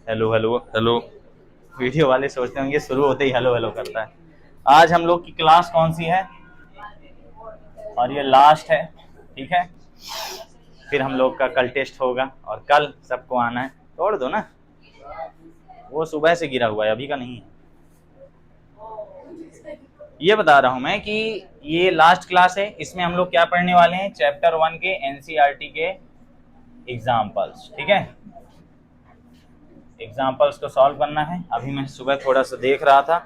Hello hello hello. Video वाले सोचते होंगे शुरू होते ही हेलो हेलो करता है। आज हम लोग की क्लास कौन सी है और ये लास्ट है, ठीक है। फिर हम लोग का कल टेस्ट होगा और कल सबको आना है। तोड़ दो ना, वो सुबह से गिरा हुआ है, अभी का नहीं है। ये बता रहा हूं मैं कि ये लास्ट क्लास है, इसमें हम लोग क्या पढ़ने वाले हैं, चैप्टर 1 के एनसीईआरटी के एग्जाम्पल्स, ठीक है। एग्जाम्पल्स को सॉल्व करना है। अभी मैं सुबह थोड़ा सा देख रहा था,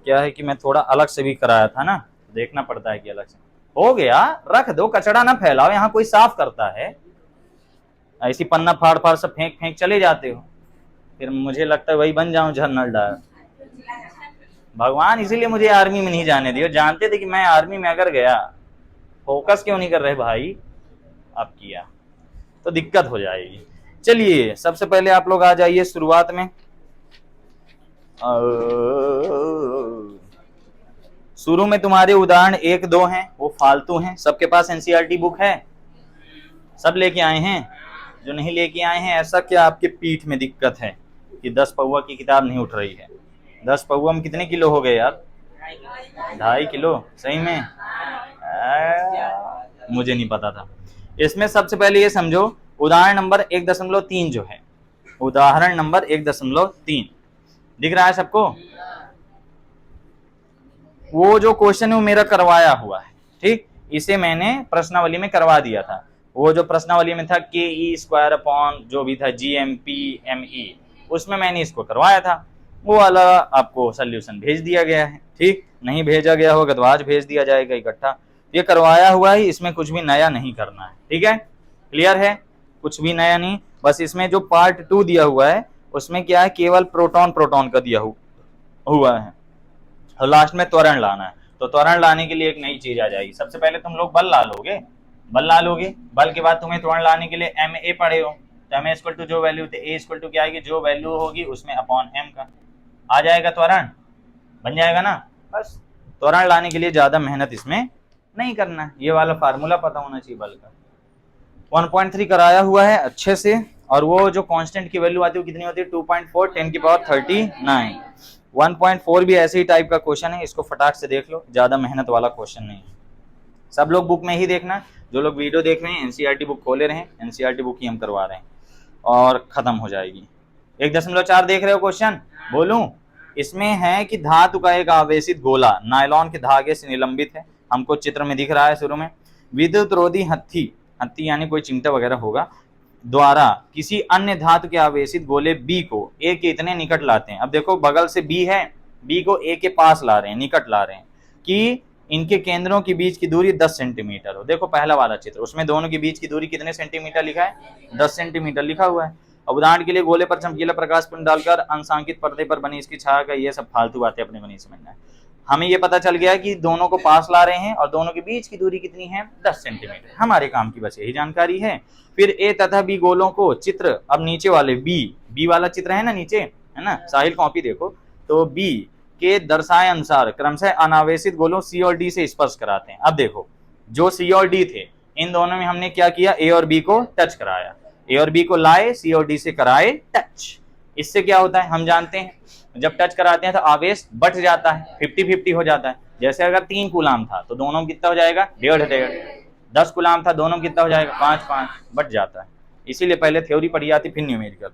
क्या है कि मैं थोड़ा अलग से भी कराया था ना, देखना पड़ता है कि अलग से हो गया। रख दो, कचड़ा ना फैलाओ, यहाँ कोई साफ करता है। ऐसी पन्ना फाड़ फाड़ सब फेंक फेंक चले जाते हो, फिर मुझे लगता है वही बन जाऊं जनरल डायर। भगवान इसीलिए मुझे आर्मी में नहीं जाने दिया, जानते थे कि मैं आर्मी में अगर गया, फोकस क्यों नहीं कर रहे भाई, अब किया तो दिक्कत हो जाएगी। चलिए सबसे पहले आप लोग आ जाइए शुरुआत में। शुरू में तुम्हारे उदाहरण 1 2 हैं, वो फालतू हैं। सबके पास एनसीईआरटी बुक है, सब लेके आए हैं। जो नहीं लेके आए हैं, ऐसा क्या आपके पीठ में दिक्कत है कि 10 पौवा की किताब नहीं उठ रही है? 10 पौवा में कितने किलो हो गए यार? 2.5 किलो? सही में? मुझे नहीं पता था। इसमें सबसे पहले ये समझो, उदाहरण नंबर 1.3 जो है, उदाहरण नंबर 1.3 दिख रहा है सबको? वो जो क्वेश्चन है वो मेरा करवाया हुआ है, ठीक। इसे मैंने प्रश्नावली में करवा दिया था। वो जो प्रश्नावली में था के ई स्क्वायर अपॉन जो भी था GMP/ME, उसमें मैंने इसको करवाया था। वो वाला आपको सोल्यूशन भेज दिया गया है, ठीक। नहीं भेजा गया होगा तो आज भेज दिया जाएगा इकट्ठा। ये करवाया हुआ है, इसमें कुछ भी नया नहीं करना है, ठीक है। क्लियर है? कुछ भी नया नहीं। बस इसमें जो पार्ट 2 दिया हुआ है उसमें क्या है, केवल प्रोटॉन प्रोटॉन का दिया हुआ है और लास्ट में त्वरण लाना है। तो त्वरण लाने के लिए एक नई चीज आ जाएगी। सबसे पहले तुम लोग बल ला लोगे, बल ला लोगे। बल के बाद तुम्हें त्वरण लाने के लिए MA पढ़े हो, तो MA इक्वल टू जो वैल्यू थे, A इक्वल टू क्या आएगी, जो वैल्यू होगी उसमें अपॉन M का आ जाएगा, त्वरण बन जाएगा ना। बस त्वरण लाने के लिए ज्यादा मेहनत इसमें नहीं करना है, ये वाला फार्मूला पता होना चाहिए बल का। 1.3 कराया हुआ है अच्छे से, और वो जो कांस्टेंट की वैल्यू आती है कितनी होती है, 2.4 10⁻39। 1.4 भी ऐसे ही टाइप का क्वेश्चन है, इसको फटाक से देख लो, ज्यादा मेहनत वाला क्वेश्चन नहीं है। सब लोग बुक में ही देखना, जो लोग वीडियो देख रहे हैं एनसीईआरटी बुक खोले रहे हैं, एनसीईआरटी बुक ही हम करवा रहे हैं और खत्म हो जाएगी। 1.4 देख रहे हो क्वेश्चन? बोलूं? इसमें है कि धातु का एक आवेशित गोला नायलॉन के धागे से निलंबित है, हमको चित्र में दिख रहा है शुरू में। विद्युत रोधी हत्थी, हत्थी यानी कोई चिमटा वगैरह होगा, द्वारा किसी अन्य धातु के आवेशित गोले B को A के इतने निकट लाते हैं। अब देखो बगल से B है, B को A के पास ला रहे हैं, निकट ला रहे हैं, कि इनके केंद्रों के बीच की दूरी 10 सेंटीमीटर हो। देखो पहला वाला चित्र, उसमें दोनों के बीच की दूरी कितने सेंटीमीटर लिखा है, 10 सेंटीमीटर लिखा हुआ है। अब उदाहरण के लिए गोले पर चमकीला प्रकाश पिंड डालकर अंशांकित पर्दे पर बनी इसकी छाया का, ये सब फालतू बातें अपने को नहीं समझना है। हमें ये पता चल गया है कि दोनों को पास ला रहे हैं और दोनों के बीच की दूरी कितनी है, 10 सेंटीमीटर। हमारे काम की बस यही जानकारी है। फिर A तथा B गोलों को चित्र, अब नीचे वाले B वाला चित्र है ना नीचे, है ना, साहिल कॉपी देखो, तो B के दर्शाए अनुसार क्रमशः अनावेशित गोलों C और D से स्पर्श कराते हैं। अब देखो जो C और D थे, इन दोनों में हमने क्या किया, A और B को टच कराया, A और B को लाए, C और D से कराए टच। इससे क्या होता है हम जानते हैं, जब टच कराते हैं तो आवेश बढ़ जाता है, 50-50 हो जाता है। जैसे अगर 3 कूलाम था तो दोनों में कितना हो जाएगा, 1.5, 10 कूलाम था दोनों में कितना हो जाएगा, 5 बढ़ जाता है। इसीलिए पहले थ्योरी पढ़ी जाती, फिर न्यूमेरिकल,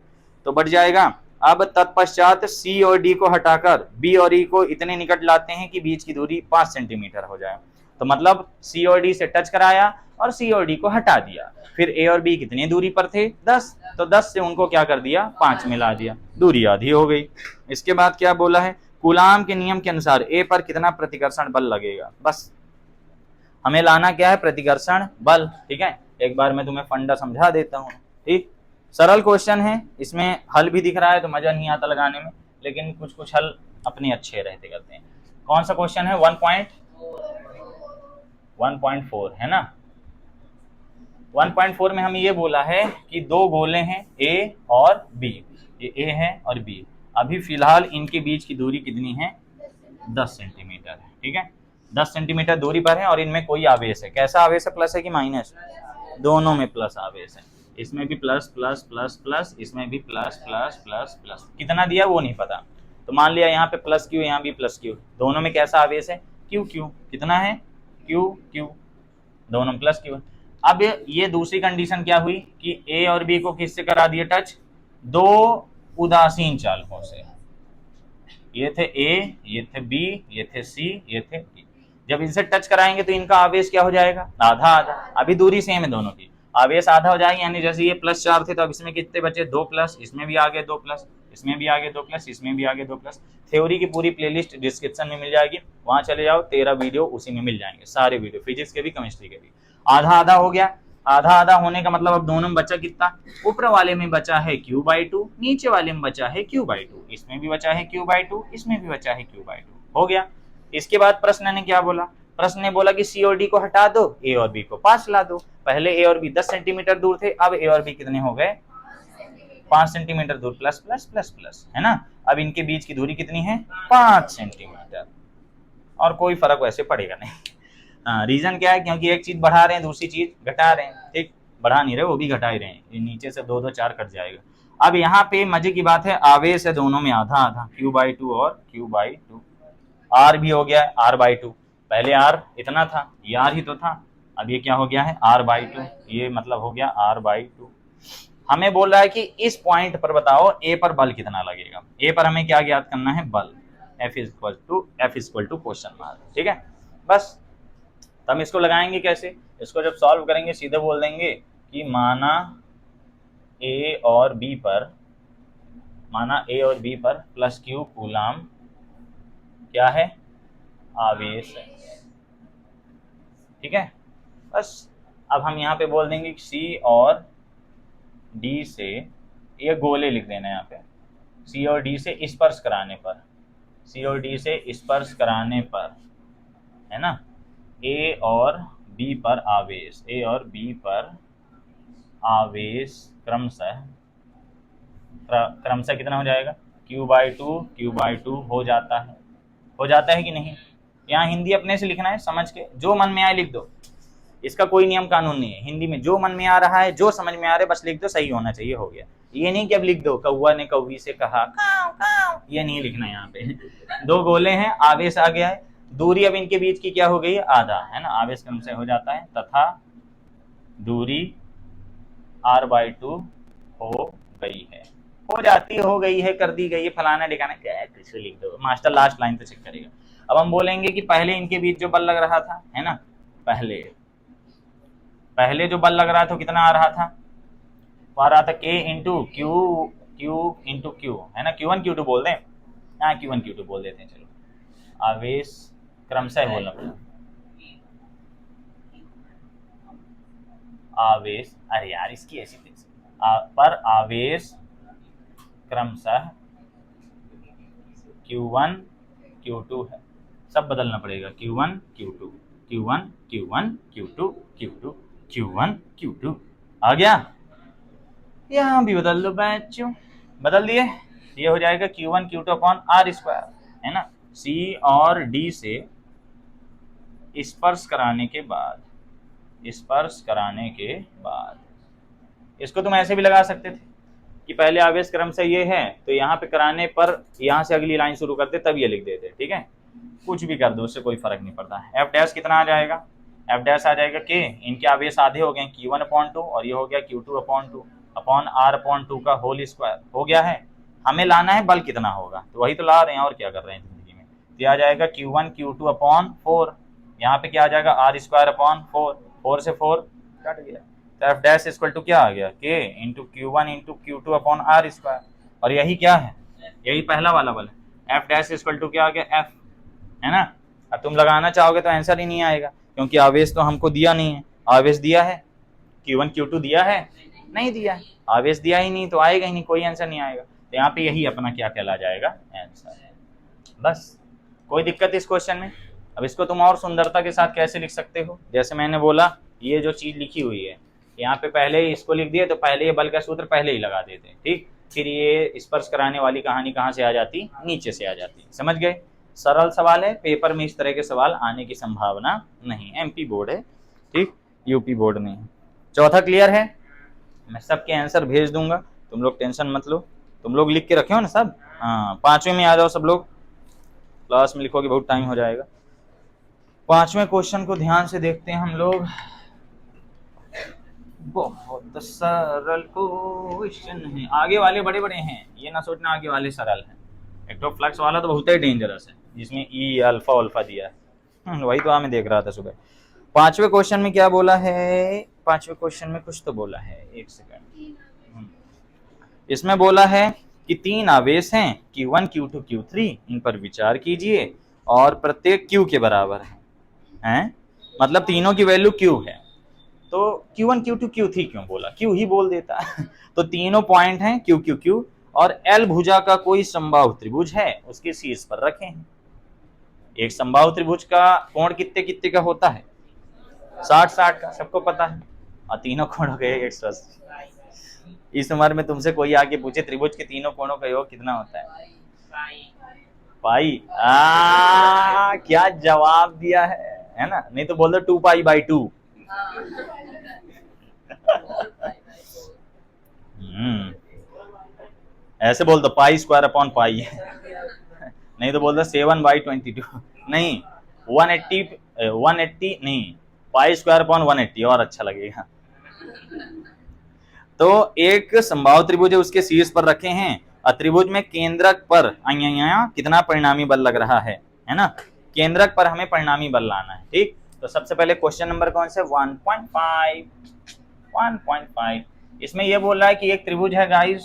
तो बढ़ जाएगा। अब तत्पश्चात C और D को हटाकर B और E को इतने निकट लाते हैं कि बीच की दूरी 5 सेंटीमीटर हो जाए। तो मतलब C और D से टच कराया और C और D को हटा दिया। फिर A और B कितनी दूरी पर थे, 10, तो 10 से उनको क्या कर दिया, 5 मिला दिया, दूरी आधी हो गई। इसके बाद क्या बोला है, कूलाम के नियम के अनुसार A पर कितना प्रतिकर्षण बल लगेगा। बस हमें लाना क्या है, प्रतिकर्षण बल, ठीक है। एक बार मैं तुम्हें फंडा समझा देता हूँ, ठीक। सरल क्वेश्चन है, इसमें हल भी दिख रहा है तो मजा नहीं आता लगाने में, लेकिन कुछ कुछ हल अपने अच्छे रहते करते हैं। कौन सा क्वेश्चन है, 1.4 है ना। 1.4 में हमें ये बोला है कि 2 गोले हैं A और B, ये A है और B, अभी फिलहाल इनके बीच की दूरी कितनी है, 10 सेंटीमीटर है, ठीक है। 10 सेंटीमीटर दूरी पर है और इनमें कोई आवेश है, कैसा आवेश है, प्लस है कि माइनस, दोनों में प्लस आवेश है। इसमें भी प्लस प्लस प्लस प्लस, इसमें भी प्लस प्लस प्लस प्लस, कितना दिया वो नहीं पता। तो मान लिया यहाँ पे प्लस क्यू, यहाँ भी प्लस क्यू, दोनों में कैसा आवेश है, क्यू क्यू, कितना है, क्यू क्यू, दोनों में प्लस क्यू। अब ये दूसरी कंडीशन क्या हुई कि ए और बी को किससे करा दिए टच, दो उदासीन चालकों से, ये थे ए, ये थे बी, ये थे सी, ये थे डी। जब इनसे टच कराएंगे तो इनका आवेश क्या हो जाएगा, आधा आधा। अभी दूरी सेम है दोनों की, आवेश आधा हो जाएगा, यानी जैसे ये +4 थे तो अब इसमें कितने बचे, 2 प्लस, इसमें भी आगे 2 प्लस, इसमें भी आगे 2 प्लस, इसमें भी आगे 2 प्लस। थ्योरी की पूरी प्लेलिस्ट डिस्क्रिप्शन में मिल जाएगी, वहां चले जाओ, 13 वीडियो उसी में मिल जाएंगे, सारे वीडियो, फिजिक्स के भी केमिस्ट्री के भी। आधा आधा हो गया, आधा आधा होने का मतलब अब दोनों में बचा कितना, ऊपर वाले में बचा है q/2, नीचे वाले में बचा है q/2, इसमें भी बचा है q/2, इसमें भी बचा है q/2, हो गया। इसके बाद प्रश्न ने क्या बोला, प्रश्न ने बोला कि सी और डी को हटा दो, ए और बी को पास ला दो। पहले ए और बी 10 सेंटीमीटर दूर थे, अब ए और बी कितने हो गए, 5 सेंटीमीटर दूर, प्लस प्लस प्लस प्लस, है ना। अब इनके बीच की दूरी कितनी है, 5 सेंटीमीटर, और कोई फर्क वैसे पड़ेगा नहीं। हाँ, रीजन क्या है, क्योंकि एक चीज बढ़ा रहे हैं, दूसरी चीज घटा रहे हैं, ठीक, बढ़ा नहीं रहे, वो भी घटा ही रहे हैं, नीचे से 2 2 4 कट जाएगा। अब यहाँ पे मजे की बात है, आवेश है दोनों में आधा आधा, q/2 और q/2, r भी हो गया है r/2, पहले r इतना था, ये r ही तो था, अब ये क्या हो गया है, r/2, ये मतलब हो गया r/2। हमें बोल रहा है कि इस पॉइंट पर बताओ a पर बल कितना लगेगा, a पर हमें क्या ज्ञात करना है, बल, F equal to question mark, ठीक है। बस तो हम इसको लगाएंगे कैसे, इसको जब सॉल्व करेंगे सीधे बोल देंगे कि माना ए और बी पर प्लस क्यू कूलाम क्या है, आवेश है, ठीक है। बस अब हम यहाँ पे बोल देंगे कि सी और डी से, ये गोले लिख देना यहाँ पे, सी और डी से स्पर्श कराने पर, सी और डी से स्पर्श कराने पर, है ना, ए और बी पर आवेश, ए और बी पर आवेश क्रमशः कितना हो जाएगा, q/2 हो जाता है कि नहीं। यहाँ हिंदी अपने से लिखना है, समझ के, जो मन में आए लिख दो, इसका कोई नियम कानून नहीं है, हिंदी में जो मन में आ रहा है, जो समझ में आ रहा है बस लिख दो, सही होना चाहिए, हो गया। ये नहीं कि अब लिख दो कौवा ने कौवी से कहा काव काव, ये नहीं लिखना यहाँ पे। दो गोले हैं, आवेश आ गया है, दूरी अब इनके बीच की क्या हो गई है, आधा, है ना, आवेश क्रम से हो जाता है, तथा दूरी r/2 हो गई है, हो गई है, कर दी गई है, फलाना ठिकाना, क्या है, कुछ लिख दो, मास्टर लास्ट लाइन तो चेक करेगा। अब हम बोलेंगे कि पहले इनके बीच जो बल लग रहा था, है ना, पहले जो बल लग रहा था कितना आ रहा था, वो आ रहा था k इंटू क्यू, है ना, q1 q2 बोल दें, हाँ q1 q2 बोल देते हैं, चलो, आवेश क्रमशः बोलना पड़ा, आवेश, अरे यार इसकी ऐसी पर आवेश क्रमशः q1 q2 है, सब बदलना पड़ेगा, q1 q2 q1 q1 q2 q2 q1 q2, आ गया। यहाँ भी बदल दो बच्चों, बदल दिए, ये हो जाएगा q1 q2 अपॉन r², है ना। C और D से स्पर्श कराने के बाद, इसको तुम ऐसे भी लगा सकते थे कि पहले आवेश क्रम से ये है, तो यहाँ पे कराने पर यहाँ से अगली लाइन शुरू करते, तब ये लिख देते, ठीक है, कुछ भी कर दो, उससे कोई फर्क नहीं पड़ता। F' कितना आ जाएगा, F' आ जाएगा k, इनके आवेश आधे हो गए, q1/2 और ये हो गया q2/2 अपॉन r/2 का होल स्क्वायर, हो गया है। हमें लाना है बल कितना होगा, तो वही तो ला रहे हैं, और क्या कर रहे हैं जिंदगी में। तो आ जाएगा q1 q2/4, यहाँ पे क्या आ जाएगा, r²/4, 4 से 4 कट गया, तो F' इक्वल टू क्या आ गया, k into q1 into q2/r², और यही क्या है, यही पहला वाला बल है। F' इक्वल टू क्या आ गया, f, है ना। अब तुम लगाना चाहोगे तो आंसर ही नहीं आएगा, क्योंकि आवेश तो हमको दिया नहीं है, आवेश दिया है, q1 q2 दिया है, नहीं दिया है, आवेश दिया ही नहीं, तो आएगा ही नहीं, कोई आंसर नहीं आएगा। तो यहाँ पे यही अपना क्या कहला जाएगा, आंसर। बस कोई दिक्कत इस क्वेश्चन में। अब इसको तुम और सुंदरता के साथ कैसे लिख सकते हो, जैसे मैंने बोला, ये जो चीज लिखी हुई है, यहाँ पे पहले ही इसको लिख दिए, तो पहले ये बल का सूत्र पहले ही लगा देते, ठीक, फिर ये स्पर्श कराने वाली कहानी कहाँ से आ जाती, नीचे से आ जाती, समझ गए। सरल सवाल है, पेपर में इस तरह के सवाल आने की संभावना नहीं, MP बोर्ड है, ठीक, UP बोर्ड नहीं। चौथा क्लियर है, मैं सबके आंसर भेज दूंगा, तुम लोग टेंशन मत लो। तुम लोग लिख के रखे हो ना सब? हाँ, 5वें में आ जाओ सब लोग, क्लास में लिखोगे बहुत टाइम हो जाएगा। 5वें क्वेश्चन को ध्यान से देखते हैं हम लोग। बहुत सरल क्वेश्चन है, आगे वाले बड़े बड़े हैं, ये ना सोचना आगे वाले सरल हैं। इलेक्ट्रोफ्लक्स वाला तो बहुत ही डेंजरस है, जिसमें ई अल्फा अल्फा दिया है। वही तो मैं देख रहा था सुबह। 5वें क्वेश्चन में क्या बोला है? 5वें क्वेश्चन में कुछ तो बोला है, एक सेकंड। इसमें बोला है कि 3 आवेश हैं Q1 Q2 Q3, इन पर विचार कीजिए और प्रत्येक Q के बराबर है? मतलब तीनों की वैल्यू Q है, तो Q1 Q2 Q3 क्यों बोला? Q ही बोल देता। तो तीनों पॉइंट हैं Q Q Q, और L भुजा का कोई समबाहु त्रिभुज है, उसके शीर्ष पर रखे हैं। एक समबाहु त्रिभुज का कोण कितने कितने का होता है? 60-60 का, सबको पता है। और तीनों कोणों का 180। इस उम्र में तुमसे कोई आके पूछे त्रिभुज के तीनों कोणों का योग कितना होता है? पाई। क्या जवाब दिया है ना? नहीं तो बोल दो 2π/2। ऐसे बोल दो π²/π। नहीं तो बोल दो 7/22। नहीं, 180 नहीं, π²/180 और अच्छा लगेगा। तो एक समबाहु त्रिभुज है, उसके शीर्ष पर रखे हैं। त्रिभुज में केंद्रक पर कितना परिणामी बल लग रहा है ना? केंद्रक पर हमें परिणामी बल लाना है, ठीक। तो सबसे पहले क्वेश्चन नंबर कौन से? 1.5। इसमें यह बोल रहा है कि एक त्रिभुज है गाइस,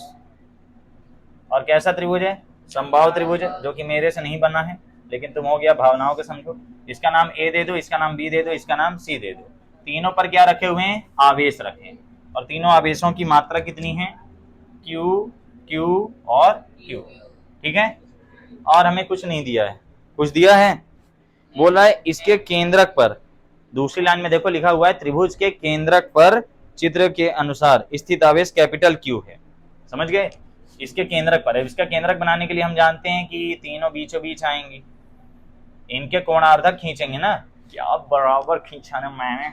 और कैसा त्रिभुज है? समबाहु त्रिभुज है, जो कि मेरे से नहीं बना है, लेकिन तुम हो गया भावनाओं के समझो। इसका नाम ए दे दो, इसका नाम बी दे दो, इसका नाम सी दे दो। तीनों पर क्या रखे हुए हैं? आवेश रखे हैं, और तीनों आवेशों की मात्रा कितनी है? Q Q और Q, ठीक है। और हमें कुछ नहीं दिया है, कुछ दिया है? बोल रहा है इसके केंद्रक पर, दूसरी लाइन में देखो लिखा हुआ है त्रिभुज के केंद्रक पर चित्र के अनुसार स्थित आवेश कैपिटल Q है। समझ गए? इसके केंद्रक पर है। इसका केंद्रक बनाने के लिए हम जानते हैं कि तीनों बीचों बीच आएंगे, इनके कोणार्धक खींचेंगे ना। क्या बराबर खींचा ना मैंने।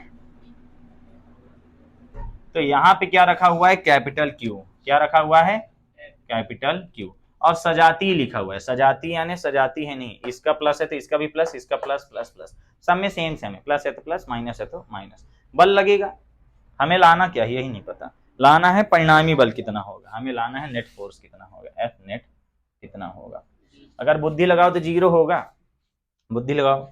तो यहाँ पे क्या रखा हुआ है? Capital Q। क्या रखा हुआ है? Capital Q। और सजाती लिखा हुआ है। सजाती यानी सजाती है नहीं, इसका प्लस है तो इसका भी प्लस, इसका प्लस प्लस प्लस, सब में सेम सेम है। प्लस है तो प्लस, माइनस है तो माइनस। बल लगेगा, हमें लाना क्या है यही नहीं पता। लाना है परिणामी बल कितना होगा, हमें लाना है नेट फोर्स कितना होगा, एफ नेट कितना होगा। अगर बुद्धि लगाओ तो 0 होगा। बुद्धि लगाओ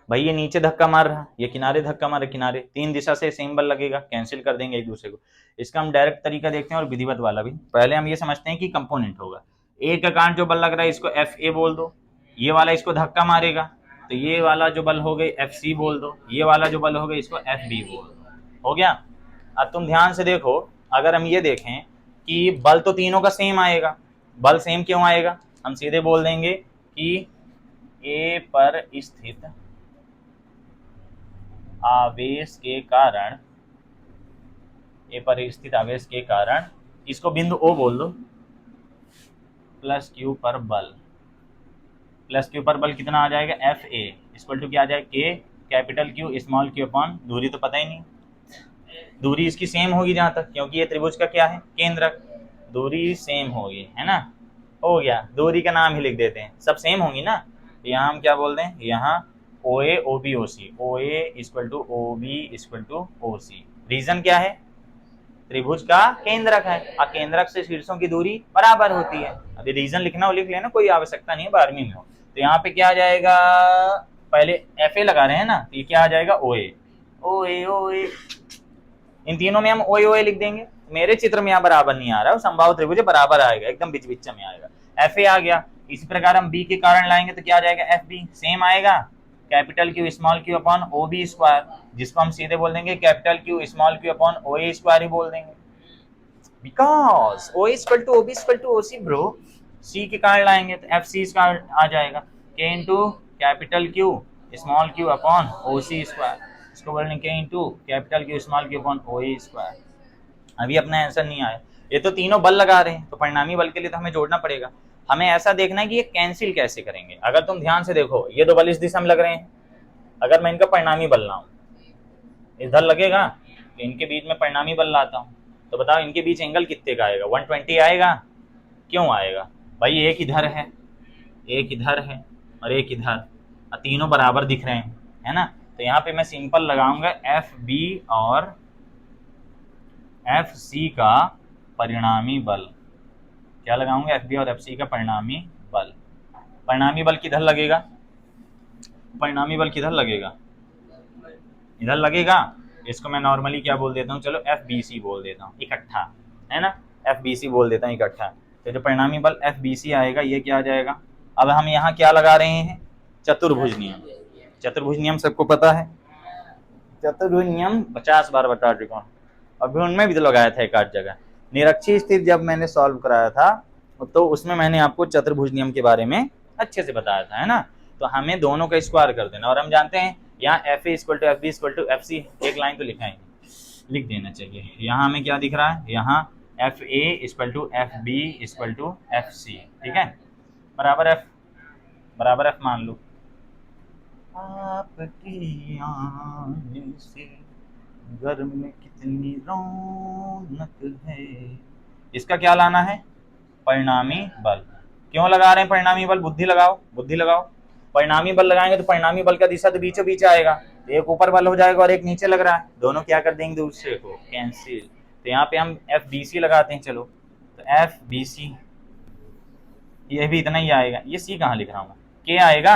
भाई, ये नीचे धक्का मार रहा, ये किनारे धक्का मार रहा, किनारे 3 दिशा से सेम बल लगेगा, कैंसिल कर देंगे एक दूसरे को। इसका हम डायरेक्ट तरीका देखते हैं और विधिवत वाला भी। पहले हम ये समझते हैं कि कंपोनेंट होगा। ए का कारण जो बल लग रहा है इसको एफ ए बोल दो, ये वाला इसको धक्का मारेगा तो ये वाला जो बल हो गई एफ सी बोल दो, ये वाला जो बल हो गई इसको एफ बी बोल दो। हो गया? अब तुम ध्यान से देखो, अगर हम ये देखें कि बल तो तीनों का सेम आएगा। बल सेम क्यों आएगा? हम सीधे बोल देंगे कि ए पर स्थित आवेश के कारण, ए पर स्थित आवेश के कारण, इसको बिंदु ओ बोल दो, प्लस क्यू पर बल। प्लस क्यू पर बल कितना आ जाएगा? एफ ए इक्वल टू क्या आ जाएगा? के capital Q small Q upon, दूरी तो पता ही नहीं, दूरी इसकी सेम होगी जहां तक, क्योंकि ये त्रिभुज का क्या है? केंद्रक। दूरी सेम होगी, है ना? हो गया, दूरी का नाम ही लिख देते हैं, सब सेम होंगी ना। तो यहाँ हम क्या बोल दें? यहाँ O A O B O C, O A equal to O B equal to O C. Reason क्या है? त्रिभुज का केंद्रक है, और केंद्रक से शीर्षों की दूरी बराबर होती है। अभी रीजन लिखना हो लिख लेना, कोई आवश्यकता नहीं है 12वीं में हो। तो यहाँ पे क्या आ जाएगा? पहले एफ ए लगा रहे हैं ना, तो ये क्या आ जाएगा? ओ ए ओ ए ओ ए। इन तीनों में हम ओ ए लिख देंगे। मेरे चित्र में यहाँ बराबर नहीं आ रहा है, समबाहु त्रिभुज बराबर आएगा, एकदम बीच बीच में आएगा। एफ ए आ गया। इसी प्रकार हम बी के कारण लाएंगे तो क्या आ जाएगा? एफ बी सेम आएगा, capital Q small Q upon O B square, जिसको हम सीधे बोल देंगे capital Q small Q upon O A square ही बोल देंगे, because O equal to O B equal to O C bro. सी के कारण लाएंगे तो एफ सी स्क्वायर आ जाएगा, K into capital Q small Q upon O C square, इसको बोलेंगे K into capital Q small Q upon O A square. अभी अपना आंसर नहीं आया। ये तो तीनों बल लगा रहे हैं, तो परिणामी बल के लिए तो हमें जोड़ना पड़ेगा। हमें ऐसा देखना है कि ये कैंसिल कैसे करेंगे। अगर तुम ध्यान से देखो, ये दो बल इस दिशा में लग रहे हैं, अगर मैं इनका परिणामी बल लाऊं, इधर लगेगा तो इनके बीच में परिणामी बल लाता हूं, तो बताओ इनके बीच एंगल कितने का आएगा? 120 आएगा। क्यों आएगा भाई? एक इधर है, एक इधर है और एक इधर, और तीनों बराबर दिख रहे हैं, है ना। तो यहाँ पे मैं सिंपल लगाऊंगा एफ बी और एफ सी का परिणामी बल। क्या लगाऊंगा? एफ बी और एफ सी का परिणामी बल। परिणामी बल किधर लगेगा? परिणामी बल किधर लगेगा? इधर लगेगा। इसको मैं नॉर्मली क्या बोल देता हूँ, चलो एफ बी सी बोल देता हूँ इकट्ठा, है ना। एफ बी सी बोल देता हूँ इकट्ठा। तो जो परिणामी बल एफ बी सी आएगा ये क्या आ जाएगा? अब हम यहाँ क्या लगा रहे हैं? चतुर्भुज नियम। चतुर्भुज नियम सबको पता है। चतुर्भुज नियम 50 बार बता चुका हूँ, अभी उनमें भी तो लगाया था एक आध जगह। निरक्षीय स्थिति जब मैंने सॉल्व कराया था तो उसमें मैंने आपको चतुर्भुज नियम के बारे में अच्छे से बताया था, है ना। तो हमें दोनों का स्क्वायर कर देना, और हम जानते हैं यहाँ F A equal to F B equal to F C, एक लाइन तो लिखा है, लिख देना चाहिए। यहाँ हमें क्या दिख रहा है? यहाँ F A equal to F B equal to F C, ठीक है, बराबर एफ मान लो। आपकी आने से घर में कितनी रौनक है। इसका क्या लाना है? परिणामी बल। क्यों लगा रहे हैं परिणामी बल? बुद्धि लगाओ, बुद्धि लगाओ। परिणामी बल लगाएंगे तो परिणामी बल का दिशा तो बीचों बीच आएगा, तो एक ऊपर बल हो जाएगा और एक नीचे लग रहा है, दोनों क्या कर देंगे? दूसरे को कैंसिल। तो यहाँ पे हम एफ बी सी लगाते हैं। चलो तो एफ बी सी, ये भी इतना ही आएगा। ये सी कहाँ लिख रहा हूँ? के आएगा।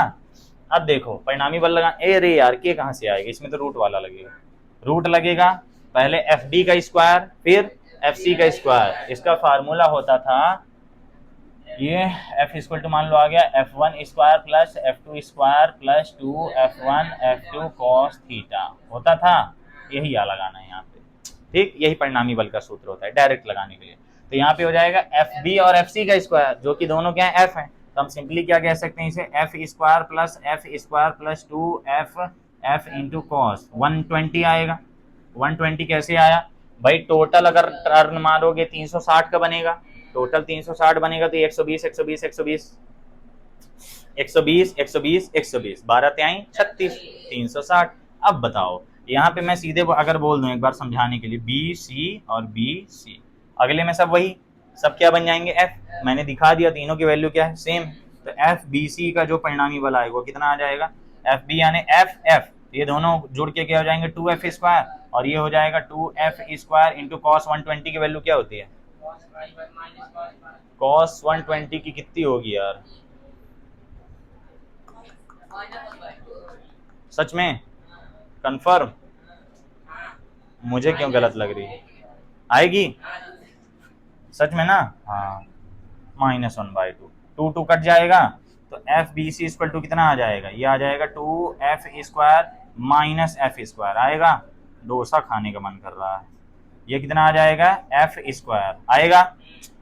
अब देखो परिणामी बल लगा, ए रे यार के कहाँ से आएगा? इसमें तो रूट वाला लगेगा, रूट लगेगा। पहले एफ डी का स्क्वायर फिर एफ सी का स्क्वायर। इसका फार्मूला होता था ये एफ इक्वल टू मान लो आ गया F one square plus F two square plus 2f1 f2 cos theta होता था। यही आ लगाना है यहाँ पे, ठीक। यही परिणामी बल का सूत्र होता है डायरेक्ट लगाने के लिए। तो यहाँ पे हो जाएगा एफ बी और एफ सी का स्क्वायर, जो कि दोनों क्या है? एफ है। तो हम सिंपली क्या कह सकते हैं इसे? F square plus 2f into cos 120 आएगा। 120 कैसे आया भाई? टोटल अगर टर्न मारोगे 360 का बनेगा, टोटल 360 बनेगा तो 120 120 120 120 120 120 12 त्याई 36 360। अब बताओ यहाँ पे मैं सीधे अगर बोल दूं एक बार समझाने के लिए बी सी और बी सी, अगले में सब वही, सब क्या बन जाएंगे? एफ। मैंने दिखा दिया तीनों की वैल्यू क्या है? सेम। तो एफ बी सी का जो परिणामी बल आएगा वो कितना आ जाएगा? एफ बी यानी एफ एफ, ये दोनों जुड़ के क्या हो जाएंगे? 2f स्क्वायर, और ये हो जाएगा 2f स्क्वायर इंटू कॉस 120 की वैल्यू क्या होती है? कॉस 120 की कितनी होगी यार? सच में कंफर्म? मुझे क्यों गलत लग रही है? आएगी सच में ना? हाँ, -1/2, 2 कट जाएगा तो F B C equal to कितना आ जाएगा? ये आ जाएगा 2f square minus F square आएगा। डोसा खाने का मन कर रहा है। ये कितना आ जाएगा? एफ स्क्वायर आएगा,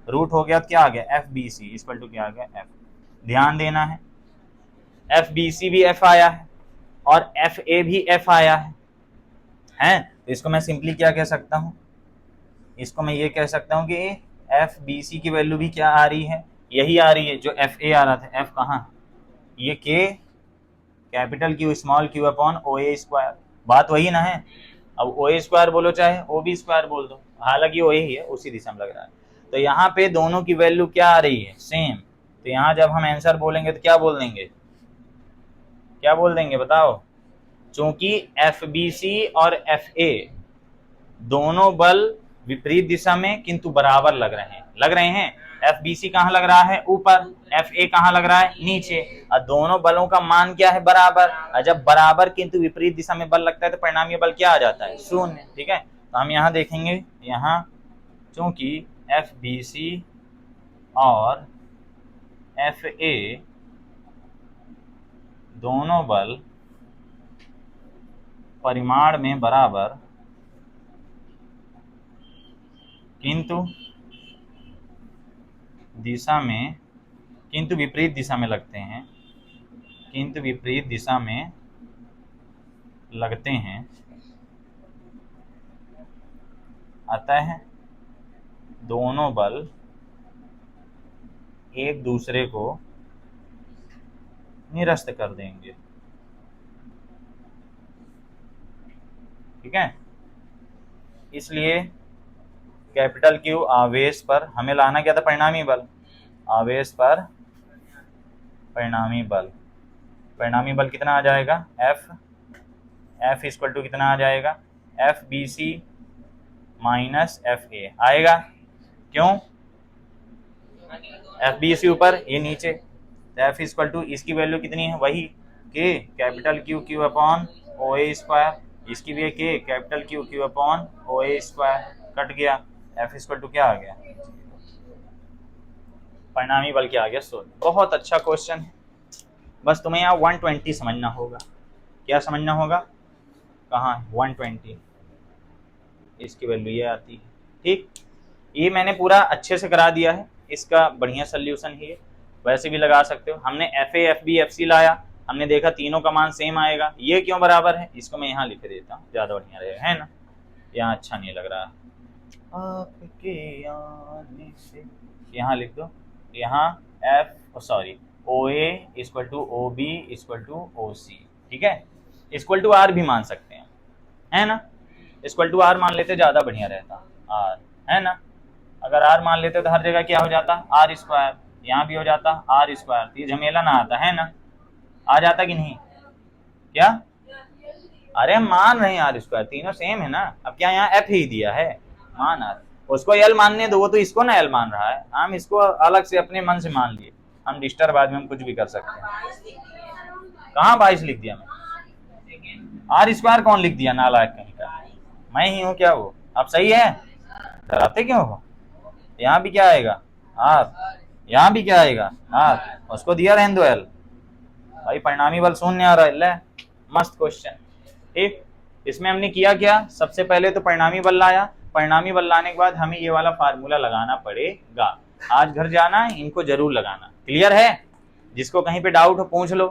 रूट हो गया तो क्या आ गया? F B C equal to क्या आ गया? एफ। ध्यान देना है, एफ बी सी भी एफ आया है और एफ ए भी एफ आया है। तो इसको मैं सिंपली क्या कह सकता हूँ? इसको मैं ये कह सकता हूँ कि एफ बी सी की वैल्यू भी क्या आ रही है? यही आ रही है जो एफ ए आ रहा था। एफ कहाँ? ये K capital Q small Q upon O A square, बात वही ना है। अब ओ ए स्क्वायर बोलो चाहे ओ बी स्क्वायर बोल दो, हालांकि वही ही है, उसी दिशा में लग रहा है। तो यहाँ पे दोनों की वैल्यू क्या आ रही है? सेम। तो यहाँ जब हम आंसर बोलेंगे तो क्या बोल देंगे? क्या बोल देंगे बताओ? चूंकि एफ बी सी और एफ ए दोनों बल विपरीत दिशा में किंतु बराबर लग रहे हैं। एफ बी सी कहाँ लग रहा है? ऊपर। एफ ए कहाँ लग रहा है? नीचे। और दोनों बलों का मान क्या है? बराबर। और जब बराबर किंतु विपरीत दिशा में बल लगता है तो परिणामी बल क्या आ जाता है? शून्य। ठीक है, तो हम यहाँ देखेंगे, यहाँ चूंकि एफ बी सी और एफ ए दोनों बल परिमाण में बराबर किंतु दिशा में, किंतु विपरीत दिशा में लगते हैं, किंतु विपरीत दिशा में लगते हैं, अतः दोनों बल एक दूसरे को निरस्त कर देंगे। ठीक है, इसलिए कैपिटल क्यू आवेश पर, हमें लाना क्या था, परिणामी बल, आवेश पर परिणामी बल, परिणामी बल कितना आ जाएगा, एफ इक्वल टू कितना आ जाएगा, F B C minus F A आएगा। क्यों, एफ बी सी ऊपर, ये नीचे, तो एफ इक्वल टू इसकी वैल्यू कितनी है, वही K capital Q Q upon O A square, इसकी भी K capital Q Q upon O A square, कट गया, एफ इक्वल टू क्या आ गया, परिणामी बल क्या आ गया, 16। बहुत अच्छा क्वेश्चन है, बस तुम्हें यहाँ 120 समझना होगा। क्या समझना होगा, कहाँ 120, इसकी वैल्यू ये आती है। ठीक, ये मैंने पूरा अच्छे से करा दिया है, इसका बढ़िया सोल्यूशन ही है, वैसे भी लगा सकते हो। हमने F A F B F C लाया, हमने देखा तीनों का मान सेम आएगा, ये क्यों बराबर है, इसको मैं यहाँ लिख देता हूँ, ज़्यादा बढ़िया रहेगा, है ना, यहाँ अच्छा नहीं लग रहा, आपके आने से यहाँ लिख दो, यहाँ F sorry O A equal to O B equal to O C, ठीक है, इक्वल टू आर भी मान सकते हैं, है ना, इक्वल टू आर मान लेते ज़्यादा बढ़िया रहता, आर, है ना, अगर आर मान लेते तो हर जगह क्या हो जाता, आर स्क्वायर, यहाँ भी हो जाता आर स्क्वायर, तो ये झमेला ना आता, है ना, आ जाता कि नहीं, क्या, अरे हम मान रहे हैं आर स्क्वायर, तीनों सेम है ना, अब क्या यहाँ एफ ही दिया है, मान आर, उसको एल मानने दो, वो तो इसको ना एल मान रहा है, हम इसको अलग से अपने मन से मान लिए, हम डिस्टर्ब बाद में हम कुछ भी कर सकते हैं। कहाँ 22 लिख दिया मैं, आर स्क्वायर कौन लिख दिया, नालायक कहीं का, मैं ही हूँ क्या वो, अब सही है, डराते क्यों हो, यहाँ भी क्या आएगा आर, यहाँ भी क्या आएगा आर, उसको दिया रहने दो एल, भाई परिणामी बल शून्य आ रहा है, मस्त क्वेश्चन। ठीक, इसमें हमने किया क्या, सबसे पहले तो परिणामी बल लाया, परिणामी बल लाने के बाद हमें ये वाला फार्मूला लगाना पड़ेगा, आज घर जाना है इनको जरूर लगाना, क्लियर है, जिसको कहीं पे डाउट हो पूछ लो,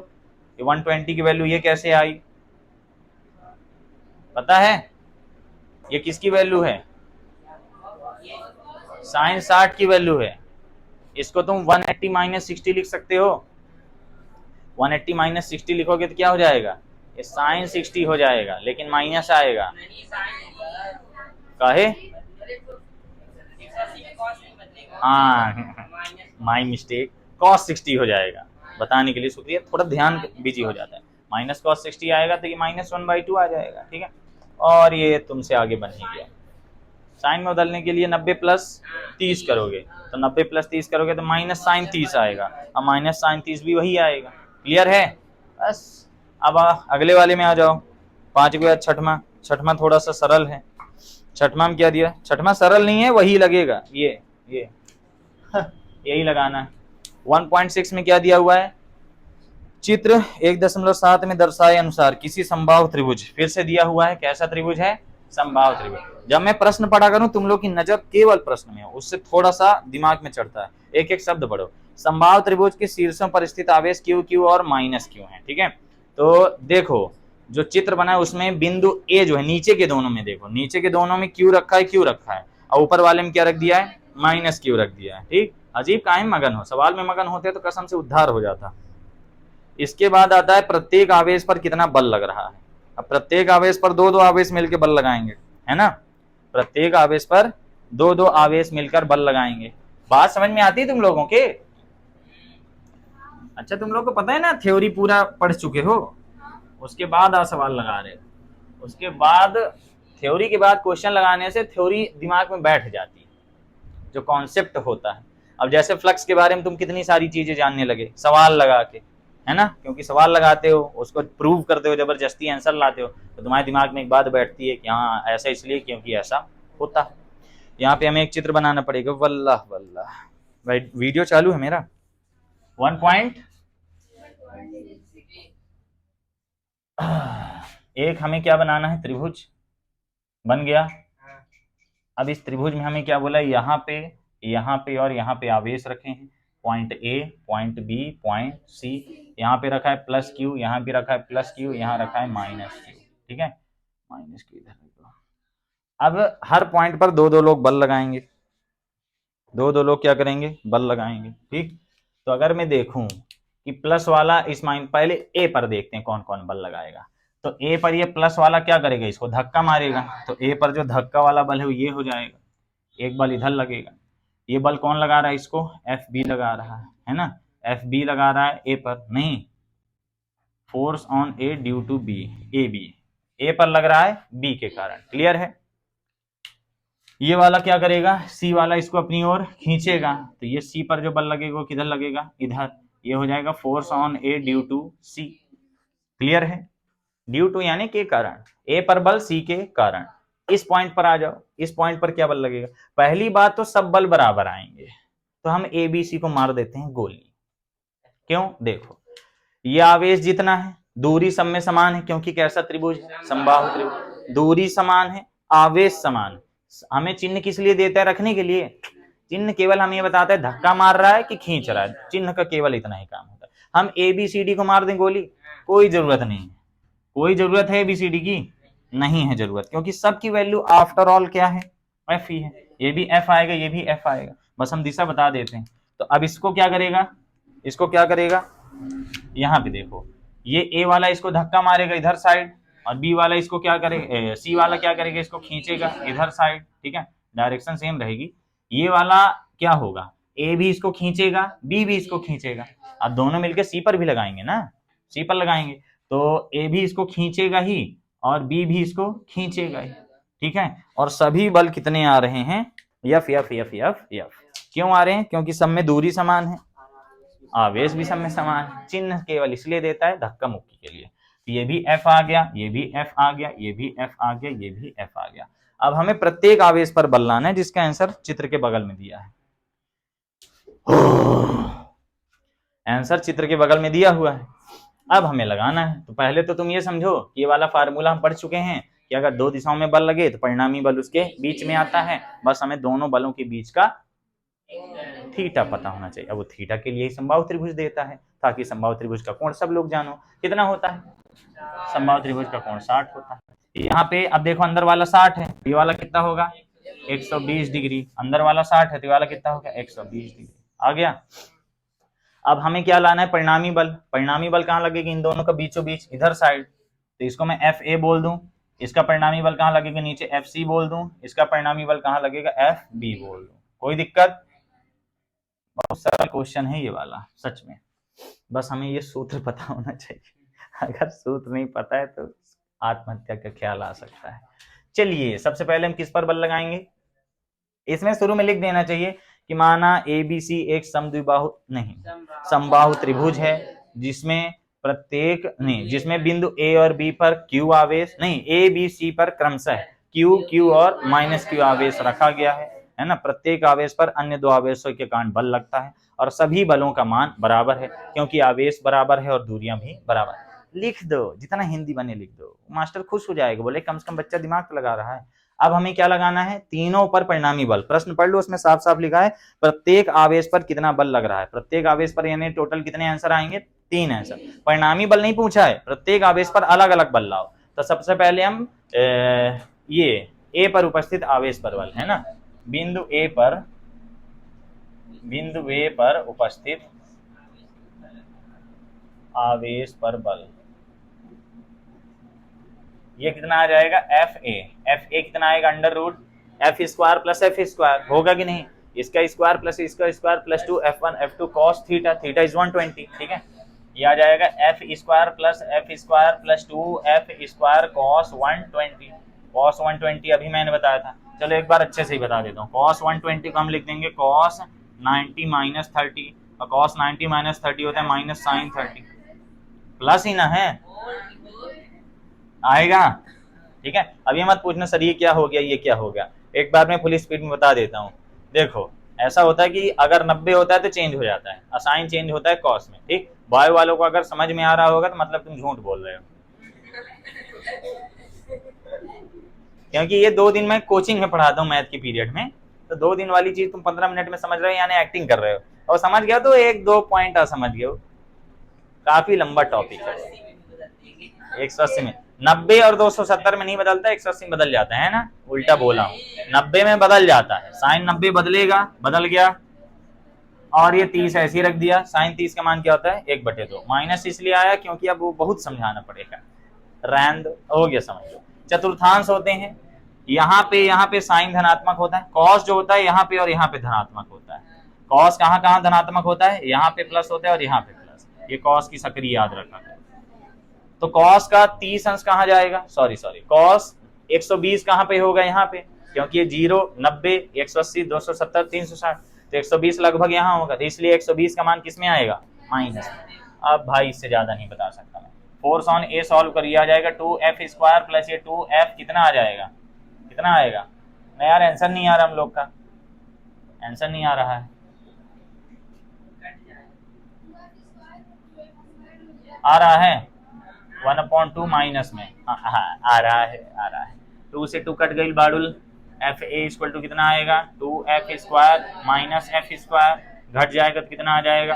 120 की वैल्यू ये कैसे आई, पता है, ये किसकी वैल्यू है, साइन 60 की वैल्यू है, इसको तुम 180 माइनस 60 लिख सकते हो, 180 माइनस 60 लिखोगे तो क्या हो जाएगा, ये साइन 60 हो जाएगा, लेकिन माइनस आएगा, काहे, हाँ माई मिस्टेक, कॉस 60 हो जाएगा, बताने के लिए शुक्रिया, थोड़ा ध्यान बिजी हो जाता है, माइनस कॉस 60 आएगा तो ये -1/2 आ जाएगा, ठीक है, और ये तुमसे आगे बन ही गया, साइन में बदलने के लिए 90 प्लस 30 करोगे, तो 90 प्लस 30 करोगे तो माइनस साइन 30 आएगा, और माइनस साइन 30 भी वही आएगा, क्लियर है, बस अब अगले वाले में आ जाओ, 5 के बाद छठवां, छठवां थोड़ा सा सरल है, छठवां में क्या दिया, छठवां सरल नहीं है, वही लगेगा, ये यही लगाना है, 1.6 में क्या दिया हुआ है, चित्र 1.7 में दर्शाए अनुसार किसी संभाव त्रिभुज, फिर से दिया हुआ है, कैसा त्रिभुज है, संभाव त्रिभुज। जब मैं प्रश्न पढ़ा करूं तुम लोग की नजर केवल प्रश्न में हो, उससे थोड़ा सा दिमाग में चढ़ता है, एक एक शब्द पढ़ो, संभाव त्रिभुज के शीर्षों पर स्थित आवेश क्यू क्यू और माइनस क्यू है, ठीक है, तो देखो जो चित्र बना है उसमें बिंदु ए जो है नीचे के दोनों में, देखो नीचे के दोनों में क्यू रखा है, और ऊपर वाले में क्या रख दिया है, माइनस क्यू रख दिया है, ठीक, अजीब काहे मगन हो, सवाल में मगन होते तो कसम से उद्धार हो जाता। इसके बाद आता है प्रत्येक आवेश पर कितना बल लग रहा है, अब प्रत्येक आवेश पर दो आवेश मिलकर बल लगाएंगे, है ना, प्रत्येक आवेश पर दो आवेश मिलकर बल लगाएंगे, बात समझ में आती है तुम लोगों के, अच्छा तुम लोग को पता है ना, थ्योरी पूरा पढ़ चुके हो, उसके बाद आप सवाल लगा रहे, उसके बाद थ्योरी के बाद क्वेश्चन लगाने से थ्योरी दिमाग में बैठ जाती है, जो कॉन्सेप्ट होता है। अब जैसे फ्लक्स के बारे में तुम कितनी सारी चीजें जानने लगे सवाल लगा के, है ना, क्योंकि सवाल लगाते हो, उसको प्रूव करते हो, जबरदस्ती आंसर लाते हो, तो तुम्हारे दिमाग में एक बात बैठती है कि हाँ ऐसा इसलिए क्योंकि ऐसा होता है। यहाँ पे हमें एक चित्र बनाना पड़ेगा, वल्लाह वल्लाह, भाई वीडियो चालू है मेरा, 1 पॉइंट एक हमें क्या बनाना है, त्रिभुज बन गया। अब इस त्रिभुज में हमें क्या बोला, यहाँ पे और यहाँ पे आवेश रखे हैं, point A, point B, point C, यहाँ पे रखा है प्लस क्यू, यहाँ भी रखा है प्लस क्यू, यहाँ रखा है माइनस क्यू, ठीक है, माइनस क्यू इधर। अब हर पॉइंट पर दो लोग बल लगाएंगे, दो लोग क्या करेंगे, बल लगाएंगे, ठीक, तो अगर मैं देखूं कि प्लस वाला इस पहले ए पर देखते हैं कौन कौन बल लगाएगा, तो ए पर ये प्लस वाला क्या करेगा, इसको धक्का मारेगा, तो ए पर जो धक्का वाला बल है वो ये हो जाएगा, एक बल इधर लगेगा। ये बल कौन लगा रहा है? इसको एफ बी लगा रहा है ना, एफ बी लगा रहा है ए पर, नहीं, force on A due to B, A B, A पर लग रहा है बी के कारण। क्लियर है? ये वाला क्या करेगा? सी वाला इसको अपनी ओर खींचेगा, तो ये सी पर जो बल लगेगा वो किधर लगेगा? इधर। ये हो जाएगा force on A due to C. Clear है? ड्यू टू यानी के कारण, ए पर बल सी के कारण। इस पॉइंट पर आ जाओ, इस पॉइंट पर क्या बल लगेगा? पहली बात तो सब बल बराबर आएंगे, तो हम ए बी सी को मार देते हैं गोली। क्यों? देखो, ये आवेश जितना है, दूरी सब में समान है, क्योंकि कैसा त्रिभुज है? समबाहु त्रिभुज। दूरी समान है, आवेश समान है। हमें चिन्ह किस लिए देता है? रखने के लिए। चिन्ह केवल हमें ये बताता है धक्का मार रहा है कि खींच रहा है, चिन्ह का केवल इतना ही काम होता है। हम ए बी सी डी को मार दें गोली? कोई जरूरत नहीं है। कोई जरूरत है एबीसीडी की? नहीं है जरूरत, क्योंकि सबकी वैल्यू आफ्टर ऑल क्या है? एफ ही है। ये भी एफ आएगा, ये भी एफ आएगा, बस हम दिशा बता देते हैं। तो अब इसको क्या करेगा? इसको क्या करेगा? यहाँ पे देखो, ये ए वाला इसको धक्का मारेगा इधर साइड, और बी वाला इसको क्या करेगा? सी वाला क्या करेगा? इसको खींचेगा इधर साइड। ठीक है, डायरेक्शन सेम रहेगी। ये वाला क्या होगा? ए भी इसको खींचेगा, बी भी इसको खींचेगा। अब दोनों मिलकर सी पर भी लगाएंगे ना, सी पर लगाएंगे, तो ए भी इसको खींचेगा ही और बी भी इसको खींचेगा ही। ठीक है, और सभी बल कितने आ रहे हैं? F F F F F. क्यों आ रहे हैं? क्योंकि सब में दूरी समान है, आवेश भी सब में समान है। चिन्ह केवल इसलिए देता है धक्का मुक्की के लिए। ये भी एफ आ गया, ये भी एफ आ गया, ये भी एफ आ गया, ये भी एफ आ गया। अब हमें प्रत्येक आवेश पर बल लाना है, जिसका आंसर चित्र के बगल में दिया है। आंसर चित्र के बगल में दिया हुआ है, अब हमें लगाना है। तो पहले तो तुम ये समझो कि ये वाला फार्मूला हम पढ़ चुके हैं कि अगर दो दिशाओं में बल लगे तो परिणामी बल उसके बीच में आता है। बस हमें दोनों बलों के बीच का थीटा पता होना चाहिए। अब वो थीटा के लिए ही समबाहु त्रिभुज देता है, ताकि समबाहु त्रिभुज का कोण सब लोग जानो कितना होता है। समबाहु त्रिभुज का कोण 60 होता है। यहाँ पे अब देखो, अंदर वाला 60 है, ये वाला कितना होगा? 120 डिग्री। अंदर वाला 60 है तो ये वाला कितना होगा? 120 डिग्री। आ गया। अब हमें क्या लाना है? परिणामी बल। परिणामी बल कहाँ लगेगी? इन दोनों का बीचों बीच, इधर साइड। तो इसको मैं एफ ए बोल दूं। इसका परिणामी बल कहाँ लगेगा? नीचे एफ सी बोल दूं। इसका परिणामी बल कहाँ लगेगा? एफ बी बोल दूं। कोई दिक्कत? बहुत सरल क्वेश्चन है ये वाला, सच में। बस हमें ये सूत्र पता होना चाहिए। अगर सूत्र नहीं पता है तो आत्महत्या का ख्याल आ सकता है। चलिए, सबसे पहले हम किस पर बल लगाएंगे? इसमें शुरू में लिख देना चाहिए कि माना ए बी सी एक समद्विबाहु नहीं समबाहु त्रिभुज है, जिसमें प्रत्येक नहीं जिसमें बिंदु ए और बी पर क्यू आवेश नहीं ए बी सी पर क्रमशः क्यू क्यू और माइनस क्यू आवेश रखा गया है ना। प्रत्येक आवेश पर अन्य दो आवेशों के कारण बल लगता है, और सभी बलों का मान बराबर है, क्योंकि आवेश बराबर है और दूरियां भी बराबर। लिख दो, जितना हिंदी बने लिख दो, मास्टर खुश हो जाएगा, बोले कम से कम बच्चा दिमाग तो लगा रहा है। अब हमें क्या लगाना है? तीनों पर परिणामी बल। प्रश्न पढ़ लो, उसमें साफ साफ लिखा है प्रत्येक आवेश पर कितना बल लग रहा है। प्रत्येक आवेश पर यानी टोटल कितने आंसर आएंगे? 3 आंसर। परिणामी बल नहीं पूछा है, प्रत्येक आवेश पर अलग अलग बल लाओ। तो सबसे पहले हम ये ए पर उपस्थित आवेश पर बल है ना, बिंदु ए पर उपस्थित आवेश पर बल, ये कितना आ जाएगा? एफ ए कितना आएगा? Under root F square plus F square, होगा कि नहीं? इसका स्क्वायर प्लस इसका square plus 2 F1 F2 cos थीटा, थीटा इज 120। ठीक है, ये आ जाएगा F square plus 2 F square cos 120। cos 120 अभी मैंने बताया था, चलो एक बार अच्छे से ही बता देता हूँ। cos 120 को हम लिख देंगे cos 90 माइनस 30, और cos 90 माइनस 30 होता है माइनस साइन 30, प्लस ही ना है, आएगा। ठीक है, अब ये मत पूछना सर ये क्या हो गया, ये क्या हो गया। एक बार मैं फुल स्पीड में बता देता हूँ। देखो, ऐसा होता है कि अगर 90 होता है तो चेंज हो जाता है, असाइन चेंज होता है कॉस में। ठीक, बॉय वालों को अगर समझ में आ रहा होगा तो मतलब तुम झूठ बोल रहे हो, क्योंकि ये 2 दिन मैं कोचिंग में पढ़ाता हूँ मैथ की पीरियड में, तो 2 दिन वाली चीज तुम 15 मिनट में समझ रहे हो, यानी एक्टिंग कर रहे हो। और समझ गया तो 1-2 पॉइंट समझ गए हो, काफी लंबा टॉपिक है। 180 में 90 और 270 में नहीं बदलता, 180 बदल जाता है ना, उल्टा बोला हूं। 90 में बदल जाता है, साइन 90 बदलेगा, बदल गया, और ये 30 ऐसे ही रख दिया। साइन 30 का मान क्या होता है? 1/2। माइनस इसलिए आया क्योंकि अब वो बहुत समझाना पड़ेगा। रैंद हो गया, समझ लो। चतुर्थांश होते हैं यहाँ पे साइन धनात्मक होता है, कॉस जो होता है यहाँ पे और यहाँ पे धनात्मक होता है। कॉस कहाँ कहाँ धनात्मक होता है, यहाँ पे प्लस होता है और यहाँ पे प्लस। ये कॉस की सक्रिय याद रखा। तो कॉस का 30 अंश कहाँ जाएगा, सॉरी कॉस 120 कहाँ पे होगा, यहाँ पे, क्योंकि ये 0, 90, 180, 270, 360, तो 120 लगभग यहाँ होगा, तो इसलिए 120 का मान किस में आएगा, माइनस में। अब भाई इससे ज्यादा नहीं बता सकता मैं। फोर्स ऑन ए सॉल्व करिए, आ जाएगा 2f² प्लस ये 2f कितना आ जाएगा, कितना आएगा नहीं यार, आंसर नहीं आ रहा हम लोग का, आंसर नहीं आ रहा है, आ रहा है 1/2 माइनस में आ रहा है 2 से 2 कट गई बाडुल। एफ ए इक्वल टू कितना आएगा, 2f² माइनस f², घट जाएगा तो कितना आ जाएगा,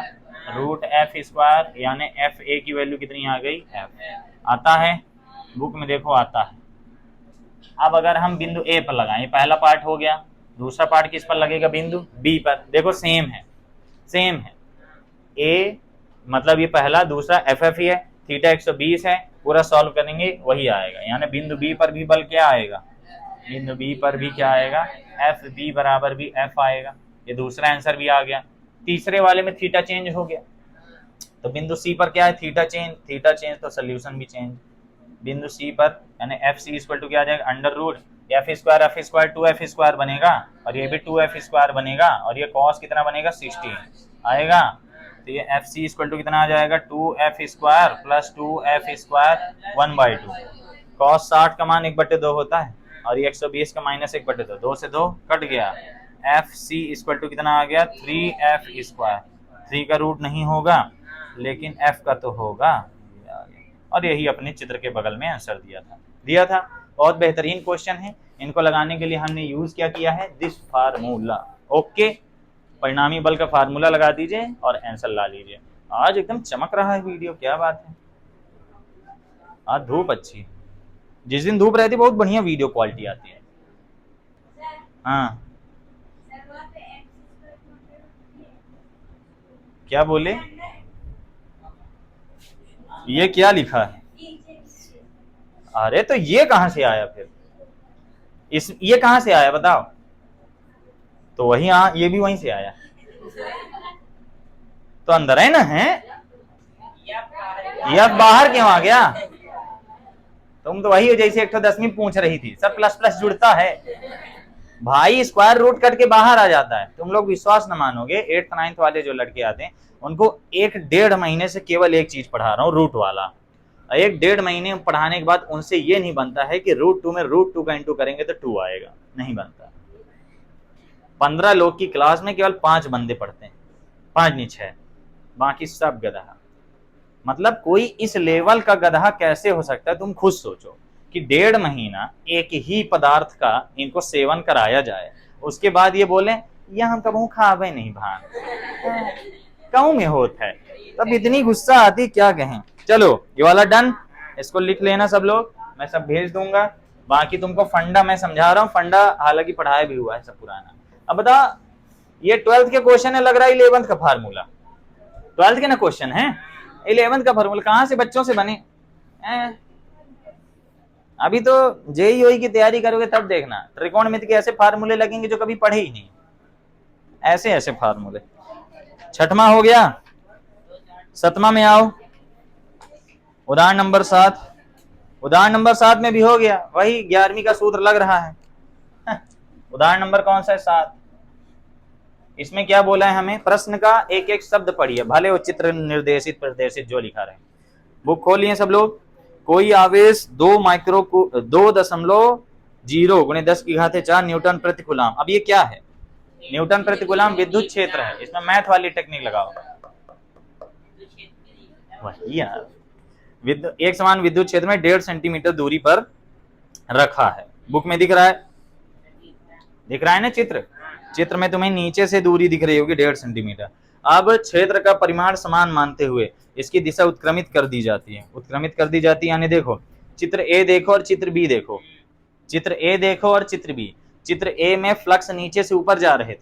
√f², यानी एफ ए की वैल्यू कितनी आ गई, f। आता है बुक में देखो, आता है। अब अगर हम बिंदु ए पर लगाएं, पहला पार्ट हो गया, दूसरा पार्ट किस पर लगेगा, बिंदु बी पर। देखो सेम है, सेम है, ए मतलब ये पहला, दूसरा एफ ही है, थीटा 120 है, पूरा सॉल्व करेंगे वही आएगा, यानी बिंदु बी पर भी बल क्या आएगा, बिंदु बी पर भी क्या आएगा, एफ बी बराबर भी एफ आएगा। ये दूसरा आंसर भी आ गया। तीसरे वाले में थीटा चेंज हो गया, तो बिंदु सी पर क्या है, थीटा चेंज तो सोल्यूशन भी चेंज। बिंदु सी पर यानी एफ सी इक्वल टू क्या आ जाएगा, √f², 2f² बनेगा, और ये भी 2f² बनेगा, और ये कॉस कितना बनेगा, 60 आएगा। तो ये एफ सी इक्वल टू कितना आ जाएगा, 2f² प्लस 2f² 1/2। कॉस 60 का मान 1/2 होता है, और ये 120 का माइनस 1/2, 2 से 2 कट गया। एफ सी इक्वल टू कितना आ गया, 3f²। 3 का रूट नहीं होगा, लेकिन f का तो होगा, और यही अपने चित्र के बगल में आंसर दिया था। बहुत बेहतरीन क्वेश्चन है। इनको लगाने के लिए हमने यूज क्या किया है, दिस फार्मूला। ओके, परिणामी बल का फार्मूला लगा दीजिए और आंसर ला लीजिए। आज एकदम चमक रहा है वीडियो, क्या बात है। आज धूप अच्छी, जिस दिन धूप रहती है बहुत बढ़िया वीडियो क्वालिटी आती है। हाँ क्या बोले, ये क्या लिखा है, अरे तो ये कहां से आया फिर, ये कहां से आया बताओ, तो वही ये भी वहीं से आया, तो अंदर है ना, है ये अब बाहर क्यों आ गया, तुम तो वही हो जैसे 110वीं पूछ रही थी, सब प्लस प्लस जुड़ता है भाई, स्क्वायर रूट कट के बाहर आ जाता है। तुम लोग विश्वास न मानोगे, 8th 9th वाले जो लड़के आते हैं उनको 1-1.5 महीने से केवल एक चीज पढ़ा रहा हूँ, रूट वाला। 1-1.5 महीने पढ़ाने के बाद उनसे ये नहीं बनता है कि √2 में √2 का इंटू करेंगे तो 2 आएगा, नहीं बनता। 15 लोग की क्लास में केवल 5 बंदे पढ़ते हैं, 5 नहीं 6, बाकी सब गधा। मतलब कोई इस लेवल का गधा कैसे हो सकता है, तुम खुद सोचो कि 1.5 महीना एक ही पदार्थ का इनको सेवन कराया जाए, उसके बाद ये बोले ये हम कबू खावे नहीं भान, कहूं में होता है, तब इतनी गुस्सा आती क्या कहें। चलो ये वाला डन, इसको लिख लेना सब लोग, मैं सब भेज दूंगा। बाकी तुमको फंडा मैं समझा रहा हूँ, फंडा हालांकि पढ़ाया भी हुआ है सब पुराना। अब बता, ये 12th के क्वेश्चन है, लग रहा है 11th का फार्मूला, 12th के ना क्वेश्चन है, 11th का फार्मूला कहां से बच्चों से बने। अभी तो जेईई की तैयारी करोगे तब देखना, त्रिकोणमिति के ऐसे फार्मूले लगेंगे जो कभी पढ़े ही नहीं, ऐसे ऐसे फार्मूले। 6वां हो गया, 7वां में आओ, उदाहरण नंबर 7। उदाहरण नंबर 7 में भी हो गया वही 11वीं का सूत्र लग रहा है। उदाहरण नंबर कौन सा है, 7। इसमें क्या बोला है हमें, प्रश्न का एक एक शब्द पढ़िए, भले वो चित्र निर्देशित प्रदर्शित जो लिखा रहे। बुक खोलिए सब लोग। कोई आवेश 2.0 × 10⁴ न्यूटन प्रति कूलम। अब ये क्या है, न्यूटन प्रति कूलम विद्युत क्षेत्र है, इसमें मैथ वाली टेक्निक लगाओ। वही यार, एक समान विद्युत क्षेत्र में 1.5 सेंटीमीटर दूरी पर रखा है। बुक में दिख रहा है ना चित्र में तुम्हें नीचे से दूरी दिख रही होगी 1.5 सेंटीमीटर। अब क्षेत्र का परिमाण समान मानते हुए इसकी दिशा उत्क्रमित कर दी जाती है, यानी देखो चित्र ए देखो और चित्र बी देखो, चित्र ए देखो और चित्र बी। चित्र ए में फ्लक्स नीचे से ऊपर जा रहे थे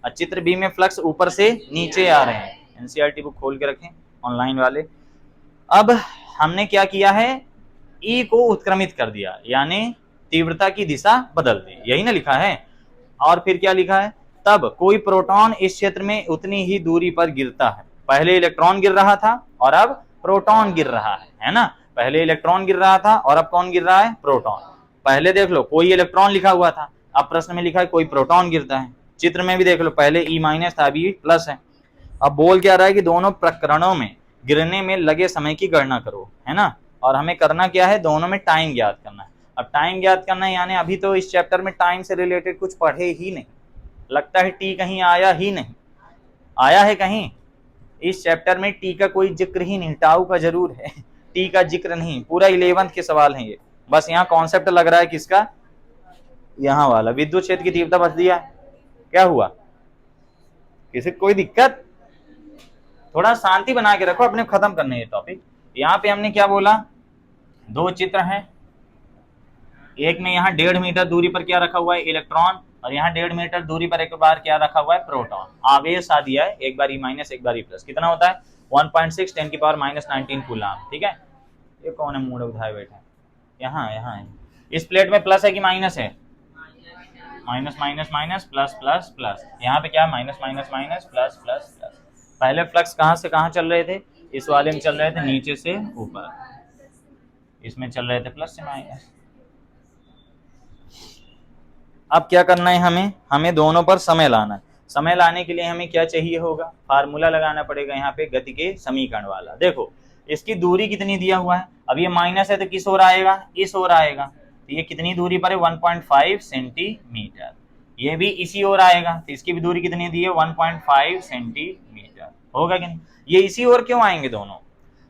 और चित्र बी में फ्लक्स ऊपर से नीचे आ रहे हैं। एनसीईआरटी बुक खोल के रखें ऑनलाइन वाले। अब हमने क्या किया है, ई को उत्क्रमित कर दिया, यानी तीव्रता की दिशा बदल दी, यही ना लिखा है। और फिर क्या लिखा है, तब कोई प्रोटॉन इस क्षेत्र में उतनी ही दूरी पर गिरता है। पहले इलेक्ट्रॉन गिर रहा था और अब प्रोटॉन गिर रहा है ना। पहले इलेक्ट्रॉन गिर रहा था और अब कौन गिर रहा है, प्रोटॉन। पहले देख लो कोई इलेक्ट्रॉन लिखा हुआ था, अब प्रश्न में लिखा है कोई प्रोटॉन गिरता है। चित्र में भी देख लो, पहले ई माइनस था, अभी प्लस है। अब बोल क्या रहा है कि दोनों प्रकरणों में गिरने में लगे समय की गणना करो, है ना। और हमें करना क्या है, दोनों में टाइम ज्ञात करना है। अब टाइम ज्ञात करना है, यानी अभी तो इस चैप्टर में टाइम से रिलेटेड कुछ पढ़े ही नहीं, लगता है टी कहीं आया ही नहीं। आया है कहीं इस चैप्टर में टी का कोई जिक्र ही नहीं, टाउ का जरूर है, टी का जिक्र नहीं। पूरा 11th के सवाल है ये, बस यहाँ कॉन्सेप्ट लग रहा है किसका, यहाँ वाला विद्युत क्षेत्र की तीव्रता बच दिया। क्या हुआ, किसी कोई दिक्कत, थोड़ा शांति बना के रखो, अपने खत्म करने ये टॉपिक। यहाँ पे हमने क्या बोला, दो चित्र हैं, एक में यहाँ 1.5 मीटर दूरी पर क्या रखा हुआ है, इलेक्ट्रॉन, और यहाँ 1.5 मीटर दूरी पर एक बार क्या रखा हुआ है, प्रोटॉन। आवेश आ दिया है, एक बार ई माइनस एक बार ई प्लस, कितना होता है 1.6 10 की पावर -19 कूलम। ठीक है, ये कौन है मूड उठाए बैठे, यहाँ यहाँ है। इस प्लेट में प्लस है कि माइनस है, minus minus minus plus plus plus, यहाँ पे क्या है minus minus minus plus plus plus. पहले फ्लक्स कहाँ से कहाँ चल रहे थे, इस वाले में चल रहे थे नीचे से ऊपर, इसमें चल रहे थे प्लस से माइनस। अब क्या करना है हमें, हमें दोनों पर समय लाना है। समय लाने के लिए हमें क्या चाहिए होगा, फार्मूला लगाना पड़ेगा यहाँ पे गति के समीकरण वाला। देखो इसकी दूरी कितनी दिया हुआ है, अब ये माइनस है तो किस ओर आएगा, इस ओर आएगा, तो ये कितनी दूरी पर है 1.5 सेंटीमीटर, ये भी इसी ओर आएगा, तो इसकी भी दूरी कितनी दी है 1.5 सेंटीमीटर, होगा कि नहीं। ये इसी ओर क्यों आएंगे दोनों,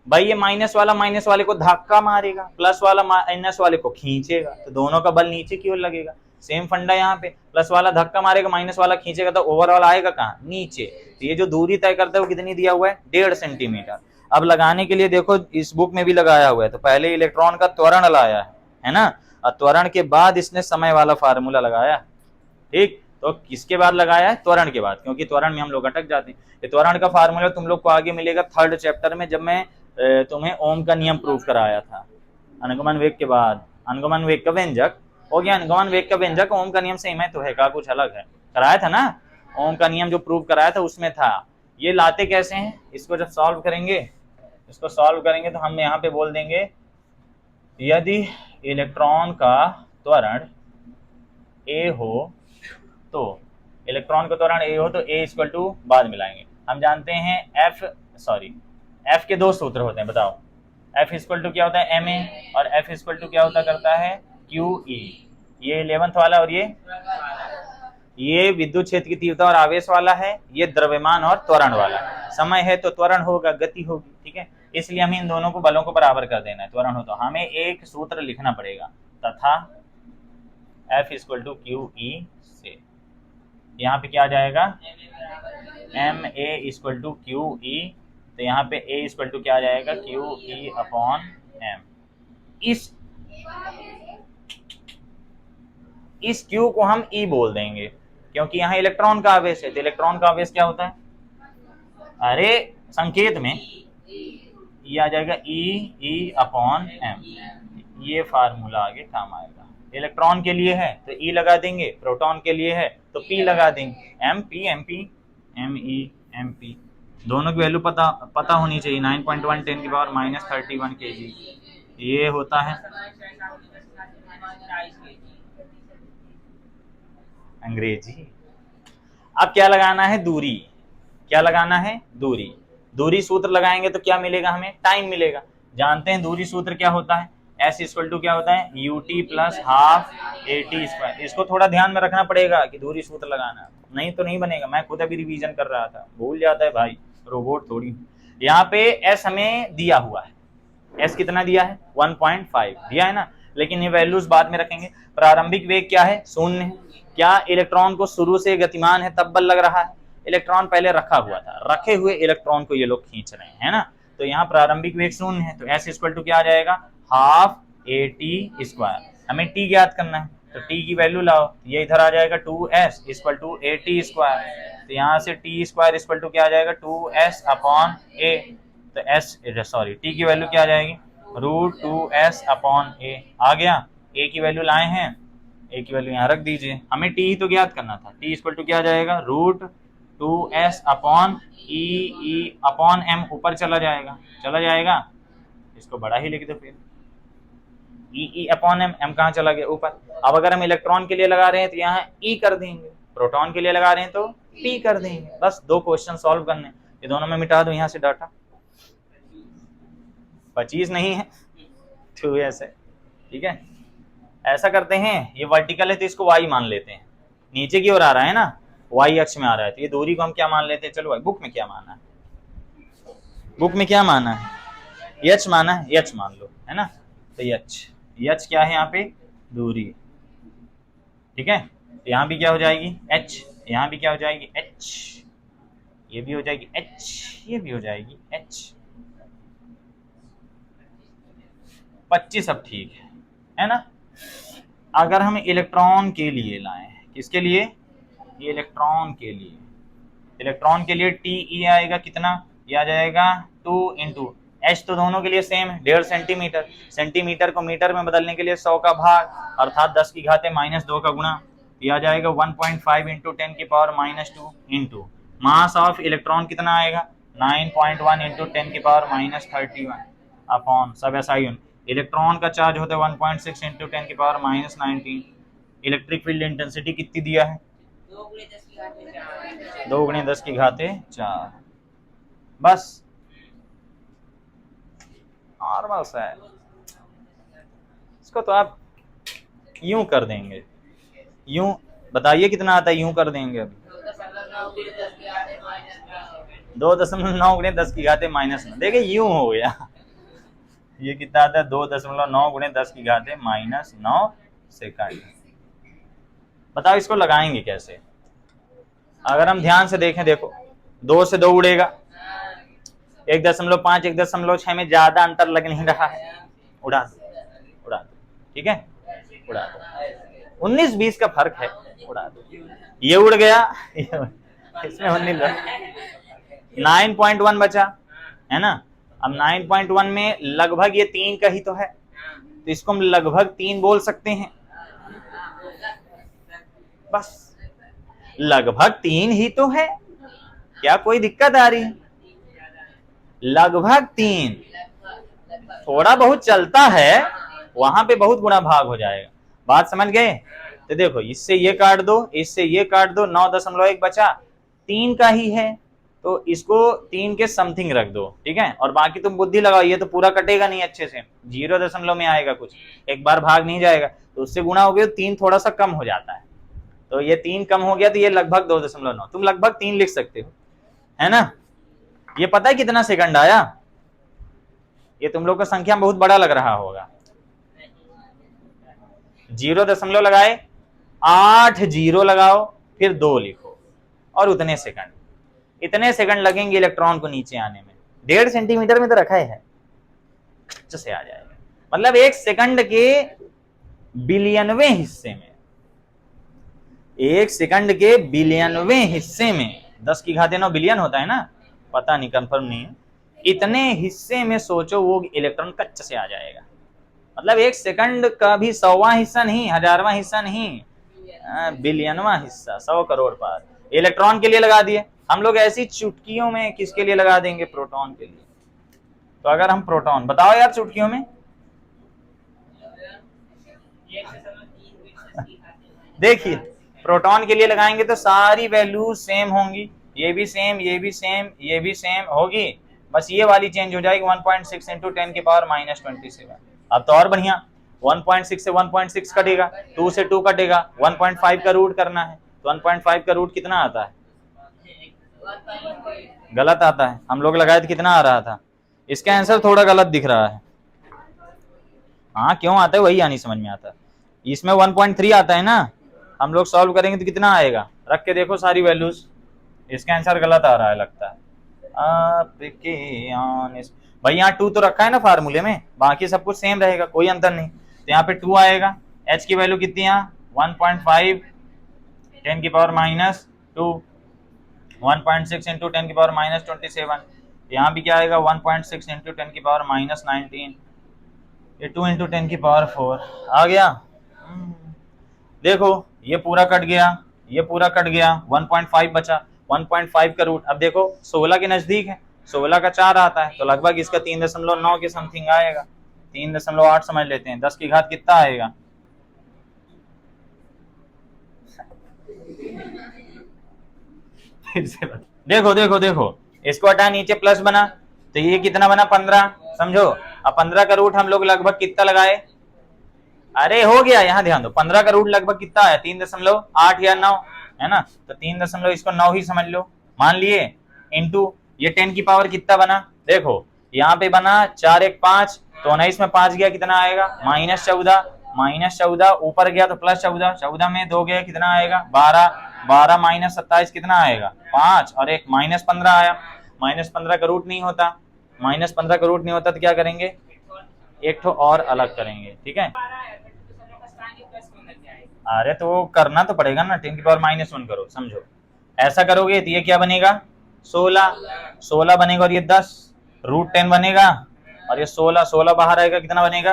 भाई ये माइनस वाला माइनस वाले को धक्का मारेगा, प्लस वाला माइनस वाले को खींचेगा, तो दोनों का बल नीचे की ओर लगेगा। सेम फंडा यहाँ पे, प्लस वाला धक्का मारेगा माइनस वाला खींचेगा, तो ओवरऑल आएगा कहाँ, नीचे। तो ये जो दूरी तय करता है वो कितनी दिया हुआ है 1.5 सेंटीमीटर। अब लगाने के लिए देखो इस बुक में भी लगाया हुआ है, तो पहले इलेक्ट्रॉन का त्वरण लाया है ना, और त्वरण के बाद इसने समय वाला फार्मूला लगाया। ठीक, तो किसके बाद लगाया है, त्वरण के बाद, क्योंकि त्वरण में हम लोग अटक जाते हैं। ये त्वरण का फार्मूला तुम लोग को आगे मिलेगा 3rd चैप्टर में, जब मैं तुम्हें ओम का नियम प्रूव कराया था। अनुगमन वेग के बाद अनुगमन वेग का व्यंजक हो गया, अनुगमन वेग का व्यंजक ओम का नियम सेम है तो है का कुछ अलग है, कराया था ना। ओम का नियम जो प्रूव कराया था उसमें था। ये लाते कैसे हैं, इसको जब सॉल्व करेंगे, इसको सॉल्व करेंगे तो हम यहाँ पे बोल देंगे यदि इलेक्ट्रॉन का त्वरण ए हो, तो इलेक्ट्रॉन का त्वरण ए हो तो ए इक्वल टू, बाद मिलाएंगे, हम जानते हैं एफ के दो सूत्र होते हैं, बताओ एफ इक्वल टू क्या होता है एम ए, और एफ इक्वल टू क्या होता करता है क्यू ई। ये 11th वाला, और ये विद्युत क्षेत्र की तीव्रता और आवेश वाला है, ये द्रव्यमान और त्वरण वाला। समय है तो त्वरण होगा, गति होगी, ठीक है, इसलिए हमें इन दोनों को बलों को बराबर कर देना है। त्वरण हो तो हमें एक सूत्र लिखना पड़ेगा, तथा F equal to Q E से, यहाँ पे क्या आ जाएगा M A equal to Q E, तो यहाँ पे ए इक्वल टू क्या आ जाएगा क्यू ई अपॉन एम। इस क्यू को हम ई बोल देंगे क्योंकि यहाँ इलेक्ट्रॉन का आवेश है, तो इलेक्ट्रॉन का आवेश क्या होता है, अरे संकेत में ये आ जाएगा ई अपॉन एम। ये फार्मूला आगे काम आएगा। इलेक्ट्रॉन के लिए है तो ई लगा देंगे, प्रोटॉन के लिए है तो पी लगा देंगे, M P M E M P. दोनों की वैल्यू पता होनी चाहिए। 9.1 10 की पावर -31 kg ये होता है अंग्रेजी। अब क्या लगाना है, दूरी। क्या लगाना है, दूरी। दूरी सूत्र लगाएंगे तो क्या मिलेगा, हमें टाइम मिलेगा। जानते हैं दूरी सूत्र क्या होता है, एस इक्वल टू क्या होता है UT plus half eighty square. इसको थोड़ा ध्यान में रखना पड़ेगा कि दूरी सूत्र लगाना, नहीं तो नहीं बनेगा। मैं खुद अभी रिवीजन कर रहा था, भूल जाता है भाई, रोबोट थोड़ी। यहाँ पे एस हमें दिया हुआ है, एस कितना दिया है 1.5 दिया है ना, लेकिन ये वैल्यूज बाद में रखेंगे। प्रारंभिक वेग क्या है, 0 है। क्या इलेक्ट्रॉन को शुरू से गतिमान है तब बल लग रहा है, इलेक्ट्रॉन पहले रखा हुआ था, रखे हुए इलेक्ट्रॉन को ये लोग खींच रहे हैं, है ना। तो यहाँ प्रारंभिक वेग 0 है, तो एस इक्वल टू क्या आ जाएगा हाफ ए टी स्क्वायर। हमें टी ज्ञात करना है तो टी की वैल्यू लाओ, ये इधर आ जाएगा 2s equal to A T square. तो यहाँ से टी स्क्वायर इक्वल टू क्या आ जाएगा 2s अपॉन ए। तो टी की वैल्यू क्या आ जाएगी √2s अपॉन ए आ गया। ए की वैल्यू लाए हैं, ए की वैल्यू यहाँ रख दीजिए। हमें टी ही तो ज्ञात करना था, टी इक्वल टू क्या आ जाएगा, √2s अपॉन ई अपॉन एम, ऊपर चला जाएगा, इसको बड़ा ही लिख दो फिर, ई अपॉन एम, एम कहाँ चला गया ऊपर। अब अगर हम इलेक्ट्रॉन के लिए लगा रहे हैं तो यहाँ ई कर देंगे, प्रोटॉन के लिए लगा रहे हैं तो टी कर देंगे। बस 2 क्वेश्चन सॉल्व करने, ये दोनों में मिटा दो यहाँ से डाटा, 25 नहीं है 2s है, ठीक है। ऐसा करते हैं, ये वर्टिकल है तो इसको y मान लेते हैं, नीचे की ओर आ रहा है ना, y अक्ष में आ रहा है, तो ये दूरी को हम क्या मान लेते हैं, चलो बुक में क्या माना है, बुक में क्या माना है, h माना है, h मान लो, है ना। तो h क्या है यहाँ पे, दूरी, ठीक है। तो यहाँ भी क्या हो जाएगी h, यहाँ भी क्या हो जाएगी h, ये भी हो जाएगी h, ये भी हो जाएगी h, 25 अब ठीक है ना। अगर हम इलेक्ट्रॉन के लिए लाएं, किसके लिए, ये इलेक्ट्रॉन के लिए टी ई आएगा कितना, ये आ जाएगा 2 इंटू एच, तो दोनों के लिए सेम है 1.5 सेंटीमीटर, सेंटीमीटर को मीटर में बदलने के लिए 100 का भाग अर्थात 10 की घाते -2 का गुणा, ये आ जाएगा 1.5 इंटू 10 की power -2 into mass of electron कितना आएगा 9.1 इंटू 10 की पावर -31 अपॉन सब SI यूनिट। इलेक्ट्रॉन का चार्ज होता है 1.6 इंटू 10 की पावर -19। इलेक्ट्रिक फील्ड इंटेंसिटी कितनी दिया है, 2 गुणे 10 की घाते 4। बस नॉर्मल सा है, इसको तो आप यूं कर देंगे, यूं बताइए कितना आता है, यूं कर देंगे अभी 2.9 गुणे 10 की घाते -9, देखिए यूं हो गया, ये कितना आता है 2.9 गुणे 10 की घाते -9 सेकंड। बताओ इसको लगाएंगे कैसे, अगर हम ध्यान से देखें, देखो 2 से 2 उड़ेगा, 1.5 1.6 में ज्यादा अंतर लग नहीं रहा है, उड़ा दो, ठीक है, उड़ा दो, 19-20 का फर्क है, उड़ा दो, ये उड़ गया इसमें 9.1 बचा है ना। अब 9.1 में लगभग ये 3 का ही तो है, तो इसको हम लगभग 3 बोल सकते हैं, बस लगभग 3 ही तो है, क्या कोई दिक्कत आ रही है, लगभग 3, थोड़ा बहुत चलता है वहां पे बहुत गुना भाग हो जाएगा, बात समझ गए। तो देखो इससे ये काट दो, इससे ये काट दो, 9.1 बचा, 3 का ही है तो इसको 3 के समथिंग रख दो, ठीक है, और बाकी तुम बुद्धि लगाओ, ये तो पूरा कटेगा नहीं अच्छे से, 0 में आएगा कुछ, एक बार भाग नहीं जाएगा, तो उससे गुणा हो गया, 3 थोड़ा सा कम हो जाता है, तो ये 3 कम हो गया, तो ये लगभग 2.9, तुम लगभग 3 लिख सकते हो, है ना। ये पता है कितना सेकंड आया, ये तुम लोग को संख्या बहुत बड़ा लग रहा होगा, 0 लगाए, 8 0 लगाओ, फिर 2 लिखो, और उतने सेकंड लगेंगे इलेक्ट्रॉन को नीचे आने में, 1.5 सेंटीमीटर में तो रखा है, से आ जाएगा, मतलब 1 सेकंड के बिलियनवें हिस्से में, 1 सेकंड के बिलियनवें हिस्से में, 10 की घाते 9 बिलियन होता है ना, पता नहीं, कंफर्म नहीं है, इतने हिस्से में सोचो वो इलेक्ट्रॉन कच्च से आ जाएगा, मतलब 1 सेकंड का भी 100वां हिस्सा नहीं, 1000वां हिस्सा नहीं, बिलियनवां हिस्सा, 100 करोड़ पार इलेक्ट्रॉन के लिए लगा दिए। हम लोग ऐसी चुटकियों में किसके लिए लगा देंगे, प्रोटॉन के लिए। तो अगर हम प्रोटॉन, बताओ यार चुटकियों में, देखिए प्रोटॉन के लिए लगाएंगे तो सारी वैल्यू सेम होंगी, ये भी सेम, ये भी सेम, ये भी सेम होगी, बस ये वाली चेंज हो जाएगी 1.6 इंटू 10 की पावर -27। अब तो और बढ़िया, 1.6 से 1.6 कटेगा, 2 से 2 कटेगा, 1.5 का रूट करना है, तो 1.5 का रूट कितना आता है, गलत आता है, हम लोग लगाए तो कितना आ रहा था, इसका आंसर थोड़ा गलत दिख रहा है, हाँ क्यों आता है वही नहीं समझ में आता, इसमें 1.3 आता है ना, हम लोग सॉल्व करेंगे तो कितना आएगा, रख के देखो सारी वैल्यूज, इसका आंसर गलत आ रहा है लगता है, आपके भाई यहाँ 2 तो रखा है ना फार्मूले में, बाकी सब कुछ सेम रहेगा, कोई अंतर नहीं, तो यहाँ पे 2 आएगा, h की वैल्यू कितनी है 1.5 10 की पावर -2, 1.6 इंटू 10 की पावर -27, यहाँ भी क्या आएगा 1.6 इंटू 10 की पावर -19, ये 2 इंटू 10 की पावर 4 आ गया। देखो ये पूरा कट गया, ये पूरा कट गया, 1.5 बचा, 1.5 का रूट अब देखो 16 के नजदीक है, 16 का 4 आता है तो लगभग इसका 3.9 के समथिंग आएगा, 3.8 समझ लेते हैं। 10 की घात कितना आएगा? फिर से देखो देखो देखो, इसको हटा, नीचे प्लस बना तो ये कितना बना? 15। समझो, अब 15 का रूट हम लोग लगभग कितना लगाए? अरे हो गया, यहाँ ध्यान दो, 15 का रूट लगभग कितना है? 3.8 या 9 है ना, तो 3 इसको 9 ही समझ लो, मान लिए, इंटू ये 10 की पावर कितना बना? देखो यहाँ पे बना 4 1 5, तो 19 में 5 गया कितना आएगा? -14, -14 ऊपर गया तो +14, 14 में 2 गया कितना आएगा? 12, 12 -27 कितना आएगा? 5, और एक -15 आया। -15 का रूट नहीं होता, -15 का रूट नहीं होता तो क्या करेंगे? एक ठो और अलग करेंगे, ठीक है। अरे तो वो करना तो पड़ेगा ना, 10 की पावर -1 करो, समझो ऐसा करोगे तो ये क्या बनेगा? 16 बनेगा, और ये 10 √10 बनेगा, और ये 16 बाहर आएगा कितना बनेगा?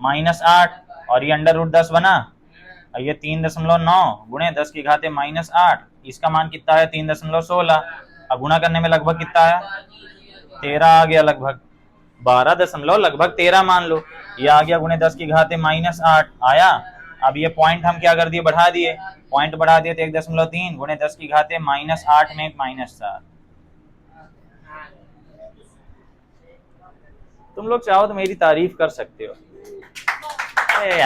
-8, और ये √10 बना, और ये 3.9 गुणे 10 की घाते -8, इसका मान कितना है? 3.16, अब गुणा करने में लगभग कितना आया? 13 आ गया, लगभग 12 लगभग 13 मान लो, ये आ गया गुणे 10 की घाते -8 आया। अब ये पॉइंट हम क्या कर दिए? बढ़ा दिए, पॉइंट बढ़ा दिए तो 1.3 गुणे 10 की घाते -8 में -7। तुम लोग चाहो तो मेरी तारीफ कर सकते हो,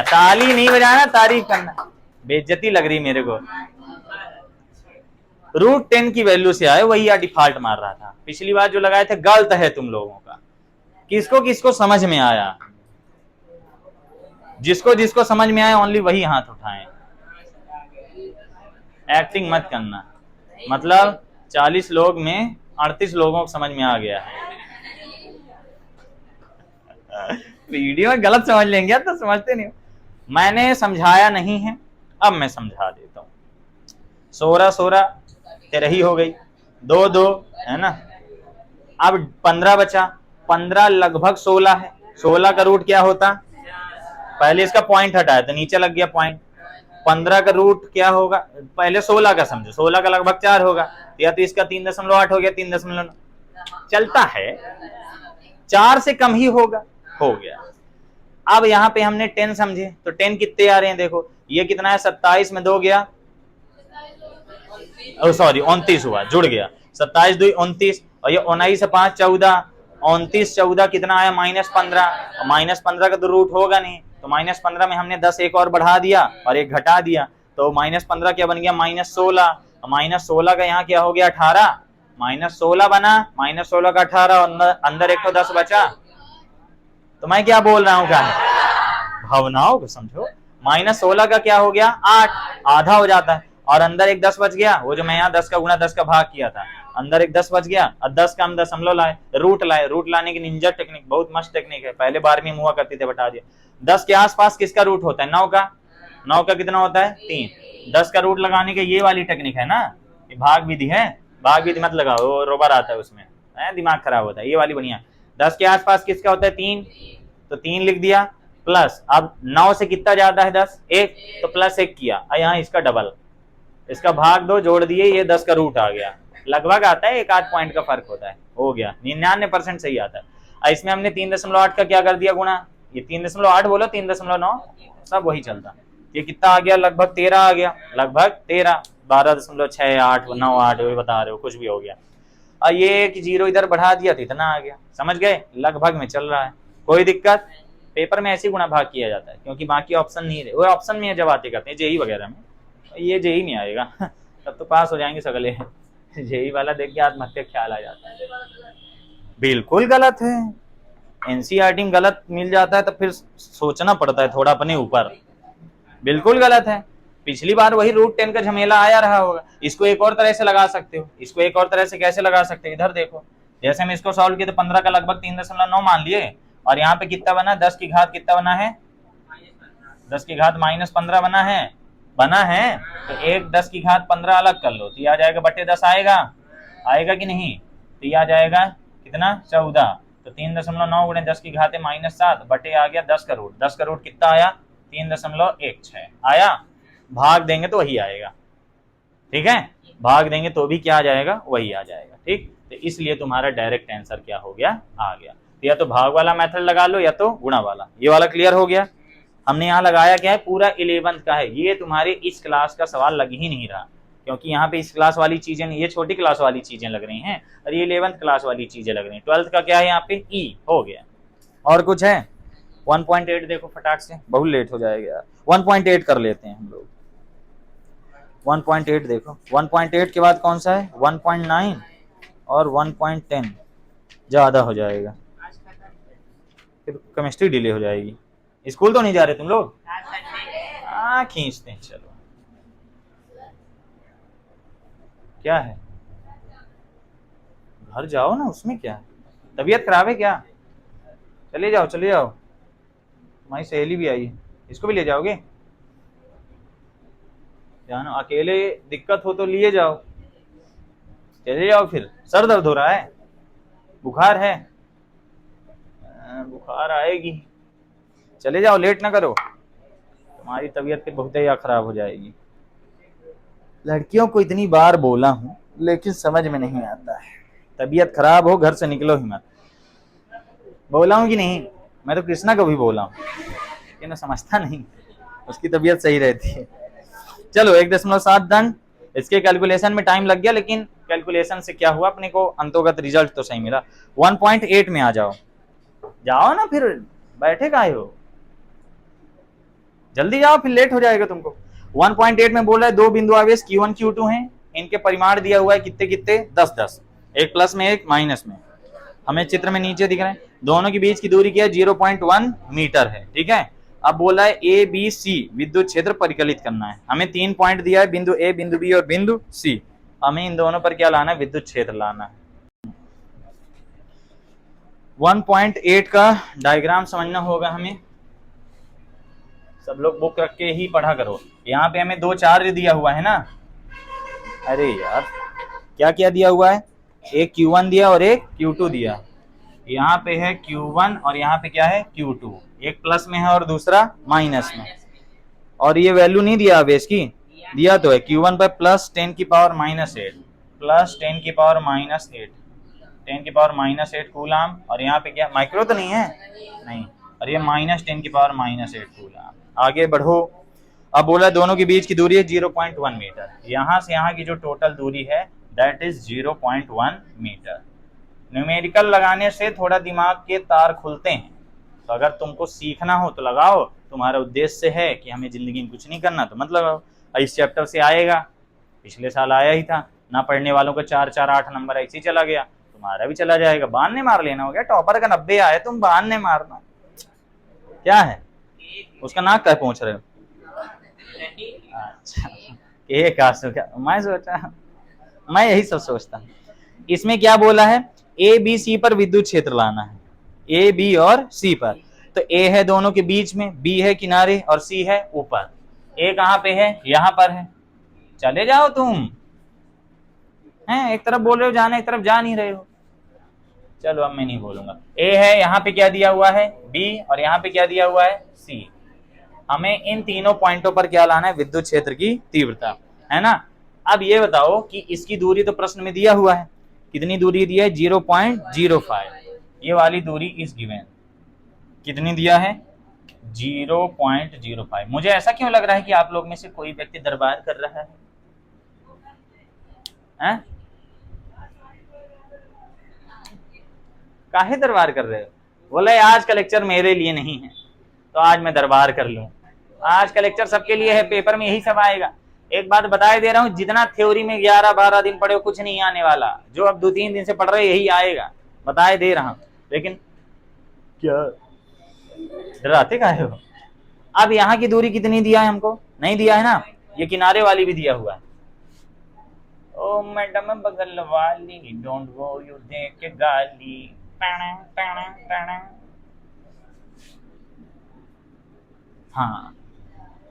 ताली नहीं बजाना, तारीफ करना, बेइज्जती लग रही मेरे को। √10 की वैल्यू से आए, वही डिफॉल्ट मार रहा था, पिछली बार जो लगाए थे गलत है तुम लोगों का। किसको किसको समझ में आया? जिसको जिसको समझ में आया ओनली वही हाथ उठाएं, एक्टिंग मत करना। मतलब 40 लोग में 38 लोगों को समझ में आ गया है। वीडियो में गलत समझ लेंगे तो समझते नहीं हो। मैंने समझाया नहीं है, अब मैं समझा देता हूँ। 16 13 ही हो गई, 2 2 है ना, अब 15 बचा, 15 लगभग 16 है, 16 का रूट क्या होता? पहले इसका पॉइंट हटाया तो नीचे लग गया पॉइंट, 15 का रूट क्या होगा? पहले 16 का समझो, 16 का लगभग 4 होगा, या तो इसका 3.8 हो गया, 3.9 चलता है, 4 से कम ही होगा, हो गया। अब यहाँ पे हमने 10 समझे, तो 10 कितने आ रहे हैं? देखो ये कितना है? 27 में 2 गया, सॉरी 29 हुआ, जुड़ गया, 27 2 29, और ये 19 से 5 14, 29 14 कितना आया? -15, और -15 का तो रूट होगा नहीं, तो -15 में हमने 10 एक और बढ़ा दिया और एक घटा दिया, तो -15 क्या बन गया? -16, -16 का यहाँ क्या हो गया? 18, -16 बना, -16 का 18, अंदर एक तो 10 बचा। तो मैं क्या बोल रहा हूँ? क्या है भावनाओं को समझो। -16 का क्या हो गया? 8, आधा हो जाता है, और अंदर एक 10 बच गया, वो जो मैं यहाँ 10 का गुणा 10 का भाग किया था, अंदर एक 10 बच गया, और 10 का हम दशमलव लाए, रूट लाए। रूट लाने की निंजा टेक्निक बहुत मस्त टेक्निक है, पहले 12वीं में हुआ करती थे, बता दिया। 10 के आसपास किसका रूट होता है? 9 का। 9 का कितना होता है? 3। 10 का रूट लगाने की ये वाली टेक्निक है ना, ये भाग विधि है, भाग विधि मत लगाओ, वो रोबर आता है उसमें, दिमाग खराब होता है, ये वाली बढ़िया। 10 के आसपास किसका होता है? 3, तो 3 लिख दिया, प्लस अब 9 से कितना ज्यादा है? 10, 1, तो +1 किया, और यहाँ इसका डबल, इसका भाग 2 जोड़ दिए, ये 10 का रूट आ गया, लगभग आता है, 1 आध पॉइंट का फर्क होता है, हो गया, 99% सही आता है। इसमें हमने 3.8 का क्या कर दिया? गुणा, ये 3.8 बोलो 3.9, सब वही चलता, ये कितना आ गया? लगभग 13 आ गया, लगभग 13, 12.68 9 8 बता रहे हो, कुछ भी हो गया। और ये एक 0 इधर बढ़ा दिया तो इतना आ गया, समझ गए? लगभग में चल रहा है, कोई दिक्कत? पेपर में ऐसे गुणा भाग किया जाता है, क्योंकि बाकी ऑप्शन नहीं रहे, वो ऑप्शन में जब आते करते हैं जेई वगैरह में, ये जेई में आएगा तब तो पास हो जाएंगे सगले। जेई वाला देख के आत्महत्या ख्याल आ जाता है, बिल्कुल गलत है। एनसीईआरटी में गलत मिल जाता है तो फिर सोचना पड़ता है थोड़ा अपने ऊपर, बिल्कुल गलत है। पिछली बार वही √10 का झमेला आया रहा होगा। इसको एक और तरह से लगा सकते हो, इसको एक और तरह से कैसे लगा सकते हो? इधर देखो, जैसे हम इसको सॉल्व किए तो 15 का लगभग 3.9 मान लिए, और यहाँ पे कितना बना? 10 की घात कितना बना है? 10 की घात -15 बना है, तो एक 10 की घात 15 अलग कर लो, तो ये आ जाएगा बटे 10 आएगा, आएगा कि नहीं? तो ये आ जाएगा कितना? 14, तो 3.9 गुणे 10 की घाते -7 बटे आ गया 10 का रूट, 10 का रूट कितना आया? 3.16 आया। भाग देंगे तो वही आएगा, ठीक है, भाग देंगे तो भी क्या आ जाएगा, वही आ जाएगा, ठीक। तो इसलिए तुम्हारा डायरेक्ट आंसर क्या हो गया, आ गया। तो या तो भाग वाला मेथड लगा लो या तो गुणा वाला। ये वाला क्लियर हो गया। हमने यहाँ लगाया क्या है, पूरा 11th का है, ये तुम्हारे इस क्लास का सवाल लग ही नहीं रहा, क्योंकि यहाँ पे इस क्लास वाली चीजें, ये छोटी क्लास वाली चीजें लग रही हैं और ये 11th क्लास वाली चीजें लग रही हैं। 12th का क्या है यहाँ पे, ई हो गया। और कुछ है? 1.8 देखो फटाक से, बहुत लेट हो जाएगा यार। 1.8 कर लेते हैं हम लोग। 1.8 देखो, 1.8 के बाद कौन सा है, 1.9 और 1.10 ज्यादा हो जाएगा, फिर केमिस्ट्री डिले हो जाएगी। स्कूल तो नहीं जा रहे तुम लोग? खींचते हैं, चलो। क्या है, घर जाओ ना, उसमें क्या है, तबीयत खराब है क्या? चले जाओ चले जाओ, तुम्हारी सहेली भी आई है, इसको भी ले जाओगे? जानो, अकेले दिक्कत हो तो लिए जाओ, चले जाओ। फिर सर दर्द हो रहा है, बुखार है, बुखार आएगी, चले जाओ, लेट ना करो, तुम्हारी तबीयत फिर बहुत ही खराब हो जाएगी। लड़कियों को इतनी बार बोला हूं लेकिन समझ में नहीं आता है, तबीयत खराब हो घर से निकलो ही मत। बोला हूं कि नहीं? मैं तो कृष्णा को भी बोला हूं, लेकिन समझता नहीं, उसकी तबीयत सही रहती है। चलो 1.7 डन। इसके कैलकुलेशन में टाइम लग गया, लेकिन कैलकुलेशन से क्या हुआ, अपने को अंतोगत रिजल्ट तो सही मिला। 1.8 में आ जाओ, जाओ ना, फिर बैठे काहे हो, जल्दी जाओ, फिर लेट हो जाएगा तुमको। 1.8 में बोल रहा है दो बिंदु आवेश Q1 Q2 हैं, इनके परिमाण दिया हुआ है कितने कितने, 10-10, एक प्लस में एक माइनस में, हमें चित्र में नीचे दिख रहे हैं। दोनों के बीच की दूरी क्या है, 0.1 मीटर है, ठीक है। अब बोला है ए बी सी विद्युत क्षेत्र परिकलित करना है, हमें 3 पॉइंट दिया है, बिंदु ए, बिंदु बी और बिंदु सी। हमें इन दोनों पर क्या लाना है, विद्युत क्षेत्र लाना है। 1.8 का डायग्राम समझना होगा हमें, सब लोग बुक रख के ही पढ़ा करो। यहाँ पे हमें 2 चार्ज दिया हुआ है ना, अरे यार क्या क्या दिया हुआ है, एक Q1 दिया और एक Q2 दिया। यहाँ पे है Q1 और यहाँ पे क्या है, Q2, एक प्लस में है और दूसरा माइनस में। और ये वैल्यू नहीं दिया आवेश की, दिया तो है Q1 पर प्लस 10⁻⁻8 प्लस 10⁻⁻8 10⁻⁻8 कूलाम, और यहाँ पे क्या, माइक्रो तो नहीं है, नहीं, और ये माइनस 10⁻⁸ कूलाम। आगे बढ़ो। अब बोला दोनों के बीच की दूरी है 0.1 मीटर, यहाँ से यहाँ की जो टोटल दूरी है दैट इज 0.1 मीटर। न्यूमेरिकल लगाने से थोड़ा दिमाग के तार खुलते हैं, तो अगर तुमको सीखना हो तो लगाओ, तुम्हारा उद्देश्य है कि हमें जिंदगी में कुछ नहीं करना तो मत लगाओ। इस चैप्टर से आएगा, पिछले साल आया ही था ना, पढ़ने वालों को 4-4-8 नंबर ऐसे ही चला गया, तुम्हारा भी चला जाएगा। बहाने मार लेना हो गया, टॉपर का 90 आए, तुम बहाने मारना, क्या है उसका नाक कह पहुंच रहे हो? अच्छा, मैं सोचा, मैं यही सब सोचता हूँ। इसमें क्या बोला है, ए बी सी पर विद्युत क्षेत्र लाना है, ए बी और सी पर। तो ए है दोनों के बीच में, बी है किनारे और सी है ऊपर। ए कहाँ पे है, यहाँ पर है, चले जाओ तुम, हैं एक तरफ बोल रहे हो जाना, एक तरफ जा नहीं रहे हो। चलो अब मैं नहीं बोलूंगा। ए है, यहाँ पे क्या दिया हुआ है, बी, और यहाँ पे क्या दिया हुआ है, सी। हमें इन तीनों पॉइंटों पर क्या लाना है, विद्युत क्षेत्र की तीव्रता, है ना। अब ये बताओ कि इसकी दूरी तो प्रश्न में दिया हुआ है, कितनी दूरी दी है, 0.05। ये वाली दूरी इस गिवन कितनी दिया है, 0.05। मुझे ऐसा क्यों लग रहा है कि आप लोग में से कोई व्यक्ति दरबार कर रहा है, हैं? काहे दरबार कर रहे हो? बोले आज का लेक्चर मेरे लिए नहीं है तो आज मैं दरबार कर लूं। आज का लेक्चर सबके लिए है, पेपर में यही सब आएगा। एक बात बताए दे रहा हूं, जितना थ्योरी में 11-12 दिन पढ़े हो कुछ नहीं आने वाला, जो अब 2-3 दिन से पढ़ रहे यही आएगा, बताए दे रहा हूं। लेकिन क्या डराते काहे हो? अब यहाँ की दूरी कितनी दिया है हमको, नहीं दिया है ना, ये किनारे वाली भी दिया हुआ है। ओ मैडम बगल वाली डोंट गो यू देख के गाली, टाणा टाणा टाणा। हाँ,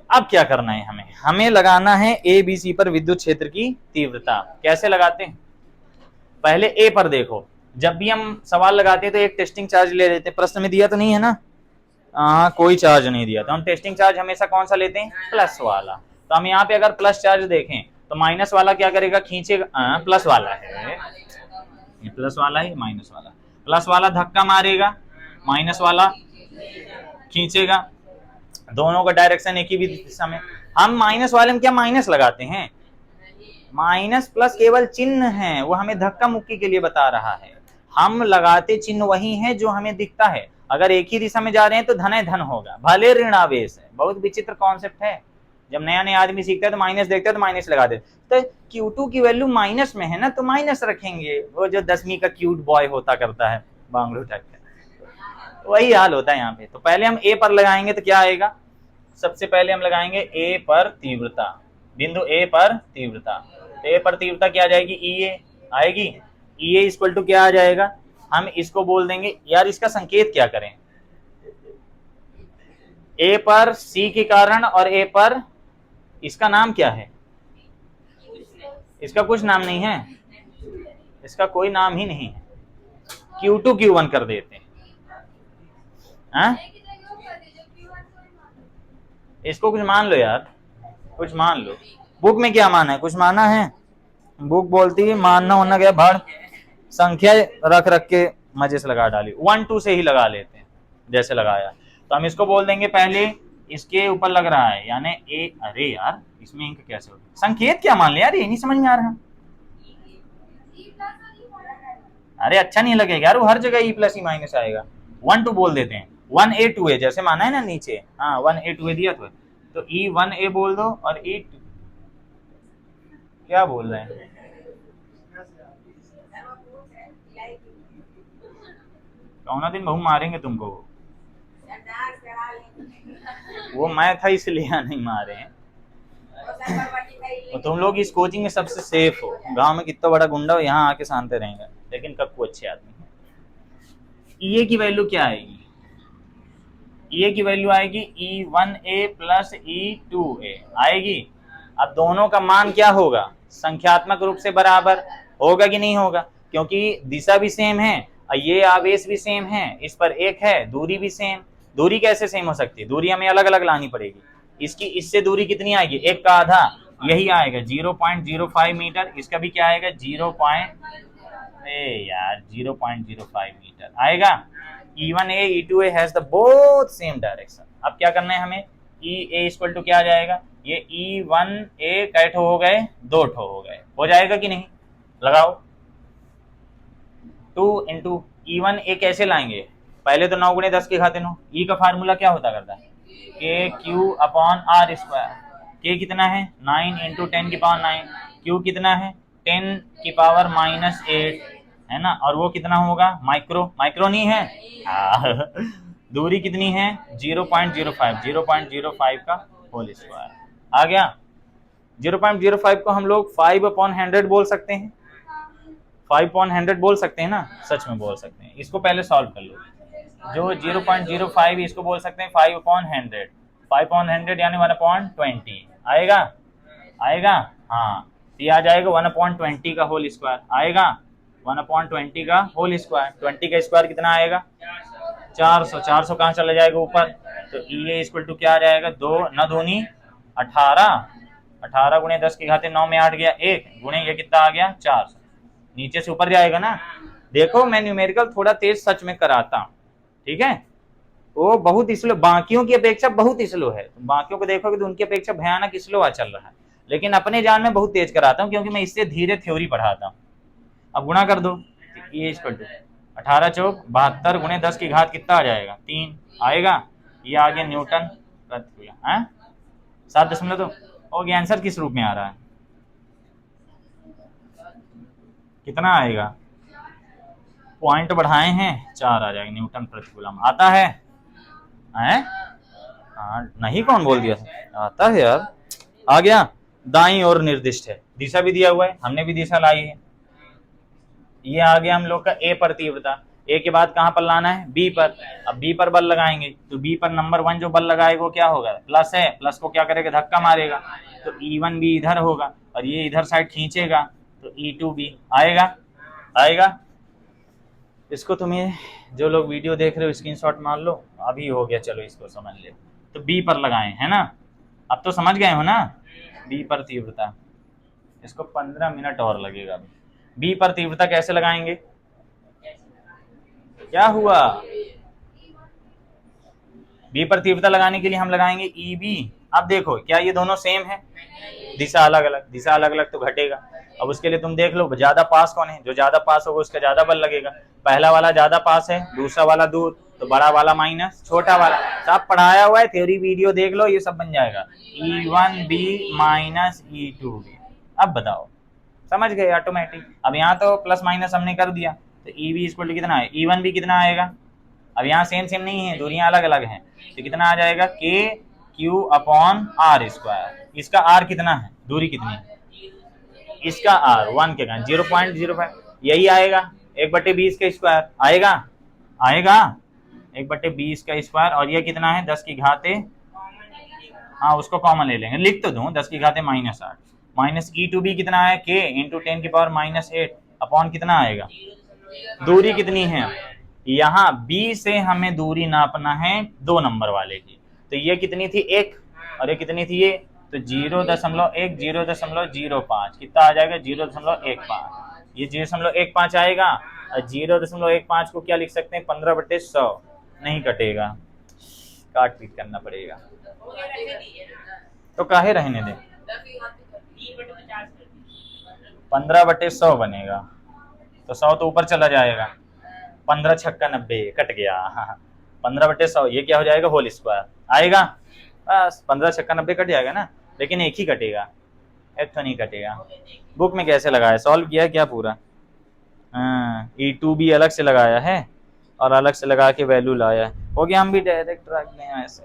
अब क्या करना है, हमें लगाना है ए बी सी पर विद्युत क्षेत्र की तीव्रता। कैसे लगाते हैं, पहले ए पर देखो, जब भी हम सवाल लगाते हैं तो एक टेस्टिंग चार्ज ले लेते हैं, प्रश्न में दिया तो नहीं है ना, कोई चार्ज नहीं दिया, तो हम टेस्टिंग चार्ज हमेशा कौन सा लेते हैं, प्लस वाला। तो हम यहाँ पे अगर प्लस चार्ज देखें तो माइनस वाला क्या करेगा, खींचेगा, प्लस वाला है, ये प्लस वाला है, माइनस वाला, प्लस वाला धक्का मारेगा, माइनस वाला खींचेगा, दोनों का डायरेक्शन एक ही दिशा में। हम माइनस वाले में क्या माइनस लगाते हैं, माइनस प्लस केवल चिन्ह है, वो हमें धक्का मुक्की के लिए बता रहा है। हम लगाते चिन्ह वही है जो हमें दिखता है। अगर एक ही दिशा में जा रहे हैं तो धन धन होगा, भले ऋणावेश है। बहुत विचित्र कॉन्सेप्ट है। जब नया नया आदमी सीखता है तो माइनस देखता है तो माइनस लगा देते, तो Q2 की वैल्यू माइनस में है ना तो माइनस रखेंगे। वो जो 10वीं का क्यूट बॉय होता करता है बांग्लो टाइप का, वही हाल होता है यहाँ पे। तो पहले हम ए पर लगाएंगे तो क्या आएगा, सबसे पहले हम लगाएंगे ए पर तीव्रता, बिंदु ए पर तीव्रता। तो ए पर तीव्रता क्या आ जाएगी, EA आएगी। EA इक्वल टू क्या आ जाएगा, हम इसको बोल देंगे, यार इसका संकेत क्या करें, ए पर C के कारण और ए पर इसका नाम क्या है, इसका कुछ नाम नहीं है, इसका कोई नाम ही नहीं है, Q2 Q1 कर देते हैं। इसको कुछ मान लो यार, कुछ मान लो। बुक में क्या माना है, कुछ माना है, बुक बोलती है मानना होना क्या भाड़, संख्या रख रख के मजे से लगा डाली, 1 2 से ही लगा लेते हैं जैसे लगाया। तो हम इसको बोल देंगे, पहले इसके ऊपर लग रहा है यानी ए, अरे यार इसमें इंक कैसे होगी, संकेत क्या मान ले यार, ये नहीं समझ में आ रहा। अरे अच्छा नहीं लगेगा यार, वो हर जगह E प्लस E माइनस आएगा। 1 2 बोल देते हैं, 1A 2A जैसे माना है ना नीचे, हाँ 1A 2A दिया तो E 1A बोल दो और E क्या बोल रहे हैं, कौना दिन बहु मारेंगे तुमको, वो मैं था इसलिए नहीं मारे हैं। तो तुम लोग इस कोचिंग में सबसे सेफ हो, गांव में कितना बड़ा गुंडा हो यहाँ आके शांत रहेंगे, लेकिन कक्कू अच्छे आदमी है। EA की वैल्यू क्या आएगी, EA की वैल्यू आएगी E1A प्लस E2A आएगी। अब दोनों का मान क्या होगा, संख्यात्मक रूप से बराबर होगा कि नहीं होगा, क्योंकि दिशा भी सेम है और ये आवेश भी सेम है, इस पर एक है, दूरी भी सेम। दूरी कैसे सेम हो सकती है, दूरी हमें अलग अलग लानी पड़ेगी। इसकी इससे दूरी कितनी आएगी, एक का आधा, यही आएगा 0.05 मीटर। इसका भी क्या आएगा 0.05 मीटर आएगा। E1A E2A has the both same direction. अब क्या करना है हमें, EA इक्वल टू क्या आ जाएगा, ये E1A कै ठो हो गए, 2 ठो हो गए, हो जाएगा कि नहीं, लगाओ 2 इंटू E1A कैसे लाएंगे, पहले तो 9 गुणे 10 के घाते 9। E का फार्मूला क्या होता करता है, KQ upon R square. K कितना है 9 इंटू 10 की पावर 9, Q कितना है 10 की पावर -8 है ना, और वो कितना होगा माइक्रो नहीं है दूरी कितनी है 0.05 का होल स्क्वायर आ गया। 0.05 को हम लोग 5/100 बोल सकते हैं, 5/100 बोल सकते हैं ना, सच में बोल सकते हैं। इसको पहले सॉल्व कर लो, जो 0.05 इसको बोल सकते हैं 5/100, 5/100 यानी 1/20 आएगा हाँ, ये आ जाएगा 1/20 का होल स्क्वायर आएगा, 1/20 का होल स्क्वायर। 20 का स्क्वायर कितना आएगा 400, 400 कहाँ चला जाएगा ऊपर, तो EA इक्वल टू क्या आ जाएगा 2 9 दूनी 18, 18 गुणे 10 के घाते 9 में 8 गया 1 गुणे ये कितना आ गया 400, नीचे से ऊपर जाएगा ना। देखो मैं न्यूमेरिकल थोड़ा तेज सच में कराता हूँ, ठीक है, वो बहुत स्लो, बाकियों की अपेक्षा बहुत स्लो है। तुम बाकियों को देखोगे तो उनकी अपेक्षा भयानक स्लो चल रहा है, लेकिन अपने जान में बहुत तेज कराता हूँ क्योंकि मैं इससे धीरे थ्योरी पढ़ाता हूँ। अब गुणा कर दो, ये इक्वल टू 18 चौक 72 गुणे 10 की घात कितना आ जाएगा 3 आएगा, ये आ गया न्यूटन प्रति 7.2 हो गया। आंसर किस रूप में आ रहा है, कितना आएगा, पॉइंट बढ़ाए हैं 4 आ जाएगा, न्यूटन प्रति कूलम आता है हाँ नहीं कौन बोल दिया, आता है यार, आ गया। दाईं ओर निर्दिष्ट है, दिशा भी दिया हुआ है, हमने भी दिशा लाई है। ये आ गया हम लोग का A पर तीव्रता। A के बाद कहां पर लाना है B पर। अब B पर बल लगाएंगे तो B पर नंबर 1 जो बल लगाएगा वो क्या होगा, प्लस है, प्लस को क्या करेगा धक्का मारेगा, तो E1 भी इधर होगा और ये इधर साइड खींचेगा तो E2 भी आएगा। इसको तुम्हें जो लोग वीडियो देख रहे हो स्क्रीनशॉट मार लो, अभी हो गया, चलो इसको समझ ले। तो B पर लगाएं है ना, अब तो समझ गए हो ना। बी पर तीव्रता, इसको 15 मिनट और लगेगा। बी पर तीव्रता कैसे लगाएंगे? क्या हुआ? बी पर तीव्रता लगाने के लिए हम लगाएंगे ई बी। अब देखो क्या ये दोनों सेम है? दिशा अलग अलग, दिशा अलग अलग तो घटेगा। अब उसके लिए तुम देख लो ज्यादा पास कौन है, जो ज्यादा पास होगा उसका ज्यादा बल लगेगा। पहला वाला ज्यादा पास है, दूसरा वाला दूर, तो बड़ा वाला माइनस छोटा वाला। सब पढ़ाया हुआ है, थ्योरी वीडियो देख लो, ये सब बन जाएगा। E1B minus E2B। अब बताओ, समझ गए ऑटोमेटिक। अब यहाँ तो प्लस माइनस हमने कर दिया, तो EB इक्वल टू कितना है, E1B कितना आएगा? अब यहाँ सेम सेम नहीं है, दूरियां अलग अलग हैं, तो कितना आ जाएगा, के क्यू अपॉन आर स्क्वायर। इसका आर कितना है, दूरी कितनी है, इसका आर 1 के कारण 0.05, यही आएगा 1/20 का स्क्वायर आएगा। आएगा 1/20 का स्क्वायर, और ये कितना है 10 की घाते, हाँ उसको कॉमन ले लेंगे, लिख तो दूं 10 की घाते -8 माइनस E2B कितना है, के इंटू 10 की पावर -8 अपॉन कितना आएगा, दूरी कितनी है, यहाँ B से हमें दूरी नापना है 2 नंबर वाले की, तो ये कितनी थी 1 और ये कितनी थी ये, तो 0.1 0.05 कितना आ जाएगा 0.15, ये 0.15 आएगा। और 0.15 को क्या लिख सकते हैं 15/100, नहीं कटेगा, काट पीट करना पड़ेगा, तो काहे रहने दें, 15/100 बनेगा, तो 100 तो ऊपर चला जाएगा, 15 छक्का 90 कट गया, 15/100 ये क्या हो जाएगा होल स्क्वायर आएगा, बस 15 छक्का 90 कट जाएगा ना, लेकिन एक ही कटेगा, एक तो नहीं कटेगा। बुक में कैसे लगाया, सॉल्व किया क्या पूरा? E2B अलग से लगाया है और अलग से लगा के वैल्यू लाया है, हो गया। हम भी डायरेक्ट रख दें ऐसे,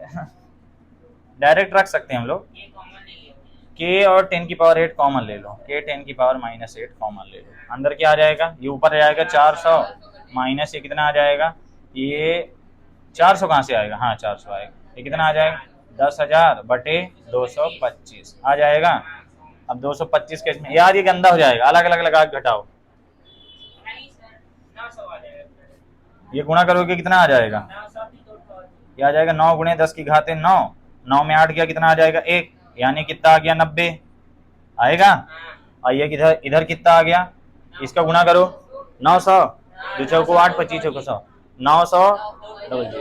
डायरेक्ट रख सकते हैं हम लोग, k और 10 की पावर 8 कॉमन ले लो, k 10 की पावर -8 कॉमन ले लो, अंदर क्या आ जाएगा, ये ऊपर आ जाएगा 400 माइनस ये कितना आ जाएगा, ये 400 कहाँ से आएगा, हाँ 400 आएगा, ये कितना आ जाएगा 10,000/225 आ जाएगा। अब 225 के इसमें यार ये गंदा हो जाएगा, अलग अलग लगा के घटाओ, ये गुणा करोगे कितना आ जाएगा, ये आ जाएगा 9 गुणे 10 की घाते 9, 9 में 8 गया कितना आ जाएगा 1, यानी कितना आ गया 90 आएगा। और ये इधर इधर कितना आ गया, इसका गुणा करो 900, 2 चौको 8 25 चौको 100, 900 डबल 0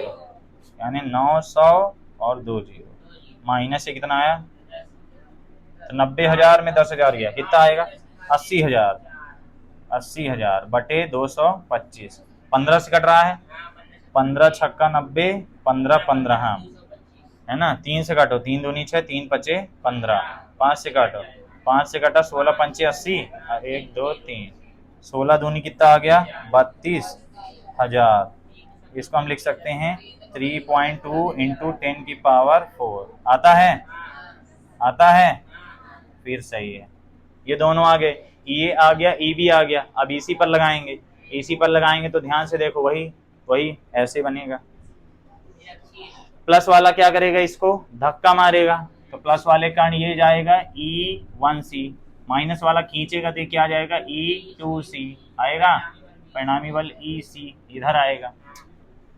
यानी 900 और 2 0 माइनस से कितना आया, तो 90,000 में 10,000 गया, कितना आएगा 80,000, 80,000 बटे 225, 15 से कट रहा है, 15 छक्का 90, 15 15 हाँ है ना, 3 से काटो, 3 दूनी 6, 3 पचे 15, 5 से काटो, 5 से काटा 16 पंचे 80, 1 2 3, 16 दूनी कितना आ गया 32,000, इसको हम लिख सकते हैं 3.2 इंटू 10 की पावर 4, आता है, आता है, फिर सही है, ये दोनों आ गए, ये आ गया EB आ गया। अब इसी पर लगाएंगे, इसी पर लगाएंगे तो ध्यान से देखो, वही वही ऐसे बनेगा, प्लस वाला क्या करेगा, इसको धक्का मारेगा, तो प्लस वाले कारण ये जाएगा E1C, माइनस वाला खींचेगा तो क्या जाएगा E2C आएगा, परिणामी बल EC इधर आएगा,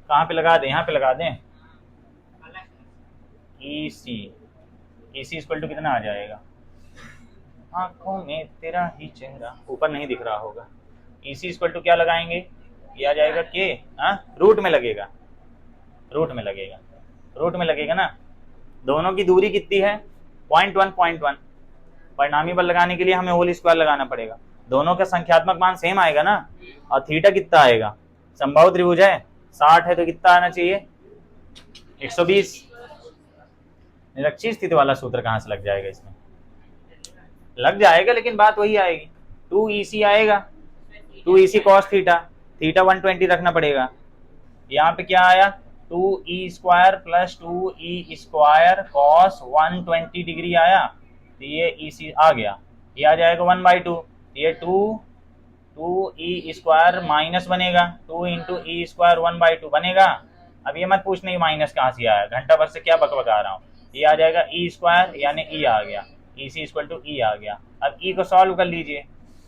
कहाँ पे लगा दें, यहाँ पे लगा दें EC इक्वल टू कितना आ जाएगा, आंखों में तेरा ही चेहरा, ऊपर नहीं दिख रहा होगा, EC इक्वल टू क्या लगाएंगे, ये आ जाएगा के, रूट में लगेगा, रूट में लगेगा, रूट में लगेगा ना, दोनों की दूरी कितनी है 0.1, परिणामी बल लगाने के लिए हमें होल स्क्वायर लगाना पड़ेगा, दोनों का संख्यात्मक मान सेम आएगा ना, और थीटा कितना आएगा, समबाहु त्रिभुज है 60 है तो कितना आना चाहिए 120, निरक्षीय स्थिति वाला सूत्र कहाँ से लग जाएगा, इसमें लग जाएगा लेकिन बात वही आएगी, 2EC आएगा, 2EC cos थीटा, थीटा 120 रखना पड़ेगा, यहाँ पे क्या आया 2E² plus 2E² cos 120 degree आया, तो ये EC आ गया, ये आ जाएगा 1/2, ये 2E² माइनस बनेगा, 2 इंटू E² 1/2 बनेगा। अब ये मत पूछना ये माइनस कहाँ से आया, घंटा भर से क्या बकबका रहा हूँ, ये आ जाएगा E² यानी E आ गया, EC इक्वल टू E आ गया। अब E को सॉल्व कर लीजिए,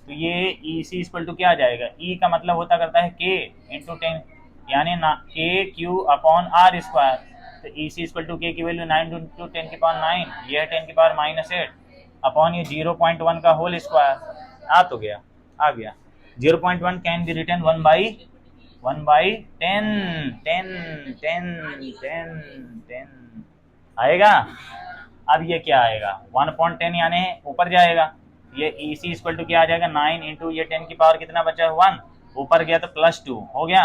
तो ये EC इक्वल टू क्या आ जाएगा, E का मतलब होता करता है K इंटू 10 यानी ना KQ अपॉन R स्क्वायर, तो ई सी इक्वल टू के की वैल्यू 9 इंटू 10 की पावर 9, ये है 10 की पावर -8 अपॉन ये 0.1 का होल स्क्वायर। आ तो गया, आ गया। 0.1 कैन बी रिटन 1/10 आएगा। अब ये क्या आएगा, 1/10 यानी ऊपर जाएगा। ये ई सी इक्वल टू क्या आ जाएगा, 9 इंटू ये 10 की पावर कितना बचा, 1, ऊपर गया तो +2 हो गया।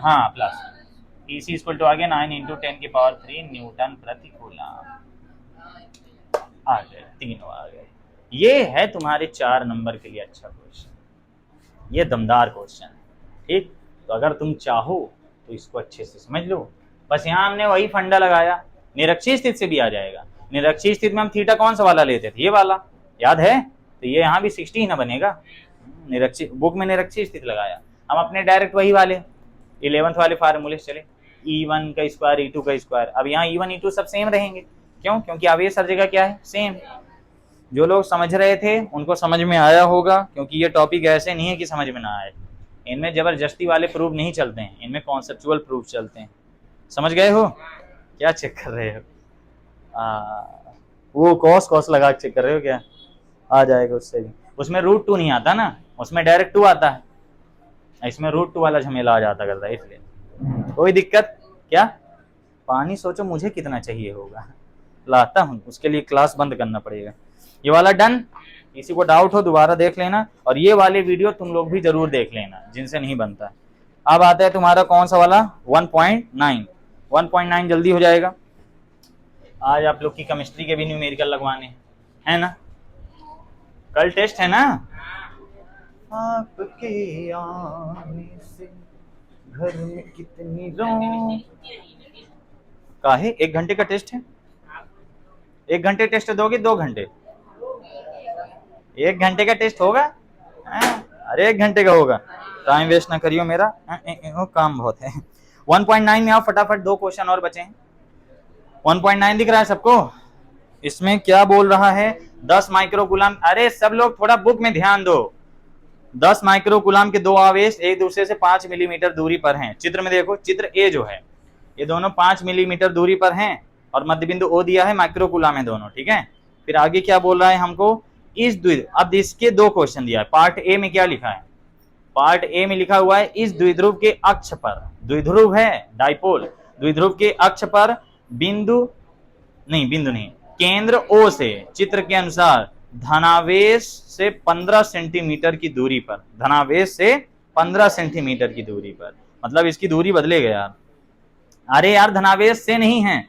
हाँ plus, E C equal to आ गया 9 इंटू 10 की पावर 3 न्यूटन प्रति कूलम। आ गए, तीनों आ गए। ये है तुम्हारे 4 नंबर के लिए अच्छा क्वेश्चन, ये दमदार क्वेश्चन है, ठीक। तो अगर तुम चाहो तो इसको अच्छे से समझ लो। बस यहाँ हमने वही फंडा लगाया, निरक्षीय स्थिति से भी आ जाएगा। निरक्षीय स्थिति में हम थीटा कौन सा वाला लेते थे, ये वाला, याद है? तो ये यहाँ भी 60 ही ना बनेगा। निरक्षीय बुक में निरक्षीय स्थिति लगाया, हम अपने डायरेक्ट वही वाले 11th वाले फार्मूले चले, E1 का स्क्वायर E2 का स्क्वायर। अब यहाँ E1 E2 सब सेम रहेंगे, क्यों? क्योंकि आवेश हर जगह क्या है, सेम। जो लोग समझ रहे थे उनको समझ में आया होगा, क्योंकि ये टॉपिक ऐसे नहीं है कि समझ में ना आए। इनमें जबरदस्ती वाले प्रूफ नहीं चलते हैं, इनमें कॉन्सेप्चुअल प्रूफ चलते हैं। समझ गए हो? क्या चेक कर रहे हो? वो कॉस लगा के चेक कर रहे हो क्या? आ जाएगा उससे भी। उसमें √2 नहीं आता ना, उसमें डायरेक्ट 2 आता है, इसमें √2 वाला झमेला आ जाता करता है, इसलिए कोई दिक्कत क्या? पानी सोचो मुझे कितना चाहिए होगा, लाता हूँ, उसके लिए क्लास बंद करना पड़ेगा। ये वाला डन। किसी को डाउट हो दोबारा देख लेना, और ये वाले वीडियो तुम लोग भी जरूर देख लेना जिनसे नहीं बनता। अब आता है तुम्हारा कौन सा वाला, 1.9। 1.9 जल्दी हो जाएगा। आज आप लोग की केमिस्ट्री के भी न्यूमेरिकल लगवाने है ना, कल टेस्ट है ना। आपके आने से घर में कितनी रौनक काहे, 1 घंटे का टेस्ट है। 1 घंटे टेस्ट दोगे, 2 घंटे? 1 घंटे का टेस्ट होगा? अरे 1 घंटे का होगा, टाइम वेस्ट ना करियो मेरा, काम बहुत है। 1.9 में आओ फटाफट, 2 क्वेश्चन और बचे हैं। 1.9 दिख रहा है सबको? इसमें क्या बोल रहा है, 10 माइक्रोकूलम। अरे सब लोग थोड़ा बुक में ध्यान दो। 10 माइक्रोकूलम के 2 आवेश एक दूसरे से 5 मिलीमीटर दूरी पर हैं। चित्र में देखो, चित्र ए जो है, ये दोनों 5 मिलीमीटर दूरी पर हैं, और मध्य बिंदु ओ दिया है, माइक्रोकूलम है दोनों, ठीक है। फिर आगे क्या बोल रहा है हमको, इस द्विध्रुव, अब इसके 2 क्वेश्चन दिया है। पार्ट ए में क्या लिखा है, पार्ट ए में लिखा हुआ है, इस द्विध्रुव के अक्ष पर, द्विध्रुव है डाइपोल, द्विध्रुव के अक्ष पर बिंदु नहीं, केंद्र ओ से चित्र के अनुसार धनावेश से 15 सेंटीमीटर की दूरी पर, धनावेश से 15 सेंटीमीटर की दूरी पर, मतलब इसकी दूरी बदलेगा यार। अरे यार धनावेश से नहीं है,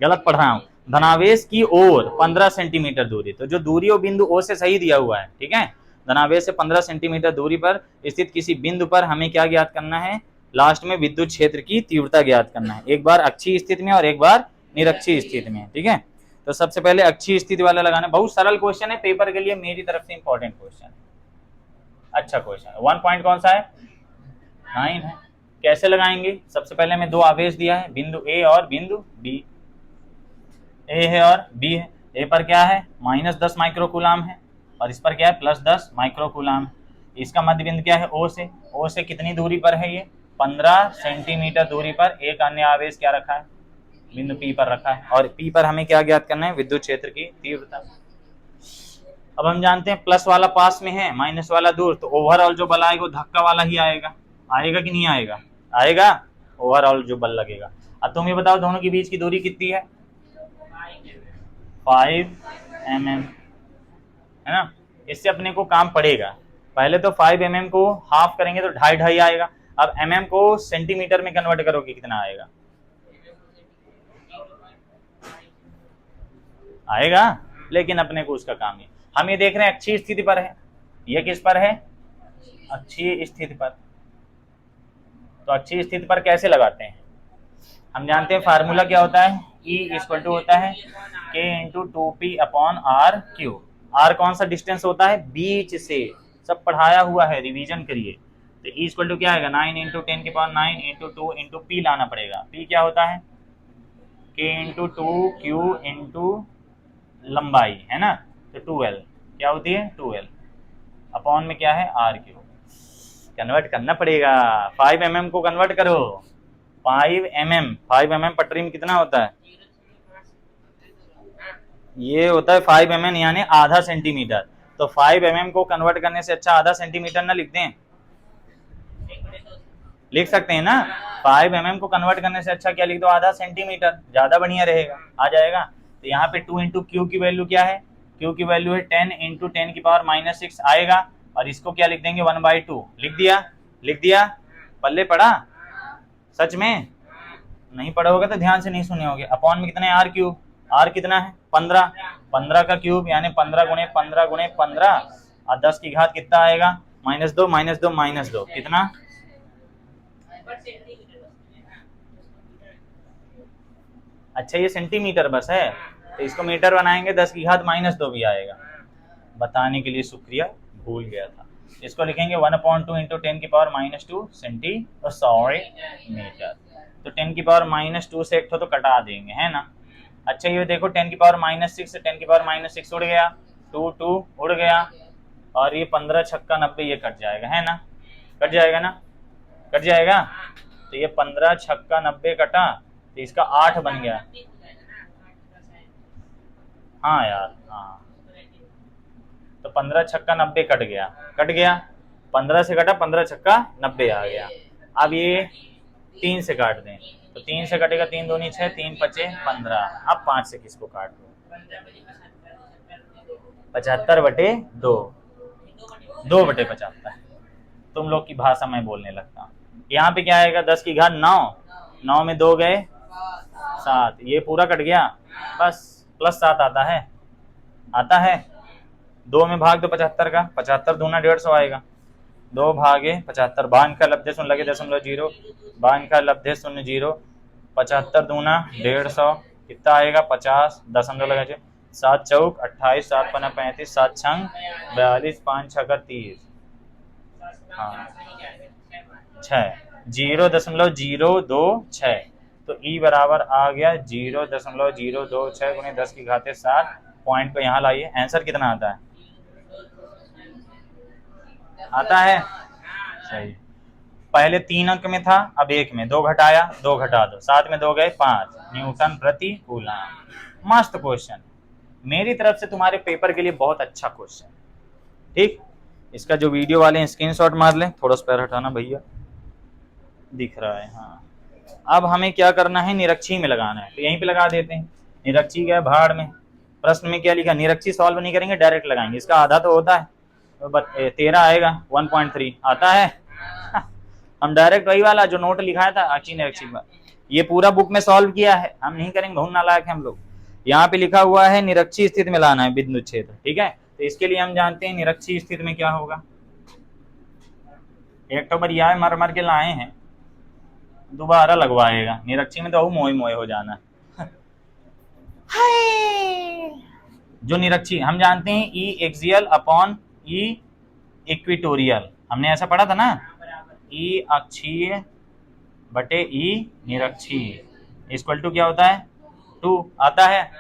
गलत पढ़ रहा हूं, धनावेश की ओर 15 सेंटीमीटर दूरी। तो जो दूरी वो बिंदु ओ से सही दिया हुआ है, ठीक है। धनावेश से 15 सेंटीमीटर दूरी पर स्थित किसी बिंदु पर हमें क्या ज्ञात करना है, लास्ट में विद्युत क्षेत्र की तीव्रता ज्ञात करना है। एक बार अक्षीय स्थिति में और एक बार निरक्षीय स्थिति में, ठीक है। तो सबसे पहले अक्षीय स्थिति वाला लगाना, बहुत सरल क्वेश्चन है, पेपर के लिए मेरी तरफ से इंपॉर्टेंट क्वेश्चन है, अच्छा क्वेश्चन है। 1 पॉइंट कौन सा है, 9 है। कैसे लगाएंगे, सबसे पहले हमें 2 आवेश दिया है, बिंदु ए और बिंदु बी, ए है और बी है। ए पर क्या है, -10 माइक्रोकूलम है, और इस पर क्या है, +10 माइक्रोकूलम। इसका मध्य बिंदु क्या है, ओ से कितनी दूरी पर है, ये 15 सेंटीमीटर दूरी पर। एक अन्य आवेश क्या रखा है, बिंदु पी पर रखा है, और पी पर हमें क्या ज्ञात करना है, विद्युत क्षेत्र की तीव्रता। अब हम जानते हैं प्लस वाला पास में है, माइनस वाला दूर, तो ओवरऑल जो बल आएगा वो धक्का वाला ही आएगा, आएगा कि नहीं आएगा, आएगा, ओवरऑल जो बल लगेगा। अब तुम ये बताओ दोनों के बीच की दूरी कितनी है, 5 mm, है ना। इससे अपने को काम पड़ेगा, पहले तो 5 mm को हाफ करेंगे तो 2.5 आएगा। अब mm को सेंटीमीटर में कन्वर्ट करोगे कितना आएगा, आएगा, लेकिन अपने को उसका काम है। हम ये देख रहे हैं अक्षीय स्थिति पर है, ये किस पर है, अक्षीय स्थिति पर। तो अक्षीय स्थिति पर कैसे लगाते हैं, हम जानते हैं फार्मूला क्या होता है, E इक्वल टू होता है K इंटू 2P/r³। r कौन सा डिस्टेंस होता है, बीच से, सब पढ़ाया हुआ है, रिवीजन करिए। तो E इक्वल टू क्या आएगा, 9 इंटू 10 की पावर 9 इंटू 2 इंटू P लाना पड़ेगा। P क्या होता है, K इंटू 2Q इंटू लंबाई, है ना, तो 2L क्या होती है, 2L अपॉन में क्या है, R3। कन्वर्ट करना पड़ेगा, 5 mm को कन्वर्ट करो 5 mm पटरी में कितना होता है? ये होता है 5 mm यानी आधा सेंटीमीटर। तो 5 mm को कन्वर्ट करने से अच्छा आधा सेंटीमीटर ना लिख दें? लिख सकते हैं ना। 5 mm को कन्वर्ट करने से अच्छा क्या लिख दो? आधा सेंटीमीटर, ज्यादा बढ़िया रहेगा, आ जाएगा। तो यहाँ पे 2 इंटू क्यू की वैल्यू क्या है? क्यू की वैल्यू है 10 इंटू 10 की पावर -6 आएगा। और इसको क्या लिख देंगे? 1/2 लिख दिया। लिख दिया, पल्ले पड़ा? सच में नहीं पढ़ा होगा तो ध्यान से नहीं सुने होगे। अपॉन में कितना है? Are cube. आर कितना है? 15। 15 का क्यूब यानी 15 गुणे 15 गुणे 15 और 10 की घात कितना आएगा? -2 -2 -2 कितना? अच्छा ये सेंटीमीटर बस है, तो इसको मीटर बनाएंगे 10 की घात -2 भी आएगा। बताने के लिए शुक्रिया, भूल गया था। इसको लिखेंगे 1/2 इंटू 10 की पावर -2 मीटर। तो 10 की पावर -2 से एक तो कटा देंगे, है ना। अच्छा ये देखो 10 की पावर -6 से 10 की पावर -6 उड़ गया, 2 2 उड़ गया और ये 15 छक्का 90 ये कट जाएगा, है ना। कट जाएगा ना, कट जाएगा। तो ये 15 छक्का 90 कटा तो इसका 8 बन गया। हाँ यार, हाँ तो 15 छक्का 90 कट गया, कट गया। 15 से कटा, 15 छक्का 90 आ गया। अब ये 3 से काट दें तो 3 से कटेगा, 3 दूनी 6, 3 पचे 15। अब 5 से किसको काट दो? 75/2, 2/75। तुम लोग की भाषा में बोलने लगता हूँ। यहाँ पे क्या आएगा? 10 की घात 9, 9 में 2 गए 7, ये पूरा कट गया। बस +7 आता है, आता है। 2 में भाग दो 75 का, 75 दूना 150 आएगा। 2 भागे 75, बांध का लब्धे शून्य लगे 0.0, बांध का लब्धे 0.0, 75 दूना 150 कितना आएगा? 50, दशमलव लगा 7 चौक 28, 7 पन्ना 35, 7 छंग 42, 5 छक्का 30, हाँ 6, 0.026। तो ई बराबर आ गया 0.026 गुणे 10 की घाते 7। पॉइंट को यहाँ लाइए, आंसर कितना आता है? आता है, सही। पहले 3 अंक में था, अब 1 में, 2 घटाया 2 घटा दो, 7 में 2 गए 5 न्यूटन प्रति कूलम। मस्त क्वेश्चन, मेरी तरफ से तुम्हारे पेपर के लिए बहुत अच्छा क्वेश्चन। ठीक, इसका जो वीडियो वाले स्क्रीनशॉट मार लें। थोड़ा सा पैर हटाना भैया, दिख रहा है, हाँ। अब हमें क्या करना है? निरक्षी में लगाना है, तो यहीं पे लगा देते हैं। निरक्षी गया भाड़ में। प्रश्न में क्या लिखा? निरक्षी सॉल्व नहीं करेंगे, डायरेक्ट लगाएंगे। इसका आधा तो होता है, तो 13 आएगा, 1.3 आता है। हम डायरेक्ट वही वाला जो नोट लिखाया था अक्षी निरक्षी का, ये पूरा बुक में सॉल्व किया है, हम नहीं करेंगे, बहुत नालायक है हम लोग। यहाँ पे लिखा हुआ है निरक्षी स्थिति में लाना है बिंदु क्षेत्र, ठीक है। तो इसके लिए हम जानते हैं निरक्षी स्थिति में क्या होगा। एक तो बढ़िया मर मर के लाए हैं, दोबारा लगवाएगा। निरक्षी में तो मोए मोए हो जाना। जो निरक्षी हम जानते हैं ई एक्सियल अपॉन ई इक्विटोरियल, हमने ऐसा पढ़ा था ना। ई अक्षीय बटे ई निरक्षीय इक्वल टू क्या होता है? 2 आता है।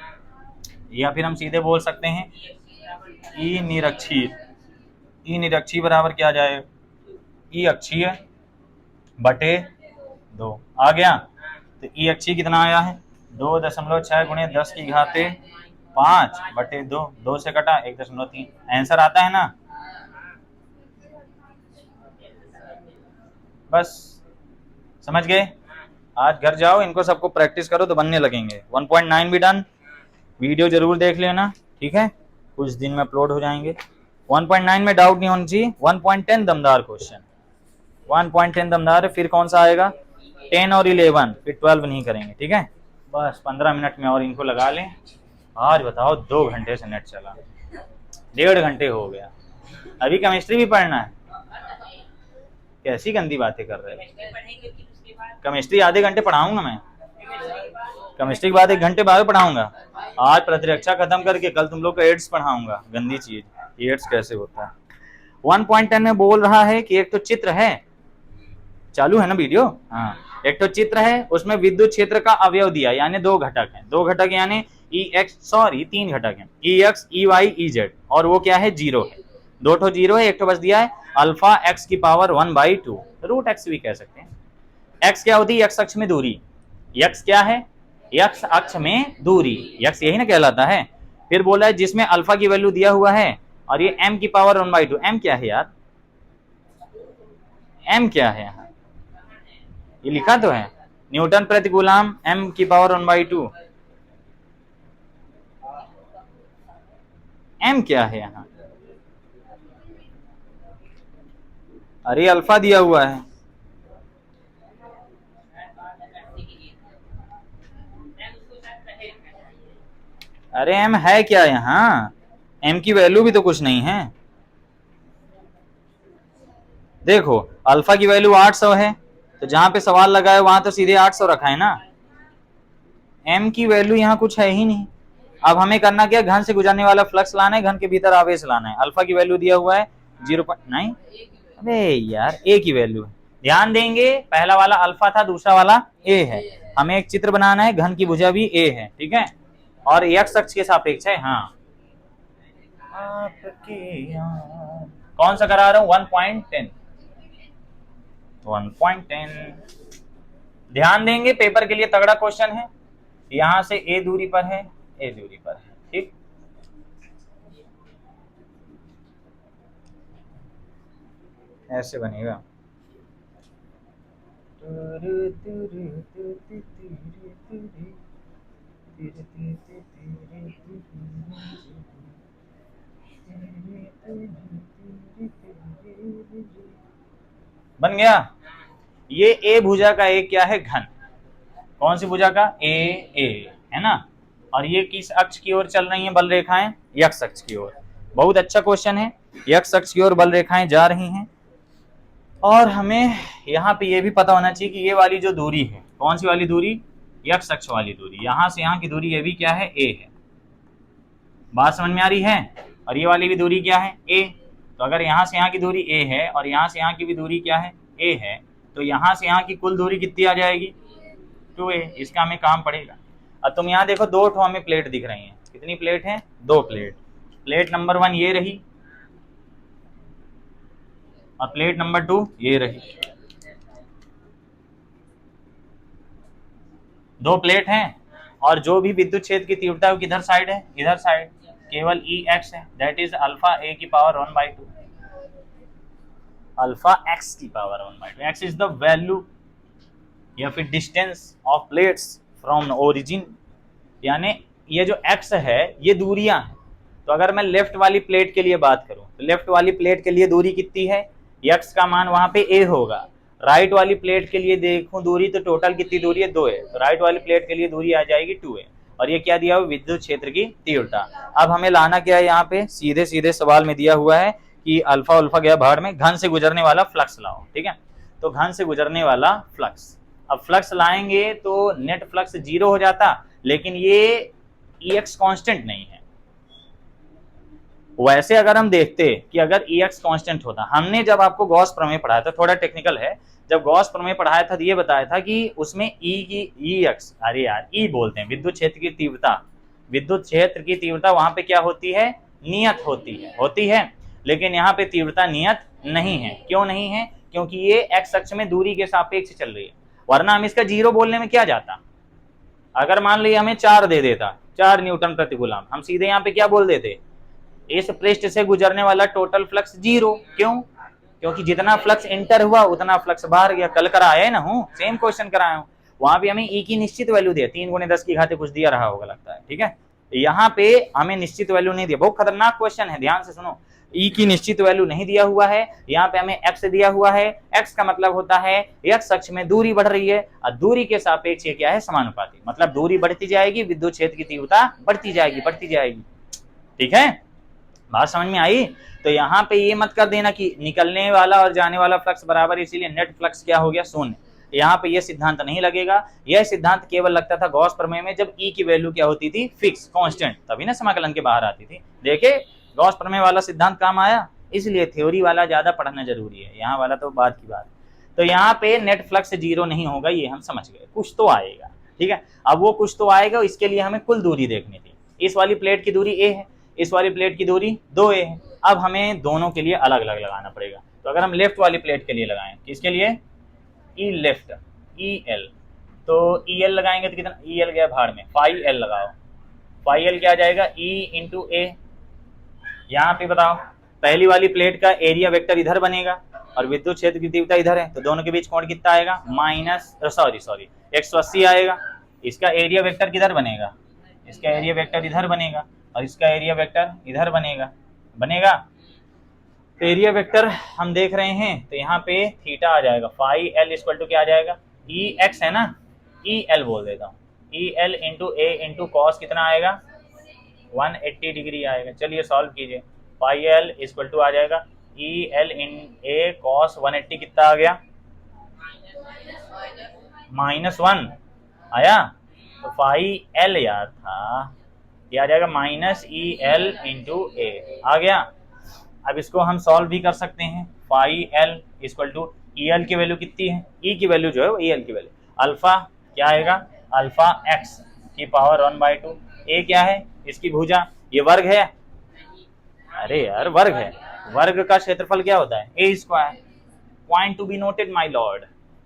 या फिर हम सीधे बोल सकते हैं ई निरक्षीय, ई निरक्षीय बराबर क्या आ जाए? ई अक्षीय बटे 2 आ गया। तो ई अक्षीय कितना आया है? 2.6 गुणे 10 की घाते 5 बटे 2, 2 से कटा 1.3, आंसर आता है ना। बस समझ गए। आज घर जाओ, इनको सबको प्रैक्टिस करो तो बनने लगेंगे। 1.9 भी डन, वीडियो जरूर देख लेना, ठीक है, कुछ दिन में अपलोड हो जाएंगे। 1.9 में डाउट नहीं होना चाहिए। 1.10 दमदार क्वेश्चन, 1.10 दमदार है। फिर कौन सा आएगा? 10 और 11, फिर 12 नहीं करेंगे, ठीक है। बस 15 मिनट में और इनको लगा लें। आज बताओ 2 घंटे से नेट चला, 1.5 घंटे हो गया। अभी केमिस्ट्री भी पढ़ना है, कैसी गंदी बातें कर रहे हैं। केमिस्ट्री आधे घंटे पढ़ाऊंगा मैं, केमिस्ट्री के बाद 1 घंटे बाद पढ़ाऊंगा। आज प्रतिरक्षा खत्म करके कल तुम लोग को एड्स पढ़ाऊंगा, गंदी चीज, एड्स कैसे होता है। 1.10 में बोल रहा है कि एक तो चित्र है, चालू है ना वीडियो, हाँ, एक तो चित्र है, उसमें विद्युत क्षेत्र का अवयव दिया, यानी 2 घटक हैं। 2 घटक यानी तीन घटक हैं, EX, EY, EZ, और वो क्या है? 0 है। 2 ठो 0 है, एक तो बस दिया है अल्फा x की पावर 1/2, रूट x भी कह सकते हैं। एक्स क्या होती है? एक्स अक्ष में दूरी। एक्स क्या है? एक्स अक्ष में दूरी, एक्स यही ना कहलाता है। फिर बोला है जिसमें अल्फा की वैल्यू दिया हुआ है और ये m की पावर 1/2। m क्या है यार? m क्या है? यहाँ ये लिखा तो है न्यूटन प्रति कूलम m की पावर 1/2। m क्या है यहाँ? अरे अल्फा दिया हुआ है। अरे m है क्या यहाँ? m की वैल्यू भी तो कुछ नहीं है। देखो अल्फा की वैल्यू 800 है, तो जहां पे सवाल लगा है वहां तो सीधे 800 रखा है ना। m की वैल्यू यहाँ कुछ है ही नहीं। अब हमें करना क्या? घन से गुजरने वाला फ्लक्स लाना है, घन के भीतर आवेश लाना है। अल्फा की वैल्यू दिया हुआ है 0.9। अबे यार a की वैल्यू है। ध्यान देंगे पहला वाला अल्फा था, दूसरा वाला a है। हमें एक चित्र बनाना है, घन की भुजा भी a है, ठीक है, और x अक्ष के सापेक्ष है। हाँ कौन सा करा रहा हूं? 1.10। 1.10। ध्यान देंगे पेपर के लिए तगड़ा क्वेश्चन है। यहां से a दूरी पर है, a दूरी पर है, ठीक। ऐसे बनेगा। बन गया। ये ए भुजा का एक क्या है? घन। कौन सी भुजा का? ए है ना। और ये किस अक्ष की ओर चल रही हैं बल रेखाएं? एक्स अक्ष की ओर। बहुत अच्छा क्वेश्चन है। एक्स अक्ष की ओर बल रेखाएं जा रही हैं और हमें यहाँ पे ये भी पता होना चाहिए कि ये वाली जो दूरी है, कौन सी वाली दूरी? एक्स अक्ष वाली दूरी। यहां से यहाँ की दूरी ये भी क्या है? ए है। बात समझ में आ रही है? और ये वाली भी दूरी क्या है? ए। तो अगर यहाँ से यहाँ की दूरी ए है और यहाँ से यहाँ की भी दूरी क्या है? ए है, तो यहाँ से यहाँ की कुल दूरी कितनी आ जाएगी? 2a। इसका हमें काम पड़ेगा। अब तुम यहाँ देखो दो ठो हमें प्लेट दिख रही हैं। कितनी प्लेट हैं? 2 प्लेट। प्लेट नंबर 1 ये रही और प्लेट नंबर 2 ये रही। 2 प्लेट हैं और जो भी विद्युत क्षेत्र की तीव्रता है वो किधर साइड है? इधर साइड। केवल ई एक्स है, दैट इज अल्फा ए की पावर 1/2। अल्फा एक्स की power 1/2। X is the value या फिर distance of plates from origin. यानी ये जो एक्स है ये दूरियां हैं। तो अगर मैं लेफ्ट वाली प्लेट के लिए बात करूं तो लेफ्ट वाली प्लेट के लिए दूरी कितनी है? एक्स का मान वहां पे ए होगा। राइट वाली प्लेट के लिए देखूं दूरी तो टोटल कितनी दूरी है? 2 है। तो राइट वाली प्लेट के लिए दूरी आ जाएगी 2 है। और ये क्या दिया हुआ? विद्युत क्षेत्र की तीव्रता। अब हमें लाना क्या है? यहाँ पे सीधे सीधे सवाल में दिया हुआ है कि अल्फा उल्फा गया भाड़ में, घन से गुजरने वाला फ्लक्स लाओ, ठीक है। तो घन से गुजरने वाला फ्लक्स, अब फ्लक्स लाएंगे तो नेट फ्लक्स 0 हो जाता, लेकिन ये Ex कांस्टेंट नहीं है। वैसे अगर हम देखते कि अगर Ex कांस्टेंट होता, हमने जब आपको गॉस प्रमेय पढ़ाया था, थोड़ा टेक्निकल है, जब गॉस प्रमेय पढ़ाया था तो ये बताया था कि उसमें Ex, अरे यार E बोलते हैं, विद्युत क्षेत्र की तीव्रता। विद्युत क्षेत्र की तीव्रता वहां पे क्या होती है? नियत होती है। लेकिन यहाँ पे तीव्रता नियत नहीं है। क्यों नहीं है? क्योंकि ये एक्स अक्ष में दूरी के सापेक्ष चल रही है, वरना हम इसका 0 बोलने में क्या जाता? अगर मान लीजिए हमें 4 दे देता, 4 न्यूटन प्रति कूलम, हम सीधे यहाँ पे क्या बोल देते? इस पृष्ठ से गुजरने वाला टोटल फ्लक्स 0। क्यों? क्योंकि जितना फ्लक्स एंटर हुआ उतना फ्लक्स बाहर गया। कल कराया है ना, हूँ सेम क्वेश्चन कराया हूँ, वहां भी हमें ई की निश्चित वैल्यू दिया, 3 × 10 की घात कुछ दिया रहा होगा लगता है, ठीक है। यहाँ पे हमें निश्चित वैल्यू नहीं दिया। बहुत खतरनाक क्वेश्चन है, ध्यान से सुनो। ई की निश्चित वैल्यू नहीं दिया हुआ है, यहाँ पे हमें एक्स दिया हुआ है। एक्स का मतलब होता है एक्स अक्ष में दूरी बढ़ रही है और दूरी के सापेक्ष ये क्या है? समानुपाती। मतलब दूरी बढ़ती जाएगी, विद्युत क्षेत्र की तीव्रता बढ़ती जाएगी। ठीक है, बात समझ में आई? तो यहाँ पे ये मत कर देना कि निकलने वाला और जाने वाला फ्लक्स बराबर, इसीलिए नेट फ्लक्स क्या हो गया? 0। यहाँ पे ये सिद्धांत नहीं लगेगा। यह सिद्धांत केवल लगता था गॉस प्रमेय में, जब ई की वैल्यू क्या होती थी? फिक्स, कांस्टेंट, तभी ना समाकलन के बाहर आती थी। देखे गॉस प्रमेय वाला सिद्धांत काम आया, इसलिए थ्योरी वाला ज्यादा पढ़ना जरूरी है, यहाँ वाला तो बात की बात। तो यहाँ पे नेट फ्लक्स 0 नहीं होगा, ये हम समझ गए। कुछ तो आएगा, ठीक है। अब वो कुछ तो आएगा, इसके लिए हमें कुल दूरी देखनी थी। इस वाली प्लेट की दूरी a है, इस वाली प्लेट की दूरी 2a है। अब हमें दोनों के लिए अलग अलग लगाना पड़ेगा। तो अगर हम लेफ्ट वाली प्लेट के लिए लगाएं, किसके लिए? ई लेफ्ट, ई एल, तो ई एल लगाएंगे तो कितना, ई एल गया भाड़ में, फाई एल लगाओ, फाई एल क्या आ जाएगा, ई इंटू ए। यहाँ पे बताओ पहली वाली प्लेट का एरिया वेक्टर इधर बनेगा और विद्युत क्षेत्र की तीव्रता इधर है, तो दोनों के बीच कोण कितना आएगा, माइनस सॉरी 180 आएगा। इसका एरिया वेक्टर किधर बनेगा, इसका एरिया वेक्टर इधर बनेगा और इसका एरिया वेक्टर इधर बनेगा। तो एरिया वेक्टर हम देख रहे हैं, तो यहाँ पे थीटा आ जाएगा, फाई एल इक्वल टू क्या आ जाएगा, ई एक्स है ना, ई एल बोल देता हूँ, ई L into A into cos कितना आएगा, 180 डिग्री आएगा। चलिए सॉल्व कीजिए, फाई एल इक्वल टू आ जाएगा ई एल इन ए कॉस 180 कितना आ गया, -1 आया, तो फाई एल यार था, ये आ जाएगा minus E L into A आ गया। अब इसको हम सॉल्व भी कर सकते हैं, phi L equal to E L की वैल्यू कितनी है, ई की वैल्यू जो है वो ई एल की वैल्यू, अल्फा क्या आएगा, अल्फा एक्स की पावर 1/2, ए क्या है, इसकी भुजा, ये वर्ग है, अरे यार वर्ग है, वर्ग का क्षेत्रफल क्या होता है, A square. Point to be noted my lord,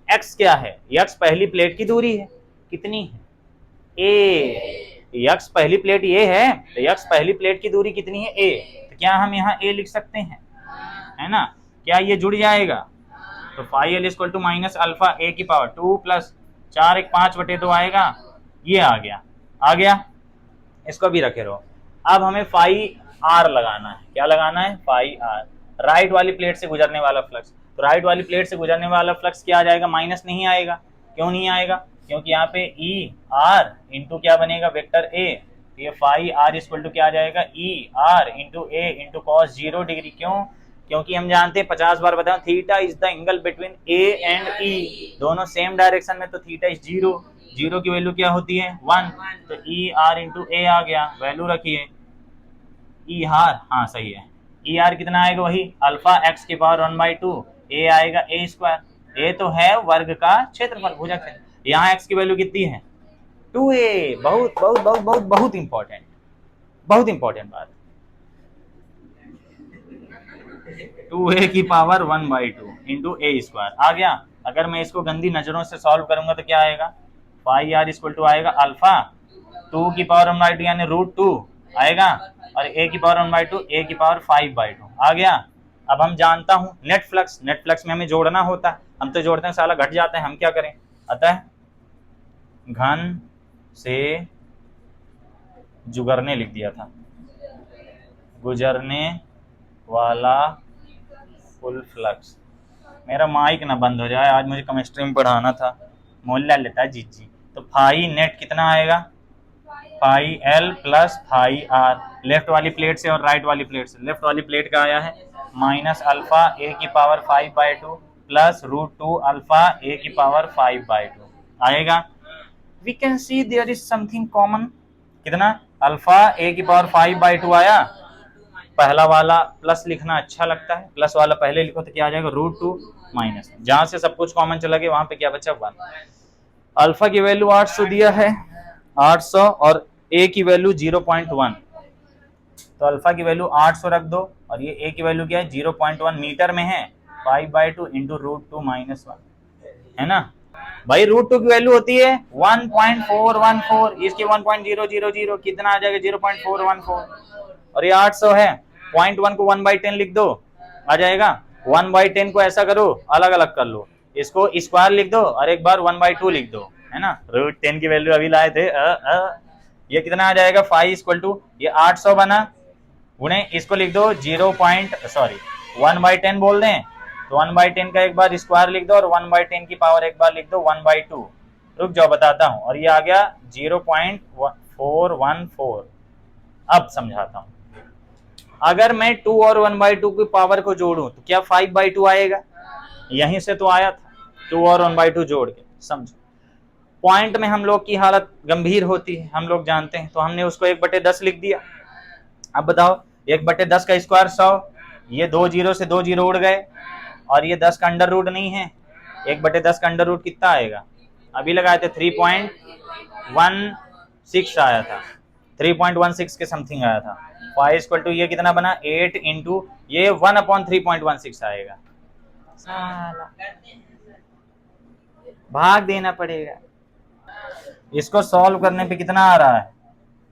X क्या है, एक्स पहली प्लेट की दूरी है, कितनी है, ए, एक्स पहली प्लेट ये है, तो एक्स पहली प्लेट की दूरी कितनी है, ए, तो क्या हम यहाँ ए लिख सकते हैं, है ना, क्या ये जुड़ जाएगा, तो phi L equal to minus alpha A की पावर 2 प्लस 4 1 5/2 आएगा, ये आ गया, इसको भी रखे रहो। अब हमें फाई आर लगाना है, क्या लगाना है, फाई आर, राइट वाली प्लेट से गुजरने वाला फ्लक्स, तो राइट वाली प्लेट से गुजरने वाला फ्लक्स क्या आ जाएगा, माइनस नहीं आएगा, क्यों नहीं आएगा, क्योंकि यहाँ पे ई आर इंटू क्या बनेगा, वेक्टर ए, ये फाई आर इक्वल टू क्या आ जाएगा, E R into A into cos 0 degree, क्यों, क्योंकि हम जानते हैं 50 बार बताओ, theta is the angle between A and E, दोनों सेम डायरेक्शन में, तो थीटा इज 0, 0 की वैल्यू क्या होती है 1, तो ई आर इंटू ए आ गया, वैल्यू रखिए, ई आर, हाँ सही है, ई आर कितना आएगा, वही अल्फा एक्स की पावर 1/2, ए आएगा ए स्क्वायर, ए तो है वर्ग का क्षेत्रफल, भुजा क्षेत्र, यहाँ एक्स की वैल्यू कितनी है 2a, बहुत बहुत बहुत बहुत बहुत इंपॉर्टेंट बात, 2a की पावर 1/2 इंटू ए स्क्वायर आ गया। अगर मैं इसको गंदी नजरों से सॉल्व करूंगा तो क्या आएगा, फाई आर इक्वल टू आएगा अल्फा 2 की पावर 1/2 यानी √2 आएगा, और a की पावर 1/2 a की पावर 5/2 आ गया। अब हम जानता हूं नेट फ्लक्स में हमें जोड़ना होता है, हम तो जोड़ते हैं साला घट जाता है, हम क्या करें, अतः घन से जुगरने लिख दिया था, गुजरने वाला फुल फ्लक्स, मेरा माइक ना बंद हो जाए, आज मुझे केमिस्ट्री में पढ़ाना था, मोल्ला लेता जी, तो फाई नेट कितना आएगा, phi L plus phi R, left वाली प्लेट से और राइट वाली प्लेट से, लेफ्ट वाली प्लेट का आया है माइनस अल्फा ए की पावर 5/2 प्लस √2 अल्फा ए की पावर 5/2 आएगा। We can see there is something common, कितना, अल्फा ए की पावर 5/2 आया, पहला वाला प्लस लिखना अच्छा लगता है, प्लस वाला पहले लिखो तो क्या आ जाएगा √2 माइनस, जहां से सब कुछ कॉमन चला गया वहां पे क्या बचा 1, अल्फा की वैल्यू 800 दिया है, 800 और ए की वैल्यू 0.1, तो अल्फा की वैल्यू 800 रख दो, और ये ए की वैल्यू क्या है 0.1 मीटर में है, 5/2 इंटू √2 माइनस 1 है ना भाई, √2 की वैल्यू होती है 1.414, इसकी 1.000 कितना आ जाएगा 0.414, और ये 800 है, 0.1 को 1/10 लिख दो आ जाएगा, 1/10 को ऐसा करो अलग अलग कर लो, इसको स्क्वायर लिख दो और एक बार 1/2 लिख दो, है ना, √10 की वैल्यू अभी लाए थे, ये कितना आ जाएगा, फाई इक्वल टू ये 800 बना, गुणे इसको लिख दो 1/10 बोल दें, तो 1/10 का एक बार स्क्वायर लिख दो और 1/10 की पावर एक बार लिख दो 1/2, रुक जाओ बताता हूं, और ये आ गया 0.414। अब समझाता हूं, अगर मैं 2 और 1/2 की पावर को जोड़ूं तो क्या 5/2 आएगा, यहीं से तो आया था, 2 और 1/2 जोड़ के, समझो पॉइंट में हम लोग की हालत गंभीर होती है, हम लोग जानते हैं, तो हमने उसको 1/10 लिख दिया। अब बताओ 1/10 का स्क्वायर 100, ये 2 0 से 2 0 उड़ गए, और ये 10 का अंडर रूट नहीं है, 1/10 का अंडर रूट कितना आएगा, अभी लगाए थे 3.16 आया था, 3.16 के समथिंग आया था, फाई इक्वल टू ये कितना बना 8 इंटू ये 1/3.16 आएगा, भाग देना पड़ेगा। इसको सॉल्व करने पे कितना आ रहा है,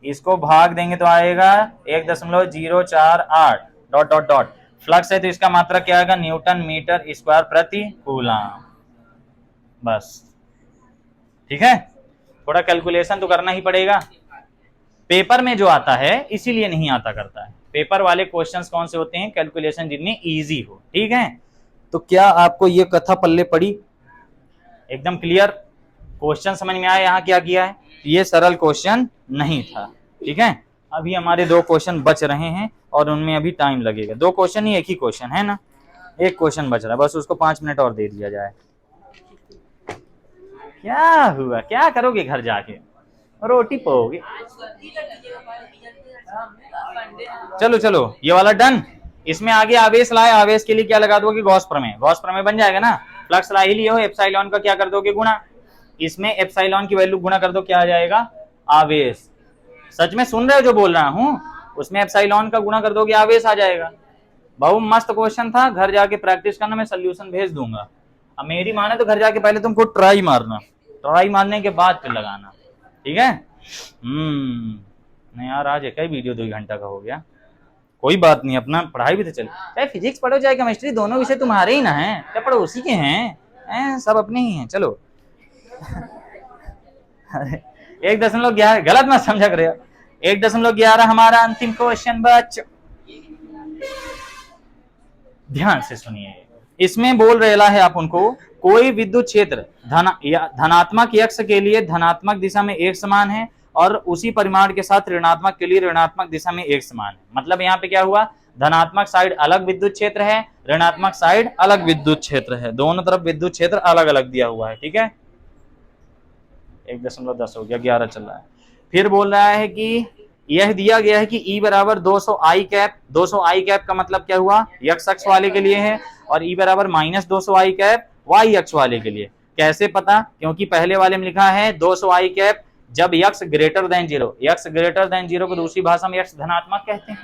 इसको भाग देंगे तो आएगा 1.048 डॉट डॉट डॉट। फ्लक्स है तो इसका मात्रा क्या आएगा, न्यूटन मीटर स्क्वायर प्रति कूलम। बस ठीक है, थोड़ा कैलकुलेशन तो करना ही पड़ेगा। पेपर में जो आता है इसीलिए नहीं आता करता है। पेपर वाले क्वेश्चंस कौन से होते हैं, कैलकुलेशन जितनी इजी हो। ठीक है, तो क्या आपको ये कथा पल्ले पड़ी, एकदम क्लियर, क्वेश्चन समझ में आया यहाँ क्या किया है। ये सरल क्वेश्चन नहीं था। ठीक है, अभी हमारे 2 क्वेश्चन बच रहे हैं और उनमें अभी टाइम लगेगा। 2 क्वेश्चन ही, एक ही क्वेश्चन है ना, एक क्वेश्चन बच रहा है, बस उसको 5 मिनट और दे दिया जाए। क्या हुआ, क्या करोगे घर जाके, रोटी पाओगे। चलो चलो ये वाला डन। इसमें आगे आवेश लाए, आवेश के लिए क्या लगा दोगे, गॉस प्रमेय। गॉस प्रमेय बन जाएगा ना। फ्लक्स ला ही लियो, एप्सिलॉन का क्या कर दोगे, गुणा। इसमें एप्सिलॉन की वैल्यू गुणा कर दो, क्या आ जाएगा, आवेश। सच में सुन रहे हो जो बोल रहा हूं, उसमें एप्सिलॉन का गुणा कर दोगे, आवेश आ जाएगा। बहुत मस्त क्वेश्चन था, घर जाके प्रैक्टिस करना, मैं सोल्यूशन भेज दूंगा। अब मेरी माने तो घर जाके पहले तुमको ट्राई मारना, ट्राई मारने के बाद फिर लगाना। ठीक है। नहीं यार, आज एक ही वीडियो 2 घंटा का हो गया, कोई बात नहीं, अपना पढ़ाई भी तो चले। चाहे फिजिक्स पढ़ो चाहे केमिस्ट्री, दोनों विषय तुम्हारे ही ना है, क्या पढ़ो उसी के हैं, सब अपने ही हैं। चलो 1.11 गलत मत समझा करे। 1.11 हमारा अंतिम क्वेश्चन बच्चों, ध्यान से सुनिए। इसमें बोल रहेला है आप उनको, कोई विद्युत क्षेत्र धनात्मक x के लिए धनात्मक दिशा में एक समान है और उसी परिमाण के साथ ऋणात्मक के लिए ऋणात्मक दिशा में एक समान है। मतलब यहाँ पे क्या हुआ, धनात्मक साइड अलग विद्युत क्षेत्र है, ऋणात्मक साइड अलग विद्युत क्षेत्र है, दोनों तरफ विद्युत क्षेत्र अलग अलग दिया हुआ है। ठीक है, 1.10 हो गया, 11 चल रहा है। फिर बोल रहा है कि यह दिया गया है कि E बराबर 200 आई कैप। 200 आई कैप का मतलब क्या हुआ, x अक्ष वाले के लिए है, और E बराबर -200 आई कैप y अक्ष वाले के लिए। कैसे पता, क्योंकि पहले वाले में लिखा है 200 आई कैप जब x greater than 0। x greater than 0 को दूसरी भाषा में x धनात्मक कहते हैं।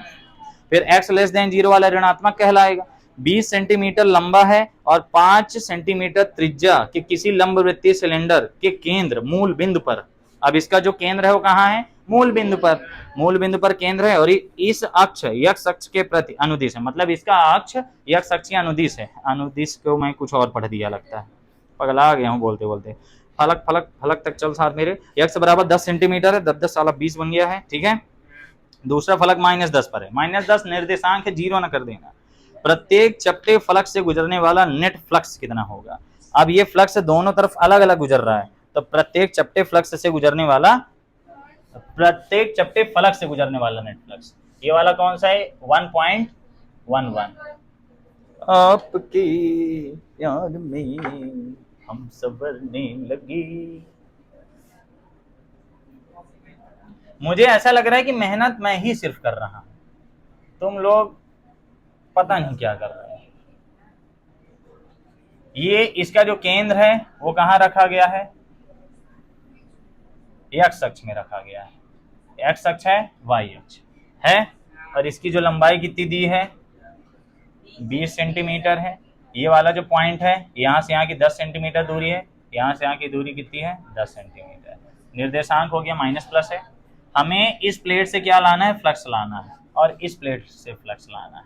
फिर x लेस देन 0 वाला ऋणात्मक कहलाएगा। 20 सेंटीमीटर लंबा है और 5 सेंटीमीटर त्रिज्या के किसी लंबवृत्तीय सिलेंडर के केंद्र मूल बिंदु पर। अब इसका जो केंद्र है वो कहाँ है, मूल बिंदु पर। मूल बिंदु पर केंद्र है और इस अक्ष x अक्ष के प्रति अनुदिश है। मतलब इसका अक्ष x अक्ष के अनुदिश है। अनुदिश को मैं कुछ और पढ़ दिया लगता है, पगला गया हूँ बोलते बोलते। फलक फलक फलक तक चल साथ मेरे। x बराबर 10 सेंटीमीटर है, 10 10 साला 20 बन गया है। ठीक है, दूसरा फलक -10 पर है। -10 निर्देशांक है, 0 न कर देना। प्रत्येक चपटे फलक से गुजरने वाला नेट फ्लक्स कितना होगा। अब ये फ्लक्स दोनों तरफ अलग अलग गुजर रहा है, तो प्रत्येक चपटे फ्लक्स से गुजरने वाला, प्रत्येक चपटे फलक से गुजरने वाला नेट फ्लक्स, ये वाला कौन सा है, 1.11। आपके याद में हम संवरने लगे। मुझे ऐसा लग रहा है कि मेहनत मैं ही सिर्फ कर रहा हूं, तुम लोग पता नहीं क्या कर रहे हैं। ये इसका जो केंद्र है वो कहां रखा गया है, x अक्ष में रखा गया है। x अक्ष है, y अक्ष है, और इसकी जो लंबाई कितनी दी है, 20 सेंटीमीटर है। ये वाला जो पॉइंट है, यहाँ से यहाँ की 10 सेंटीमीटर दूरी है, यहाँ से यहाँ की दूरी कितनी है, 10 सेंटीमीटर। निर्देशांक हो गया -+ है। हमें इस प्लेट से क्या लाना है, फ्लक्स लाना है, और इस प्लेट से फ्लक्स लाना है।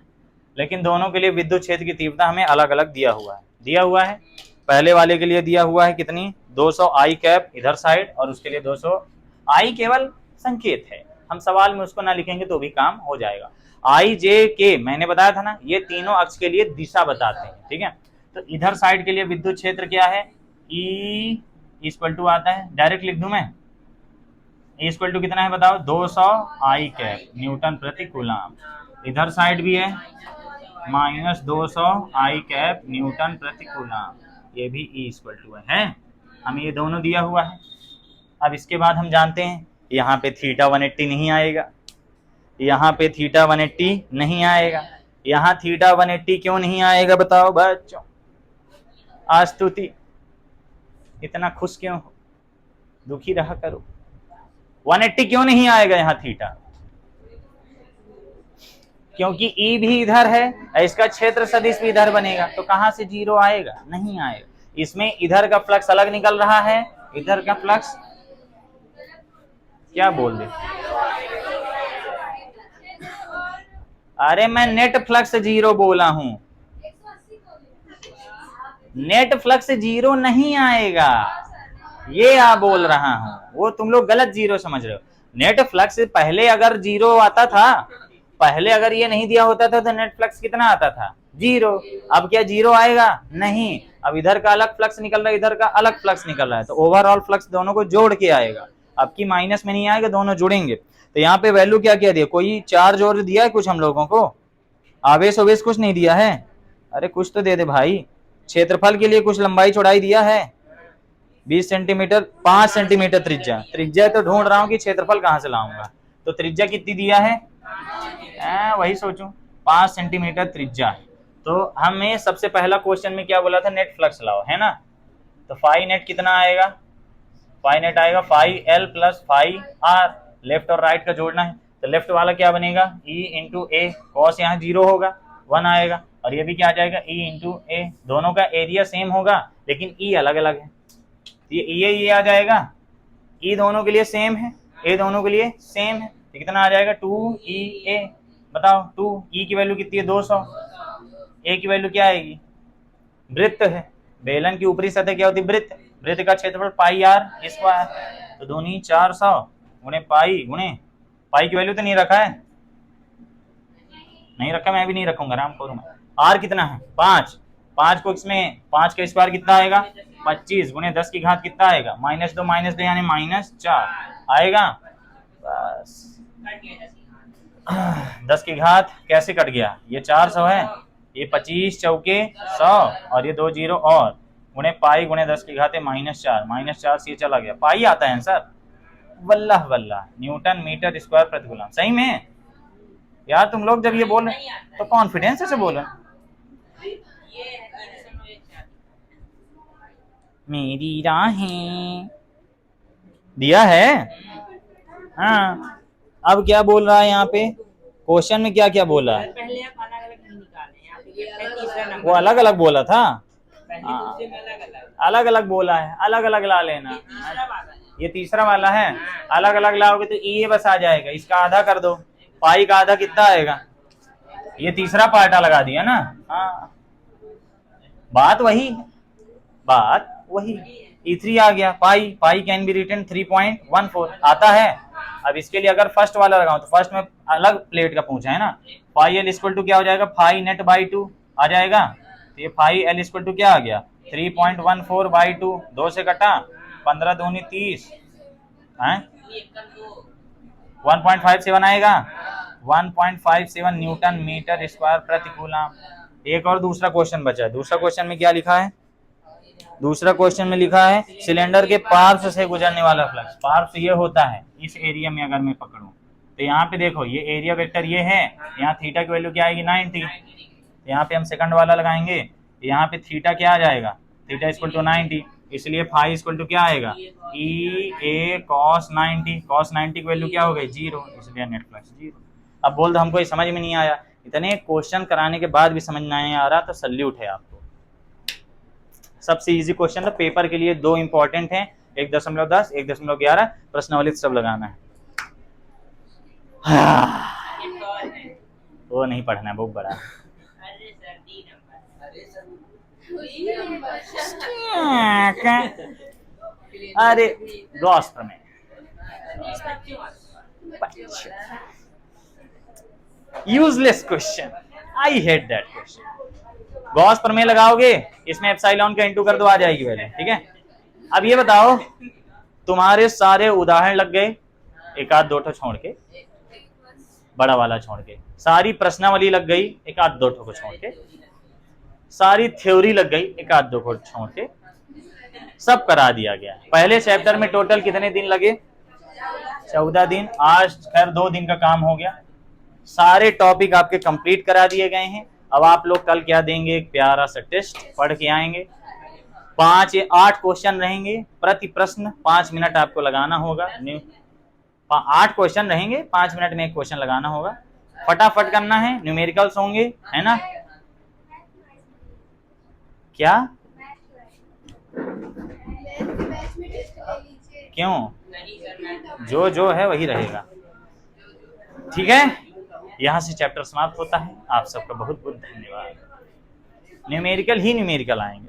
लेकिन दोनों के लिए विद्युत क्षेत्र की तीव्रता हमें अलग अलग दिया हुआ है। पहले वाले के लिए दिया हुआ है कितनी, 200 आई कैप इधर साइड, और उसके लिए 200 आई केवल संकेत है, हम सवाल में उसको ना लिखेंगे तो भी काम हो जाएगा। आई जे के मैंने बताया था ना, ये तीनों अक्ष के लिए दिशा बताते हैं। ठीक है, तो इधर साइड के लिए विद्युत क्षेत्र क्या है, E = आता है, डायरेक्ट लिख दूं मैं, E = कितना है बताओ, 200 आई कैप न्यूटन प्रति कूलम। इधर साइड भी है -200 आई कैप न्यूटन प्रति कूलम, ये भी E = है। हमें ये दोनों दिया हुआ है। अब इसके बाद हम जानते हैं यहाँ पे थीटा 180 नहीं आएगा, यहाँ पे थीटा 180 नहीं आएगा। यहाँ थीटा 180 क्यों नहीं आएगा बताओ बच्चों, आस्तुति इतना खुश क्यों हो, दुखी रहा करो। 180 क्यों नहीं आएगा यहाँ थीटा, क्योंकि E भी इधर है, इसका क्षेत्र सदिश भी इधर बनेगा, तो कहां से 0 आएगा, नहीं आएगा। इसमें इधर का फ्लक्स अलग निकल रहा है, इधर का फ्लक्स क्या बोल दे, अरे मैं नेट फ्लक्स जीरो बोला हूं, नेट फ्लक्स जीरो नहीं आएगा, ये आप बोल रहा हूं, वो तुम लोग गलत जीरो समझ रहे हो। नेट फ्लक्स पहले अगर जीरो आता था, पहले अगर ये नहीं दिया होता था तो नेट फ्लक्स कितना आता था, जीरो। अब क्या जीरो आएगा, नहीं, अब इधर का अलग फ्लक्स निकल रहा है, इधर का अलग फ्लक्स निकल रहा है, तो ओवरऑल फ्लक्स दोनों को जोड़ के आएगा, आपकी माइनस में नहीं आएगा, दोनों जुड़ेंगे। तो यहाँ पे वैल्यू क्या क्या दिया, कोई चार्ज और दिया है कुछ हम लोगों को, आवेश ओवेश कुछ नहीं दिया है, अरे कुछ तो दे दे भाई। क्षेत्रफल के लिए कुछ लंबाई चौड़ाई दिया है, 20 सेंटीमीटर, 5 सेंटीमीटर त्रिज्या, त्रिज्या तो ढूंढ रहा हूं कि क्षेत्रफल कहां से लाऊंगा, तो त्रिज्या कितनी दिया है, वही सोचूं, 5 सेंटीमीटर त्रिज्या है। तो हमें सबसे पहला क्वेश्चन में क्या बोला था, नेट फ्लक्स लाओ, है ना, तो फाई नेट कितना आएगा, फाई नेट आएगा phi L plus phi R, left और राइट का जोड़ना है, तो लेफ्ट वाला क्या बनेगा, ई इंटू ए, कॉस यहाँ जीरो होगा, 1 आएगा, और ये भी क्या आ जाएगा, ई इंटू ए, दोनों का एरिया सेम होगा लेकिन ई अलग अलग है, ये आ जाएगा, ई दोनों के लिए सेम है, ए दोनों के लिए सेम है, तो कितना आ जाएगा 2e a, बताओ 2e की वैल्यू कितनी है 200, ए की वैल्यू क्या आएगी, वृत्त है, बेलन की ऊपरी सतह क्या होती है, वृत्त, वृत्त का क्षेत्रफल पाई आर स्क्वायर, तो दूनी 400 गुणे पाई की वैल्यू तो नहीं रखा है, नहीं रखा, मैं भी नहीं रखूंगा, आराम करूंगा। आर कितना है 5, 5 को इसमें 5 का स्क्वायर कितना आएगा 25 गुणे 10 की घात कितना आएगा, -2 यानी -4 आएगा, बस 10 की घात कैसे कट गया, ये 400 है, ये 25 चौके 100 और ये 2 जीरो और गुणे पाई गुणे 10 की घात है -4 से चला गया, पाई आता है आंसर, वल्लाह वल्लाह, न्यूटन मीटर स्क्वायर प्रति कूलम। सही में यार, तुम लोग जब ये बोल रहे तो कॉन्फिडेंस से बोलो, मेरी राहें दिया है, हाँ। अब क्या बोल रहा है यहाँ पे क्वेश्चन में, क्या क्या बोला है, पहले आप अलग अलग नहीं निकाले, यहाँ पे ये तीसरा नंबर, वो अलग अलग बोला था, अलग अलग बोला है, अलग अलग ला लेना, ये तीसरा वाला है, अलग अलग लाओगे तो ये बस आ जाएगा, इसका आधा कर दो, पाई का आधा कितना आएगा, ये तीसरा पार्टा लगा दिया ना, हाँ बात वही, E3 आ गया, पाई कैन बी रिटन 3.14 आता है। अब इसके लिए अगर फर्स्ट वाला लगाऊं तो फर्स्ट में अलग प्लेट का पूछा है ना, फाई एल इक्वल टू क्या हो जाएगा, फाई नेट बाई 2 आ जाएगा, तो ये फाई एल इक्वल टू क्या आ गया 3.14 बाई 2, 2 से कटा 15 दूनी 30 है, 1.57 आएगा, 1.57 न्यूटन मीटर स्क्वायर प्रति कूलम। एक और दूसरा क्वेश्चन बचा है, दूसरा क्वेश्चन में क्या लिखा है, दूसरा क्वेश्चन में लिखा है सिलेंडर के पार्श्व से गुजरने वाला फ्लक्स, पार्श्व ये होता है इस एरिया में, अगर मैं पकड़ूं तो यहाँ पे देखो ये एरिया वेक्टर ये है, यहाँ थीटा की वैल्यू क्या आएगी 90, यहाँ पे हम सेकंड वाला लगाएंगे, यहाँ पे थीटा क्या आ जाएगा, थीटा इक्वल टू 90, इसलिए फाई इक्वल टू क्या आएगा ई ए कॉस 90, कॉस 90 की वैल्यू क्या हो गई 0, इसलिए नेट फ्लक्स 0। अब बोल दो हमको ये समझ में नहीं आया, इतने क्वेश्चन कराने के बाद भी समझ नहीं आ रहा तो सल्यूट है आपको। सबसे इजी क्वेश्चन है पेपर के लिए, 2 इंपॉर्टेंट हैं, 1.10 1.11 प्रश्नावली सब लगाना है। वो नहीं पढ़ना है, बहुत बड़ा। अरे गॉस प्रमेय, useless question, I hate that question. Gauss प्रमेय लगाओगे, इसमें एप्सिलॉन का इंटू कर दो, आ जाएगी वैल्यू, ठीक है। अब ये बताओ, तुम्हारे सारे उदाहरण लग गए, एक आध दो ठो छोड़ के, बड़ा वाला छोड़ के, सारी प्रश्नावली लग गई एक आध दो ठो को छोड़ के, सारी थ्योरी लग गई एक आध दो को छोड़ के, सब करा दिया गया। पहले चैप्टर में टोटल कितने दिन लगे, 14 दिन, आज खैर 2 दिन का काम हो गया। सारे टॉपिक आपके कंप्लीट करा दिए गए हैं। अब आप लोग कल क्या देंगे, एक प्यारा सा टेस्ट पढ़ के आएंगे, 5 या 8 क्वेश्चन रहेंगे, प्रति प्रश्न 5 मिनट आपको लगाना होगा। 8 क्वेश्चन रहेंगे, 5 मिनट में एक क्वेश्चन लगाना होगा, फटाफट करना है। न्यूमेरिकल्स होंगे, है ना, क्या बैच में टेस्ट ले लीजिए। क्यों? नहीं सर मैं जो है वही रहेगा। ठीक है, यहाँ से चैप्टर समाप्त होता है। आप सबका बहुत बहुत धन्यवाद। न्यूमेरिकल ही न्यूमेरिकल आएंगे।